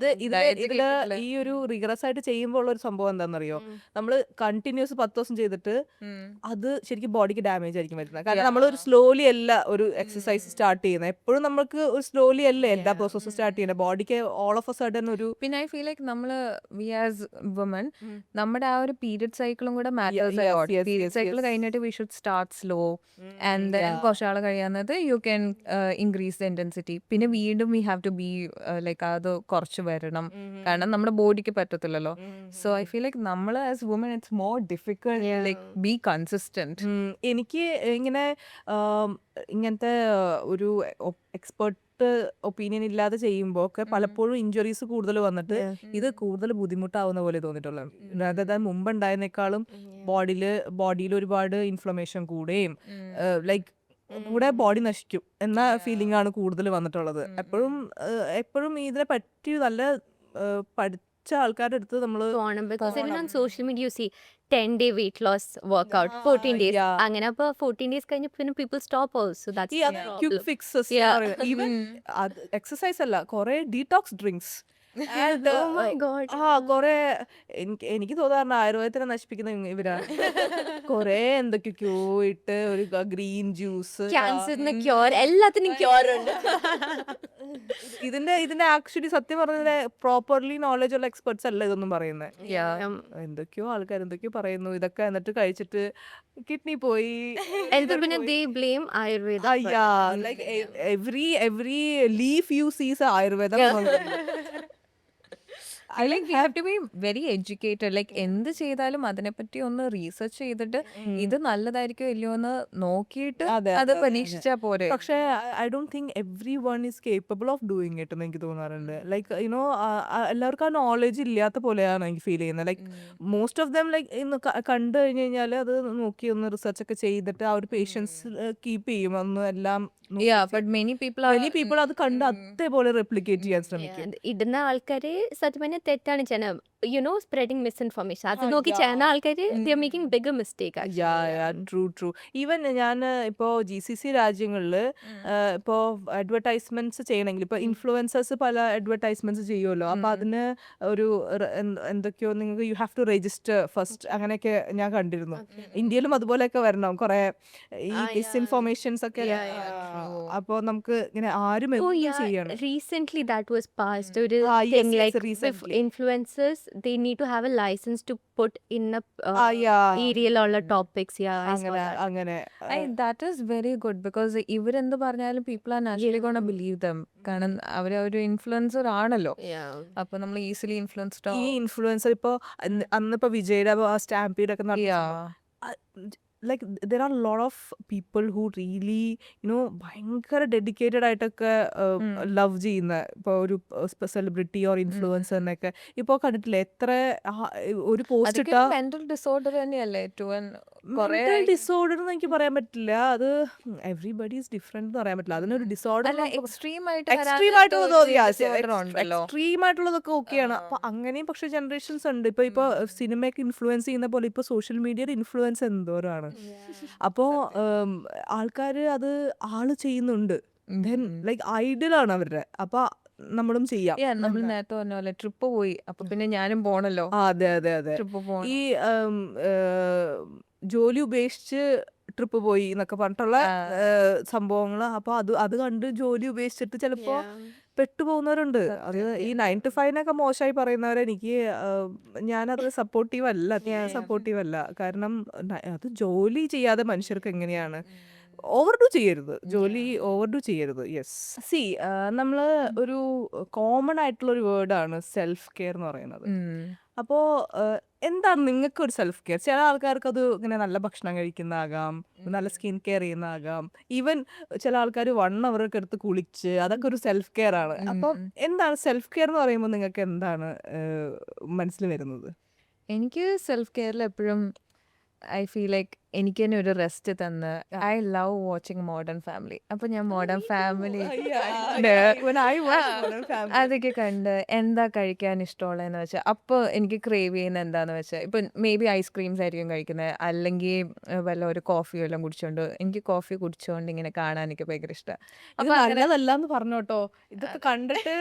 ഇതില് ഈ ഒരു റിഗറസ് ആയിട്ട് ചെയ്യുമ്പോൾ ഉള്ള ഒരു സംഭവം എന്താണെന്നറിയോ, നമ്മൾ കണ്ടിന്യൂസ് 10 ദിവസം ചെയ്തിട്ട് അത് ശരിക്കും ബോഡിക്ക് ഡാമേജ് ആയിരിക്കും വരുന്നത്. കാരണം നമ്മൾ ഒരു സ്ലോലി അല്ല ഒരു എക്സസൈസ് സ്റ്റാർട്ട് ചെയ്യുന്നത്. എപ്പോഴും നമുക്ക് ഒരു സ്ലോലി അല്ലേ എല്ലാ പ്രോസസ്സും സ്റ്റാർട്ട് ചെയ്യുന്നത്. ബോഡിക്ക് ഓൾ ഓഫ് എ സഡൻ ഒരു പിന്നെ ഐ ഫീൽ ലൈക്ക് നമ്മൾ വി ആസ് വുമൺ നമ്മുടെ ആ ഒരു പീരിയഡ് സൈക്കിളും കൂടെ മാറ്റേഴ്സ്. പീരിയഡ് സൈക്കിൾ കഴിഞ്ഞിട്ട് we should start slow and then കുറച്ചാൾ കഴിയാന്നത് you can increase the intensity. പിന്നെ വീണ്ടും we have to be like അത് കുറച്ച് വരണം, കാരണം നമ്മുടെ ബോഡിക്ക് പറ്റത്തില്ലല്ലോ. സോ ഐ ഫീൽ ലൈക്ക് നമ്മൾ as woman it's more difficult like be consistent. എനിക്ക് ഇങ്ങനത്തെ ഒരു എക്സ്പെർട്ട് ഒപ്പീനിയൻ ഇല്ലാതെ ചെയ്യുമ്പോൾ ഒക്കെ പലപ്പോഴും ഇഞ്ചുറീസ് കൂടുതൽ വന്നിട്ട് ഇത് കൂടുതൽ ബുദ്ധിമുട്ടാവുന്ന പോലെ തോന്നിയിട്ടുള്ളത്. അതായത് മുമ്പ് ഉണ്ടായതിനേക്കാളും ബോഡിയിൽ ഒരുപാട് ഇൻഫ്ലമേഷൻ കൂടുകയും ലൈക്ക് കൂടെ ബോഡി നശിക്കും എന്ന ഫീലിംഗ് ആണ് കൂടുതൽ വന്നിട്ടുള്ളത്. എപ്പോഴും ഇതിനെ പറ്റി നല്ല പഠിച്ച ആൾക്കാരുടെ അടുത്ത് നമ്മൾ because even on social media you see 10-day weight loss workout, 14 days. അങ്ങനെ അപ്പൊ 14 days കഴിഞ്ഞ പിന്നെ people stop also. That's the quick problem. Fixes even exercise അല്ല, കുറെ detox drinks Oh my god. കൊറേ എനിക്ക് തോന്നാറുണ്ട് ആയുർവേദത്തിനെ നശിപ്പിക്കുന്ന ഇവരാണ്. കൊറേ എന്തൊക്കെയോ ഇട്ട് ഒരു ഗ്രീൻ ജ്യൂസ്, ക്യാൻസറിന് ക്യൂർ, എല്ലാത്തിനും ക്യൂർ ഉണ്ട്. ഇതിന്റെ ആക്ച്വലി സത്യം പറഞ്ഞ പ്രോപ്പർലി നോളജ് ഉള്ള എക്സ്പെർട്സ് അല്ല ഇതൊന്നും പറയുന്നത്. എന്തൊക്കെയോ ആൾക്കാർ എന്തൊക്കെയോ പറയുന്നു ഇതൊക്കെ, എന്നിട്ട് കഴിച്ചിട്ട് കിഡ്നി പോയി. എന്നിട്ട് പിന്നെ they blame Ayurveda. Like every leaf you sees ആയുർവേദം. I like we have to be very educated. Like എന്ത് ചെയ്താലും അതിനെപ്പറ്റി ഒന്ന് റീസെർച്ച് ചെയ്തിട്ട് ഇത് നല്ലതായിരിക്കും ഇല്ലയോ എന്ന് നോക്കിയിട്ട് അത് പരീക്ഷിച്ചാ പോരെ. പക്ഷേ I don't think every one is capable of doing it എന്ന് എനിക്ക് തോന്നാറുണ്ട്. ലൈക്ക് യുനോ എല്ലാവർക്കും ആ നോളജ് ഇല്ലാത്ത പോലെയാണ് എനിക്ക് ഫീൽ ചെയ്യുന്നത്. Like most of them like ഇന്ന് കണ്ടു കഴിഞ്ഞ് കഴിഞ്ഞാൽ അത് നോക്കി ഒന്ന് റിസർച്ച് ഒക്കെ ചെയ്തിട്ട് ആ ഒരു പേഷ്യൻസ് കീപ്പ് ചെയ്യും, ഒന്ന് എല്ലാം. But many people അത് കണ്ട് അതേപോലെ റെപ്ലിക്കേറ്റ് ചെയ്യാൻ ശ്രമിക്കും. ഇടുന്ന ആൾക്കാര് സത്യം പറഞ്ഞാൽ തെറ്റാണ് ചെയ്യണം. സ്പ്രെഡിങ് മിസ്ഇൻഫർമേഷൻ അത് നോക്കി ചെയ്യുന്ന ആൾക്കാര് they are making bigger mistake actually. True. Even ഞാൻ ഇപ്പോ GCC രാജ്യങ്ങളില് ഇപ്പോ അഡ്വർടൈസ്മെന്റ്സ് ചെയ്യണമെങ്കിൽ ഇപ്പൊ ഇൻഫ്ലുവൻസേഴ്സ് പല അഡ്വർടൈസ്മെന്റ്സ് ചെയ്യുമല്ലോ, അപ്പൊ അതിന് ഒരു എന്തൊക്കെയോ നിങ്ങൾക്ക് you have to register first അങ്ങനെയൊക്കെ ഞാൻ കണ്ടിരുന്നു. ഇന്ത്യയിലും അതുപോലെയൊക്കെ വരണം കുറെ ഈ മിസ്ഇൻഫോർമേഷൻസ് ഒക്കെ. അപ്പൊ നമുക്ക് ഇങ്ങനെ ആരും ചെയ്യണം. Recently that was passed. ഒരു thing like influencers they need to have a license to put in a aerial ഉള്ള topics. അങ്ങനെ that is very good because ഇവരെന്ത് പറഞ്ഞാലും people are naturally gonna believe them. കാരണം അവരൊരു ഇൻഫ്ലുവൻസർ ആണല്ലോ, അപ്പൊ നമ്മൾ ഈസിലി ഇൻഫ്ലുവൻസ്ഡ്. ഈ ഇൻഫ്ലുവൻസർ ഇപ്പൊ അന്നിപ്പോ വിജയുടെ സ്റ്റാമ്പീഡ് ഒക്കെ like there are a lot of people who really ഭയങ്കര ഡെഡിക്കേറ്റഡ് ആയിട്ടൊക്കെ ലവ് ചെയ്യുന്ന ഇപ്പൊ ഒരു സെലിബ്രിറ്റി ഓർ ഇൻഫ്ലുവൻസറിനൊക്കെ ഇപ്പൊ കണ്ടിട്ടില്ലേ എത്ര ഒരു പോസ്റ്റ് ഇട്ടാ മെന്റൽ ഡിസോർഡർ തന്നെയല്ലേ ഏറ്റവും മെന്റൽ ഡിസോർഡർ എന്ന് എനിക്ക് പറയാൻ പറ്റില്ല. അത് എവറിബഡി ഈസ് ഡിഫറെന്റ് എന്ന് പറയാൻ പറ്റില്ല. അതിനൊരു ഡിസോർഡർ എക്സ്ട്രീം എക്സ്ട്രീം ആയിട്ടുള്ളതൊക്കെ ഓക്കെയാണ്. അപ്പൊ അങ്ങനെയും പക്ഷെ ജനറേഷൻസ് ഉണ്ട്. ഇപ്പൊ സിനിമയൊക്കെ ഇൻഫ്ലുവൻസ് ചെയ്യുന്ന പോലെ ഇപ്പൊ സോഷ്യൽ മീഡിയയുടെ ഇൻഫ്ലുവൻസ് എന്തോരാണ്. അപ്പോ ആൾക്കാര് അത് ചെയ്യുന്നുണ്ട്. ദെൻ ലൈക്ക് ഐഡിയലാണ് അവരുടെ. അപ്പൊ നമ്മളും ചെയ്യാം. നമ്മൾ നേരത്തെ പറഞ്ഞ പോലെ ട്രിപ്പ് പോയി അപ്പൊ പിന്നെ ഞാനും പോണല്ലോ. അതെ അതെ അതെ. ട്രിപ്പ് പോകണം. ഈ ജോലി ഉപേക്ഷിച്ച് ട്രിപ്പ് പോയി എന്നൊക്കെ പറഞ്ഞിട്ടുള്ള സംഭവങ്ങൾ. അപ്പൊ അത് കണ്ട് ജോലി ഉപേക്ഷിച്ചിട്ട് ചിലപ്പോ പെട്ടുപോകുന്നവരുണ്ട്. അത് ഈ 9 to 5 മോശമായി പറയുന്നവരെ ഞാനത് സപ്പോർട്ടീവ് അല്ല. കാരണം അത് ജോലി ചെയ്യാതെ മനുഷ്യർക്ക് എങ്ങനെയാണ് ഓവർഡു ചെയ്യരുത്. ജോലി ഓവർഡു ചെയ്യരുത്. യെസ്. സി നമ്മള് ഒരു കോമൺ ആയിട്ടുള്ള ഒരു വേർഡാണ് സെൽഫ് കെയർ എന്ന് പറയുന്നത്. അപ്പോ എന്താണ് നിങ്ങൾക്ക് ഒരു സെൽഫ് കെയർ? ചില ആൾക്കാർക്ക് അത് ഇങ്ങനെ നല്ല ഭക്ഷണം കഴിക്കുന്നതാകാം, നല്ല സ്കിൻ കെയർ ചെയ്യുന്നതാകാം, ഈവൻ ചില ആൾക്കാർ 1 hour ഒക്കെ എടുത്ത് കുളിച്ച്, അതൊക്കെ ഒരു സെൽഫ് കെയർ ആണ്. അപ്പം എന്താണ് സെൽഫ് കെയർ എന്ന് പറയുമ്പോൾ നിങ്ങൾക്ക് എന്താണ് മനസ്സിൽ വരുന്നത്? എനിക്ക് സെൽഫ് കെയറിൽ എപ്പോഴും ഐ ഫീൽ ലൈക്ക് എനിക്ക് തന്നെ ഒരു റെസ്റ്റ് തന്ന് I love watching modern family. അപ്പൊ ഞാൻ മോഡേൺ ഫാമിലി അതൊക്കെ കണ്ട് എന്താ കഴിക്കാൻ ഇഷ്ടമുള്ളതെന്ന് വെച്ചാൽ അപ്പോൾ എനിക്ക് ക്രേവ് ചെയ്യുന്ന എന്താന്ന് വെച്ചാൽ ഇപ്പം മേ ബി ഐസ്ക്രീംസ് ആയിരിക്കും കഴിക്കുന്നത്, അല്ലെങ്കിൽ വല്ല ഒരു കോഫി എല്ലാം കുടിച്ചോണ്ട്. എനിക്ക് കോഫി കുടിച്ചോണ്ട് ഇങ്ങനെ കാണാൻ എനിക്ക് ഭയങ്കര ഇഷ്ടമാണ്. അപ്പൊ നല്ലതല്ലാന്ന് പറഞ്ഞോട്ടോ, ഇതൊക്കെ കണ്ടിട്ട്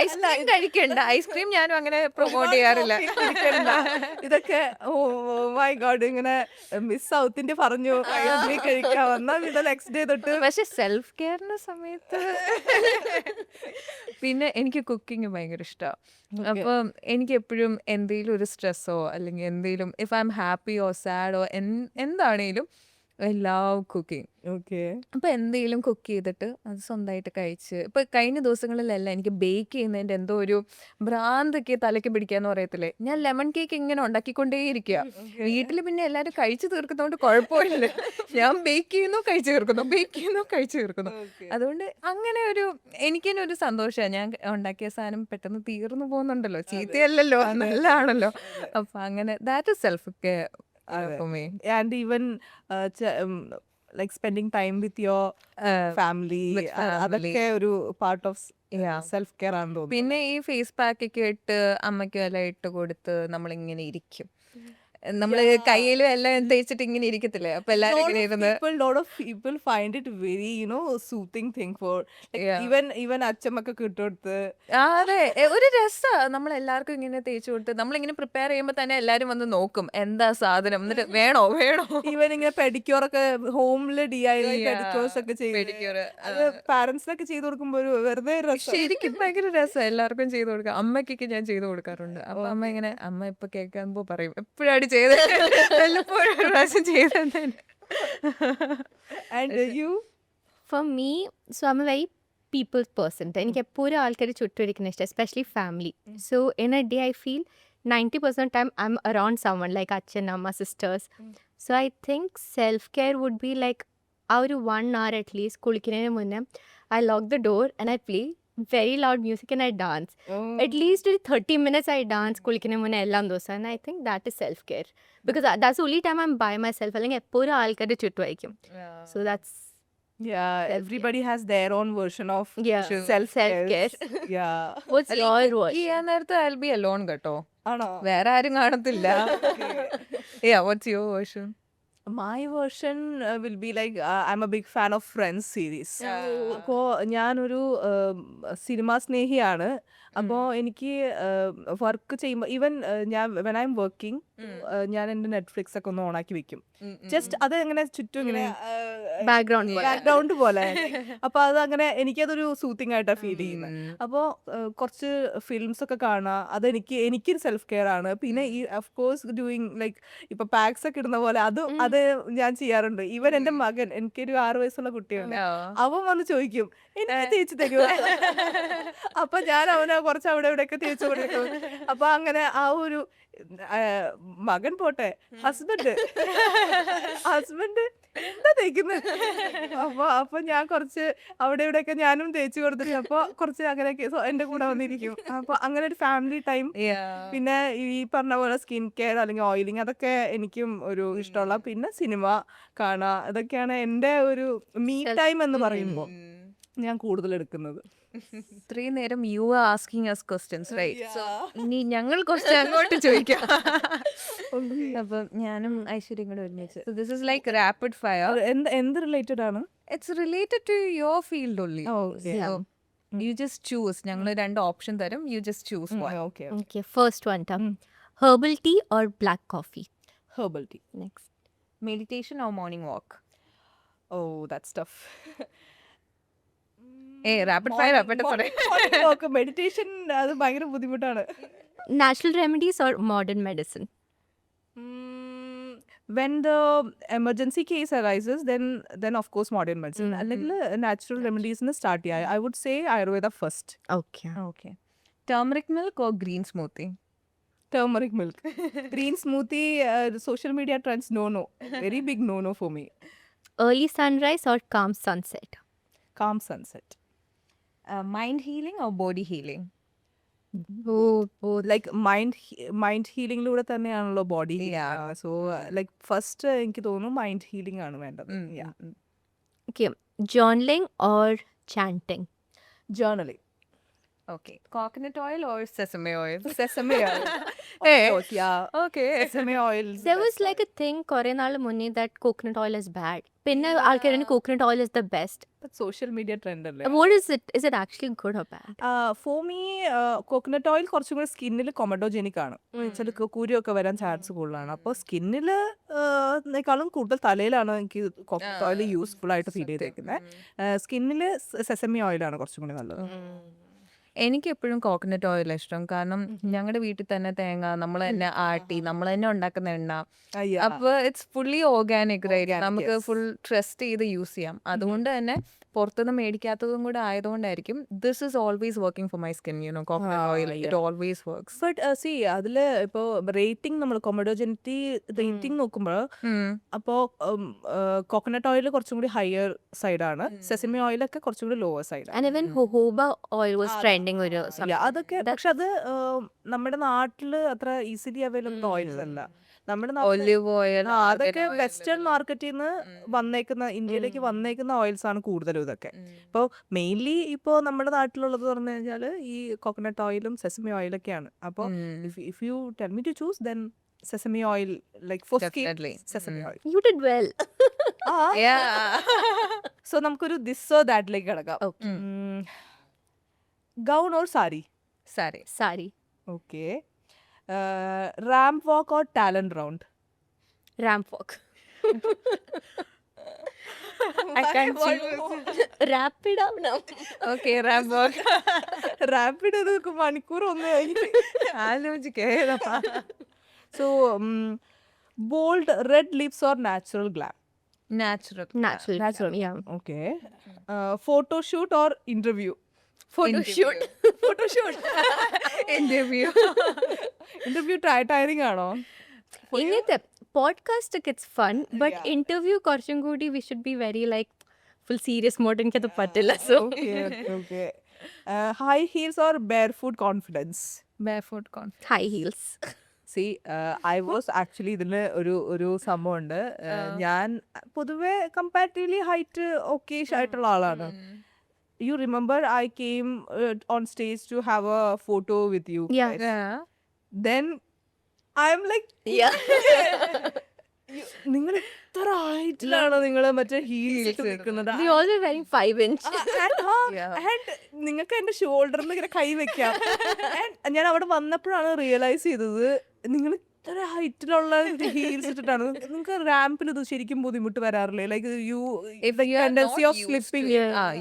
ഐസ്ക്രീം കഴിക്കണ്ട. ഐസ്ക്രീം ഞാനും അങ്ങനെ പ്രൊമോട്ട് ചെയ്യാറില്ല. ഇതൊക്കെ മൈ ഗോഡ് ഇങ്ങനെ മിസ് സൗത്തിന്റെ പറഞ്ഞു കഴിക്കാൻ വന്നാൽ പിന്നെ നെക്സ്റ്റ് ഡേ തൊട്ട്. പക്ഷെ സെൽഫ് കെയറിന്റെ സമയത്ത് പിന്നെ എനിക്ക് കുക്കിംഗ് ഭയങ്കര ഇഷ്ടമാണ്. അപ്പം എനിക്ക് എപ്പോഴും എന്തെങ്കിലും ഒരു സ്ട്രെസ്സോ അല്ലെങ്കിൽ എന്തെങ്കിലും if I am happy or shadow എന്താണേലും ഐ ലവ് കുക്കിംഗ്. ഓക്കെ. അപ്പം എന്തെങ്കിലും കുക്ക് ചെയ്തിട്ട് അത് സ്വന്തമായിട്ട് കഴിച്ച്. ഇപ്പം കഴിഞ്ഞ ദിവസങ്ങളിലെല്ലാം എനിക്ക് ബേക്ക് ചെയ്യുന്നതിൻ്റെ എന്തോ ഒരു ഭ്രാന്തൊക്കെ തലയ്ക്ക് പിടിക്കാന്ന് പറയത്തില്ലേ, ഞാൻ ലെമൺ കേക്ക് ഇങ്ങനെ ഉണ്ടാക്കിക്കൊണ്ടേയിരിക്കുക. വീട്ടിൽ പിന്നെ എല്ലാവരും കഴിച്ചു തീർക്കുന്നതുകൊണ്ട് കുഴപ്പമില്ല. ഞാൻ ബേക്ക് ചെയ്യുന്നു, കഴിച്ചു തീർക്കുന്നു. അതുകൊണ്ട് അങ്ങനെ എനിക്ക് തന്നെ ഒരു സന്തോഷമാണ്. ഞാൻ ഉണ്ടാക്കിയ സാധനം പെട്ടെന്ന് തീർന്നു പോകുന്നുണ്ടല്ലോ, ചീത്തയല്ലല്ലോ, നല്ലതാണല്ലോ. അപ്പം അങ്ങനെ that is self care for me. And even like spending time with your family, അതൊക്കെ ഒരു പാർട്ട് ഓഫ് സെൽഫ് കെയർ ആണെന്ന് തോന്നുന്നു. പിന്നെ ഈ ഫേസ് പാക്ക് ഒക്കെ ഇട്ട് അമ്മയ്ക്കും എല്ലാം ഇട്ട് കൊടുത്ത് നമ്മളിങ്ങനെ ഇരിക്കും. നമ്മള് കയ്യിലും എല്ലാം തേച്ചിട്ട് ഇങ്ങനെ ഇരിക്കത്തില്ലേ, അപ്പൊ എല്ലാരും ഇങ്ങനെ ഇരുന്ന് lot of people find it very soothing thing for even അച്ഛമ്മക്കൊക്കെ ഇട്ടുകൊടുത്ത്. അതെ, ഒരു രസാ. നമ്മളെല്ലാവർക്കും ഇങ്ങനെ തേച്ചു കൊടുത്ത് നമ്മളിങ്ങനെ പ്രിപ്പയർ ചെയ്യുമ്പോ തന്നെ എല്ലാരും വന്ന് നോക്കും എന്താ സാധനം, എന്നിട്ട് വേണോ ഈവൻ ഇങ്ങനെ പെഡിക്യൂറൊക്കെ ഹോമില് DIY പെഡിക്യൂർസ് ഒക്കെ ചെയ്ത് അത് പാരന്റ്സിനൊക്കെ ചെയ്ത് കൊടുക്കുമ്പോ ഒരു വെറുതെ ശരിക്കും ഭയങ്കര രസം. എല്ലാവർക്കും ചെയ്ത് കൊടുക്കാം. അമ്മയ്ക്കൊക്കെ ഞാൻ ചെയ്ത് കൊടുക്കാറുണ്ട്. അപ്പൊ അമ്മ ഇപ്പൊ കേൾക്കുമ്പോ പറയും എപ്പോഴാണ് And you? For me, so I'm a very people's person. എനിക്ക് എപ്പോഴും ആൾക്കാർ ചുറ്റുമിരിക്കുന്ന ഇഷ്ടം, especially family. So in a day I feel 90% time I'm around someone like അച്ഛൻ, അമ്മ, sisters. So I think self-care would be like ആ ഒരു 1 hour at least കുളിക്കുന്നതിന് മുന്നേ I lock the door and I play very loud music and I dance. At least 30 minutes I dance കുളിക്കുന്നതിന് മുന്നേ എല്ലാ ദിവസം. And I think that is self-care. Because that's the only time I'm by myself. അല്ലെങ്കിൽ എപ്പോഴും ആൾക്കാരുടെ ചുറ്റുമായിരിക്കും. So that's everybody has their own version of self-care. What's your version? നേരത്തെ I'll be alone കേട്ടോ, ആണോ? വേറെ ആരും കാണത്തില്ല. What's your version? My version will be like I'm a big fan of Friends series. അപ്പോൾ ഞാനൊരു സിനിമാ സ്നേഹിയാണ്. അപ്പോൾ എനിക്ക് വർക്ക് ചെയ്യുമ്പോൾ ഈവൻ ഞാൻ വെൻ ഐ എം വർക്കിംഗ് ഞാൻ എൻ്റെ നെറ്റ്ഫ്ലിക്സ് ഒക്കെ ഒന്ന് ഓണാക്കി വെക്കും. ജസ്റ്റ് അത് അങ്ങനെ ചുറ്റും ഇങ്ങനെ ബാക്ക്ഗ്രൗണ്ട് പോലെ. അപ്പൊ അത് അങ്ങനെ എനിക്കതൊരു സൂത്തിങ് ആയിട്ടാണ് ഫീൽ ചെയ്യുന്നത്. അപ്പോൾ കുറച്ച് ഫിലിംസ് ഒക്കെ കാണുക, അത് എനിക്കൊരു സെൽഫ് കെയർ ആണ്. പിന്നെ ഈ ഓഫ് കോഴ്സ് ഡൂയിങ് ലൈക്ക് ഇപ്പൊ പാക്സ് ഒക്കെ ഇടുന്ന പോലെ അത് ഞാൻ ചെയ്യാറുണ്ട്. ഈവൻ എൻ്റെ മകൻ, എനിക്കൊരു 6 വയസ്സുള്ള കുട്ടിയുണ്ട്, അവൻ വന്ന് ചോദിക്കും എനിക്ക് തേച്ച് തരുമോ. അപ്പൊ ഞാൻ അവനെ കുറച്ച് അവിടെ ഇവിടെയൊക്കെ തേച്ച് കൊടുക്കും. അപ്പൊ അങ്ങനെ ആ ഒരു മകൻ പോട്ടെ, ഹസ്ബൻഡ് ഹസ്ബൻഡ് എന്താ തേക്കുന്നത്? അപ്പൊ ഞാൻ കുറച്ച് അവിടെ ഇവിടെയൊക്കെ ഞാനും തേച്ച് കൊടുത്തിട്ട് അപ്പൊ കുറച്ച് അങ്ങനെയൊക്കെ എന്റെ കൂടെ വന്നിരിക്കും. അപ്പൊ അങ്ങനെ ഒരു ഫാമിലി ടൈം. പിന്നെ ഈ പറഞ്ഞ പോലെ സ്കിൻ കെയർ അല്ലെങ്കിൽ ഓയിലിംഗ് അതൊക്കെ എനിക്കും ഒരു ഇഷ്ടമുള്ള. പിന്നെ സിനിമ കാണുക, അതൊക്കെയാണ് എന്റെ ഒരു മീ ടൈം എന്ന് പറയുമ്പോൾ ഞാൻ കൂടുതൽ എടുക്കുന്നത്. ഇത്രയും നേരം you are asking us questions, right? So ഇനി ഞങ്ങൾ കുറച്ച് അങ്ങോട്ട് ചോദിക്കാം. അപ്പൊ ഞാനും ഐശ്വര്യം കൂടെ ഒരുമിച്ച്. So this is like rapid fire. എന്ത് റിലേറ്റഡ് ആണ്? It's related to your field only. Yeah. So you just choose. ഞങ്ങൾ 2 ഓപ്ഷൻ തരും. You just choose one. Okay. Okay, first one. Herbal tea or black coffee? Herbal tea. Next. Meditation or morning walk? Oh that's tough. rapid fire പറയ്. Meditation അത് ഭയങ്കര ബുദ്ധിമുട്ടാണ്. Natural remedies or modern medicine? When the emergency case arises, then of course modern medicine. അല്ലെങ്കിൽ natural remedies start ചെയ്യാം. I would say Ayurveda first. Okay. Okay. Turmeric milk or green smoothie? Turmeric milk. Green smoothie, social media trends, no. Very big no for me. Early sunrise or calm sunset? Calm sunset. Mind healing or body healing? Like mind ഹീലിംഗിലൂടെ തന്നെയാണല്ലോ body. So like first എനിക്ക് തോന്നുന്നു mind healing ആണ് വേണ്ടത്. Okay. Journaling or chanting? Journaling. Okay. Coconut oil or sesame oil? Sesame oil. Hey. Of course, yeah. Okay. Sesame oil. There was like a thing കുറെ നാൾ മുന്നേ that coconut oil is bad. പിന്നെ ആൾക്കാർ coconut oil is the best. Social media trend അല്ലേ? What is it? Is it actually good or bad? For me coconut oil കുറച്ചും കൂടി സ്കിന്നിൽ comedogenic ആണ്. ചില കുരുവൊക്കെ വരാൻ ചാൻസ് കൂടുതലാണ്. അപ്പോൾ സ്കിന്നിനേക്കാളും കൂടുതൽ തലയിലാണ് എനിക്ക് കോക്കനട്ട് ഓയിൽ യൂസ്ഫുൾ ആയിട്ട് ഫീൽ ചെയ്തേക്കുന്നത്. സ്കിന്നിൽ സെസമി ഓയിലാണ് കുറച്ചും കൂടി നല്ലത്. എനിക്ക് എപ്പോഴും കോക്കനട്ട് ഓയിൽ ഇഷ്ടം. കാരണം ഞങ്ങളുടെ വീട്ടിൽ തന്നെ തേങ്ങ നമ്മൾ തന്നെ ആട്ടി നമ്മൾ തന്നെ ഉണ്ടാക്കുന്ന എണ്ണ. അപ്പൊ ഇറ്റ്സ് ഫുള്ളി ഓർഗാനിക്, റൈറ്റ്? നമുക്ക് ഫുൾ ട്രസ്റ്റ് ചെയ്ത് യൂസ് ചെയ്യാം. അതുകൊണ്ട് തന്നെ പുറത്തുനിന്ന് മേടിക്കാത്തതും കൂടെ ആയതുകൊണ്ടായിരിക്കും this is always working for my skin. Coconut oil it always works. But see അതില് ഇപ്പോ റേറ്റിംഗ് നമ്മൾ കൊമഡോജനിറ്റി റേറ്റിംഗ് നോക്കുമ്പോൾ അപ്പോൾ കോക്കനട്ട് ഓയിൽ കുറച്ചും കൂടി ഹയർ സൈഡാണ്. സെസമി ഓയിലൊക്കെ കുറച്ചും കൂടി ലോവർ സൈഡാണ്. And even jojoba oil was trending ഒരു അതൊക്കെ പക്ഷെ അത് നമ്മുടെ നാട്ടില് അത്ര ഈസിലി അവൈലബിൾ ഓയിൽസ് അല്ല. നമ്മുടെ ഒലിവ് ഓയിൽ അതൊക്കെ വെസ്റ്റേൺ മാർക്കറ്റിൽ നിന്ന് വന്നേക്കുന്ന ഇന്ത്യയിലേക്ക് വന്നേക്കുന്ന ഓയിൽസ് ആണ് കൂടുതലും ഇതൊക്കെ. ഇപ്പോൾ മെയിൻലി ഇപ്പോൾ നമ്മുടെ നാട്ടിലുള്ളത് പറഞ്ഞു കഴിഞ്ഞാൽ ഈ കോക്കനട്ട് ഓയിലും സെസമി ഓയിലൊക്കെയാണ്. അപ്പോൾ if you tell me to choose then sesame oil like for skin sesame oil. You did well. So നമുക്കൊരു ദിസ് ദാറ്റിലേക്ക് കിടക്കാം. Gown or sari? Sari. Okay. Ramp walk or talent round? Ramp walk. I can't choose. Wrap it up now. Okay, ramp walk. Rapid ഇത് മണിക്കൂർ ഒന്ന് ആലോചിക്കേ. So bold red lips or natural glam? Natural. Yeah. Okay. Photoshoot or interview? Photoshoot. Interview tiring ആണോ? ഇങ്ങനത്തെ podcast ഒക്കെ it's fun, but interview കുറച്ചും കൂടി we should be very like full serious mode. എനിക്കത് പറ്റില്ല. So okay. High heels or barefoot confidence? Barefoot confidence. High heels. See I was actually ഇതിന് ഒരു സംഭവം ഉണ്ട്. ഞാൻ പൊതുവെ കമ്പാരിറ്റീവ്ലി ഹൈറ്റ് ഓക്കെ ആയിട്ടുള്ള ആളാണ്. You remember I came on stage to have a photo with you. Yeah. Then I'm like, നിങ്ങൾ ഇത്ര ഹൈറ്റിലാണോ നിങ്ങൾ മറ്റേ ഹീൽസ് നിൽക്കുന്നത്? We all were wearing 5 inch. നിങ്ങൾക്ക് എന്റെ ഷോൾഡറിൽ ഇങ്ങനെ കൈ വെക്കാം. ഞാൻ അവിടെ വന്നപ്പോഴാണ് റിയലൈസ് ചെയ്തത് നിങ്ങൾ ഇത്ര ഹൈറ്റിലുള്ള ഹീൽസ് ഇട്ടിട്ടാണ്. നിങ്ങൾക്ക് റാമ്പിൽ ഇത് ശരിക്കും ബുദ്ധിമുട്ട് വരാറില്ലേ? Like tendency of slipping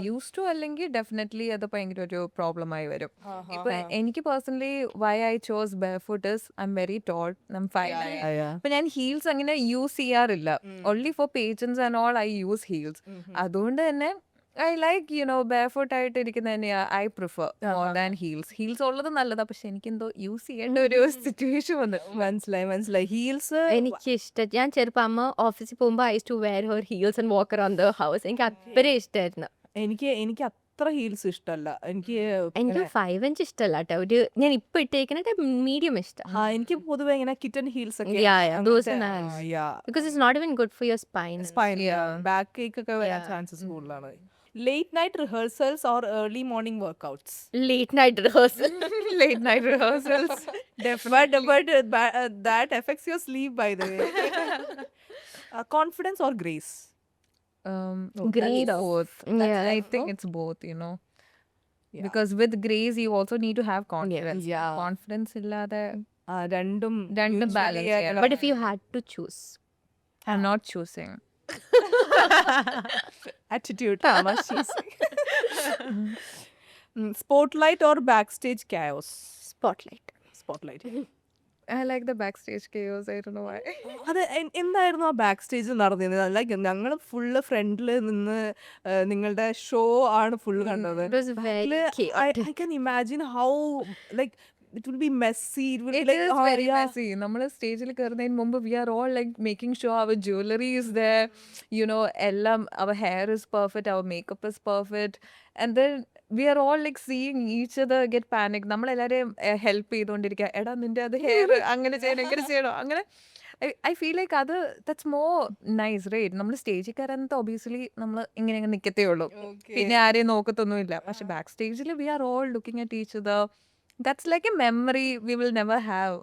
used to അല്ലെങ്കിൽ ഡെഫിനറ്റ്ലി അത് ഭയങ്കര ഒരു പ്രോബ്ലം ആയി വരും. ഇപ്പൊ എനിക്ക് personally why I chose barefoot is I'm very tall, I'm 5'9". അപ്പൊ ഞാൻ ഹീൽസ് അങ്ങനെ യൂസ് ചെയ്യാറില്ല. Only for pageants and all I use heels. അതുകൊണ്ട് തന്നെ I like, barefoot ആയിട്ട് ഇരിക്കുന്ന തന്നെയാ I prefer more than heels. Heels ഉള്ളത് നല്ലതാ, പക്ഷെ എനിക്കെന്തോ യൂസ് ചെയ്യേണ്ട ഒരു സിറ്റുവേഷൻ വന്നു. മനസ്സിലായി ഹീൽസ് എനിക്ക് ഇഷ്ടം. ഞാൻ ചെറുപ്പം അമ്മ ഓഫീസിൽ പോകുമ്പോൾ I to wear her heels and walk around the house. എനിക്ക് അത്രയും ഇഷ്ടമായിരുന്നു. എനിക്ക് അത്ര ഹീൽസ് ഇഷ്ടമല്ല. എനിക്ക് 5 ഇഞ്ച് ഇഷ്ടമല്ല കേട്ടോ. ഞാൻ ഇപ്പൊ ഇട്ടേക്കുന്ന മീഡിയം ഇഷ്ടം. എനിക്ക് പൊതുവെ ഇങ്ങനെ കിറ്റൻ ഹീൽസ് ഒക്കെ Those are nice. Because it's not even good for your spine. Back ache ഒക്കെ വരാൻ ചാൻസസ് കൂടുതലാണ്. Late night rehearsals or early morning workouts? Late night rehearsal. Late night rehearsals. But that affects your sleep, by the way. Confidence or grace? Grace. Both. I think it's both, Yeah. Because with grace you also need to have confidence. Yeah. Confidence illade രണ്ടും balance ചെയ്യണം. But if you had to choose. I'm not choosing. attitude. Spotlight or backstage chaos? Spotlight. I like the backstage chaos. I don't know why. അത് എന്തായിരുന്നു ആ back സ്റ്റേജിൽ നടന്നിരുന്നത്? Like ഞങ്ങൾ full ഫ്രണ്ടിൽ നിന്ന് നിങ്ങളുടെ ഷോ ആണ് ഫുള്ള് കണ്ടത്. It was very chaotic. I can imagine how like it will be messy. It will It be like, is very messy. നമ്മൾ സ്റ്റേജിൽ കയറുന്നതിന് മുമ്പ് we are all like making sure our jewelry is there, എല്ലാം our hair is perfect, our makeup is perfect, and then we are all like seeing each other get panic. നമ്മളെല്ലാവരെയും help ചെയ്തുകൊണ്ടിരിക്കുക, എടാ നിന്റെ അത് ഹെയർ അങ്ങനെ ചെയ്യണം ഇങ്ങനെ ചെയ്യണോ അങ്ങനെ. ഐ ഫീൽ ലൈക്ക് അത് ദാറ്റ്സ് മോർ നൈസ് റൈറ്റ്. നമ്മൾ സ്റ്റേജിൽ കയറാനത്ത് ഒബിയസ്ലി നമ്മൾ ഇങ്ങനെ നിൽക്കത്തേ ഉള്ളൂ, പിന്നെ ആരെയും നോക്കത്തൊന്നുമില്ല. പക്ഷെ ബാക്ക് സ്റ്റേജിൽ we are all looking at each other. That's like a memory we will never have,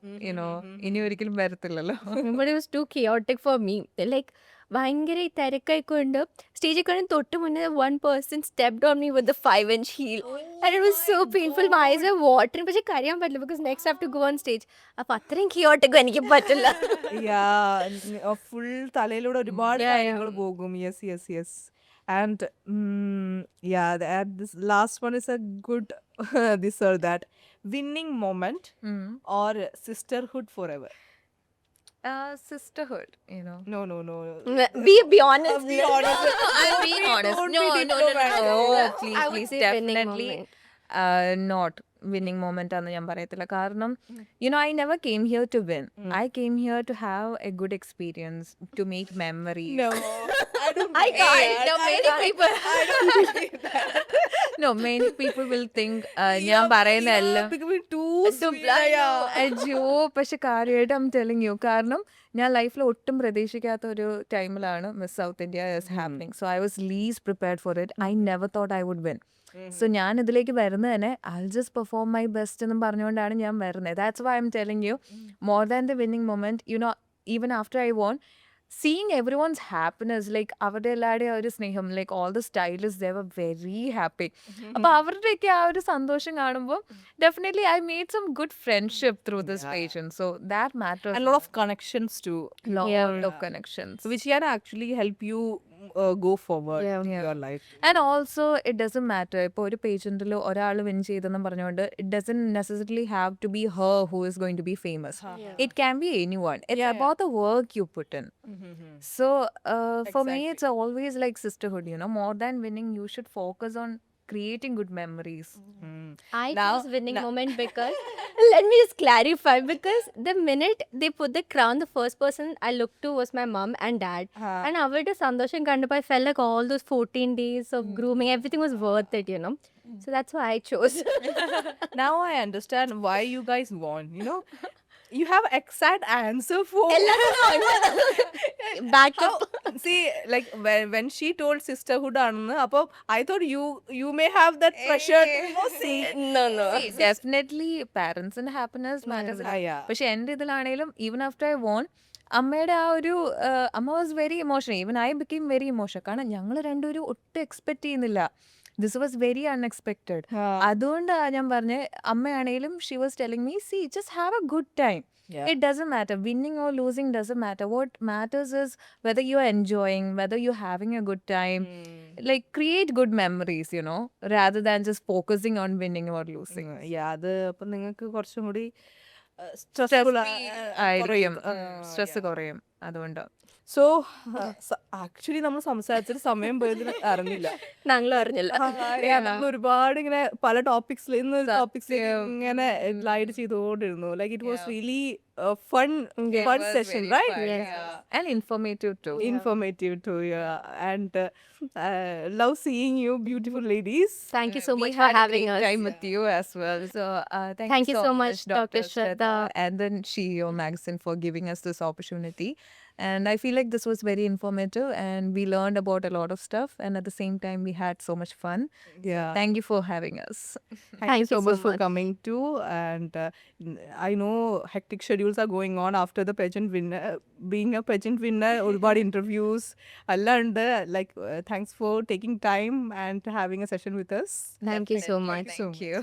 ഇനി ഒരിക്കലും വരത്തില്ലല്ലോ. But it was too chaotic for me. Like ഭയങ്കര തിരക്കായിക്കൊണ്ട് സ്റ്റേജിൽ കഴിഞ്ഞ് തൊട്ട് മുന്നേ one person stepped on me with the 5-inch heel. And it was so painful. My eyes were watering. പക്ഷെ കരയാൻ പറ്റില്ല because next I have to go on stage. അപ്പൊ അത്രയും chaotic എനിക്ക് പറ്റില്ല. ഫുൾ തലയിലൂടെ ഒരുപാട് കാര്യങ്ങൾ പോകും. Yes and this last one is a good this or that. Winning moment or sisterhood forever? Sisterhood, No. Be honest. Be honest. I'm being honest. Don't No. be diplomatic. Oh, I would please, say winning definitely moment. not winning moment ആണെന്ന് ഞാൻ പറയത്തില്ല. കാരണം I never came here to win. I came here to have a good experience, to make memories. No, I don't I can't. No, many people. I don't believe that. No, many people will think ഞാൻ പറയുന്നതല്ല becoming too sweet. അയ്യോ, പക്ഷെ കാര്യമായിട്ട് I'm telling you, കാരണം ഞാൻ ലൈഫിൽ ഒട്ടും പ്രതീക്ഷിക്കാത്ത ഒരു ടൈമിലാണ് Miss South India is happening. So I was least prepared for it. I never thought I would win. So ഞാൻ ഇതിലേക്ക് വരുന്നത് തന്നെ I'll just perform my best എന്നും പറഞ്ഞുകൊണ്ടാണ് ഞാൻ വരുന്നത്. That's why I'm telling you, more than the winning moment, even after I won, seeing everyone's happiness, like അവരുടെ എല്ലാവരുടെയും ഒരു സ്നേഹം, like all the stylists, they were very happy. അപ്പൊ അവരുടെയൊക്കെ ആ ഒരു സന്തോഷം കാണുമ്പോൾ definitely I made some good friendship through this patient. So that matters. And a lot of connections too. Lot of connections. Which can actually help you go forward in your life. And also it doesn't matter ഇപ്പോൾ ഒരു പേഷ്യന്റിൽ ഒരാൾ win ചെയ്തെന്ന് പറഞ്ഞുകൊണ്ട് it doesn't necessarily have to be her who is going to be famous. It can be anyone. It's about the work you put in. So for me it's always like sisterhood, more than winning you should focus on creating good memories. I choose winning moment because let me just clarify, because the minute they put the crown, the first person I looked to was my mom and dad. And avരുടെ സന്തോഷം കണ്ടപ്പോൾ I felt like all those 14 days of grooming, everything was worth it, So that's why I chose. Now I understand why you guys won, You have exact answer for Back up. See, like when she told sisterhood ആണെന്ന്, അപ്പൊ I thought you may have that pressure to say. No. Definitely parents and happiness matters. പക്ഷെ എൻ്റെ ഇതിലാണെങ്കിലും even after I won, അമ്മയുടെ ആ ഒരു അമ്മ was very emotional. Even I became very emotional. കാരണം ഞങ്ങൾ രണ്ടുപേരും ഒട്ടും എക്സ്പെക്ട് ചെയ്യുന്നില്ല. This was very unexpected. അതുകൊണ്ടാണ് ഞാൻ പറഞ്ഞത്, അമ്മയാണെങ്കിലും she was telling me, see just have a good time. It doesn't matter. Winning or losing doesn't matter. What matters is whether you're enjoying, whether you're having a good time. Like create good memories, rather than just focusing on winning or losing. അത് അപ്പം നിങ്ങൾക്ക് കുറച്ചും കൂടി stressful ആയിരിക്കും, stress കുറയും അതുകൊണ്ട്. So actually നമ്മൾ സംസാരിച്ചിട്ട് സമയം പോയതിന് അറിഞ്ഞില്ല. ഞങ്ങളും അറിഞ്ഞില്ല. നമ്മൾ ഒരുപാട് ഇങ്ങനെ പല ടോപ്പിക്സിൽ ഇങ്ങനെ ലൈഡ് ചെയ്തുകൊണ്ടിരുന്നു. Like it was really fun session, right? And informative too. Informative too, yeah. And love seeing you, beautiful ladies. Thank you so We much for had a having great us. time with you as well. So Thank you so much, Dr. Shraddha. and then SheEO magazine for giving us this opportunity. And I feel like this was very informative, and we learned about a lot of stuff. And at the same time, we had so much fun. Yeah. Thank you for having us. Thank you so much for coming too. And I know hectic schedules are going on after the pageant winner. Being a pageant winner, ഒരുപാട് interviews എല്ലാം ഉണ്ട്. Like thanks for taking time and having a session with us. Thank you so much. Thank you.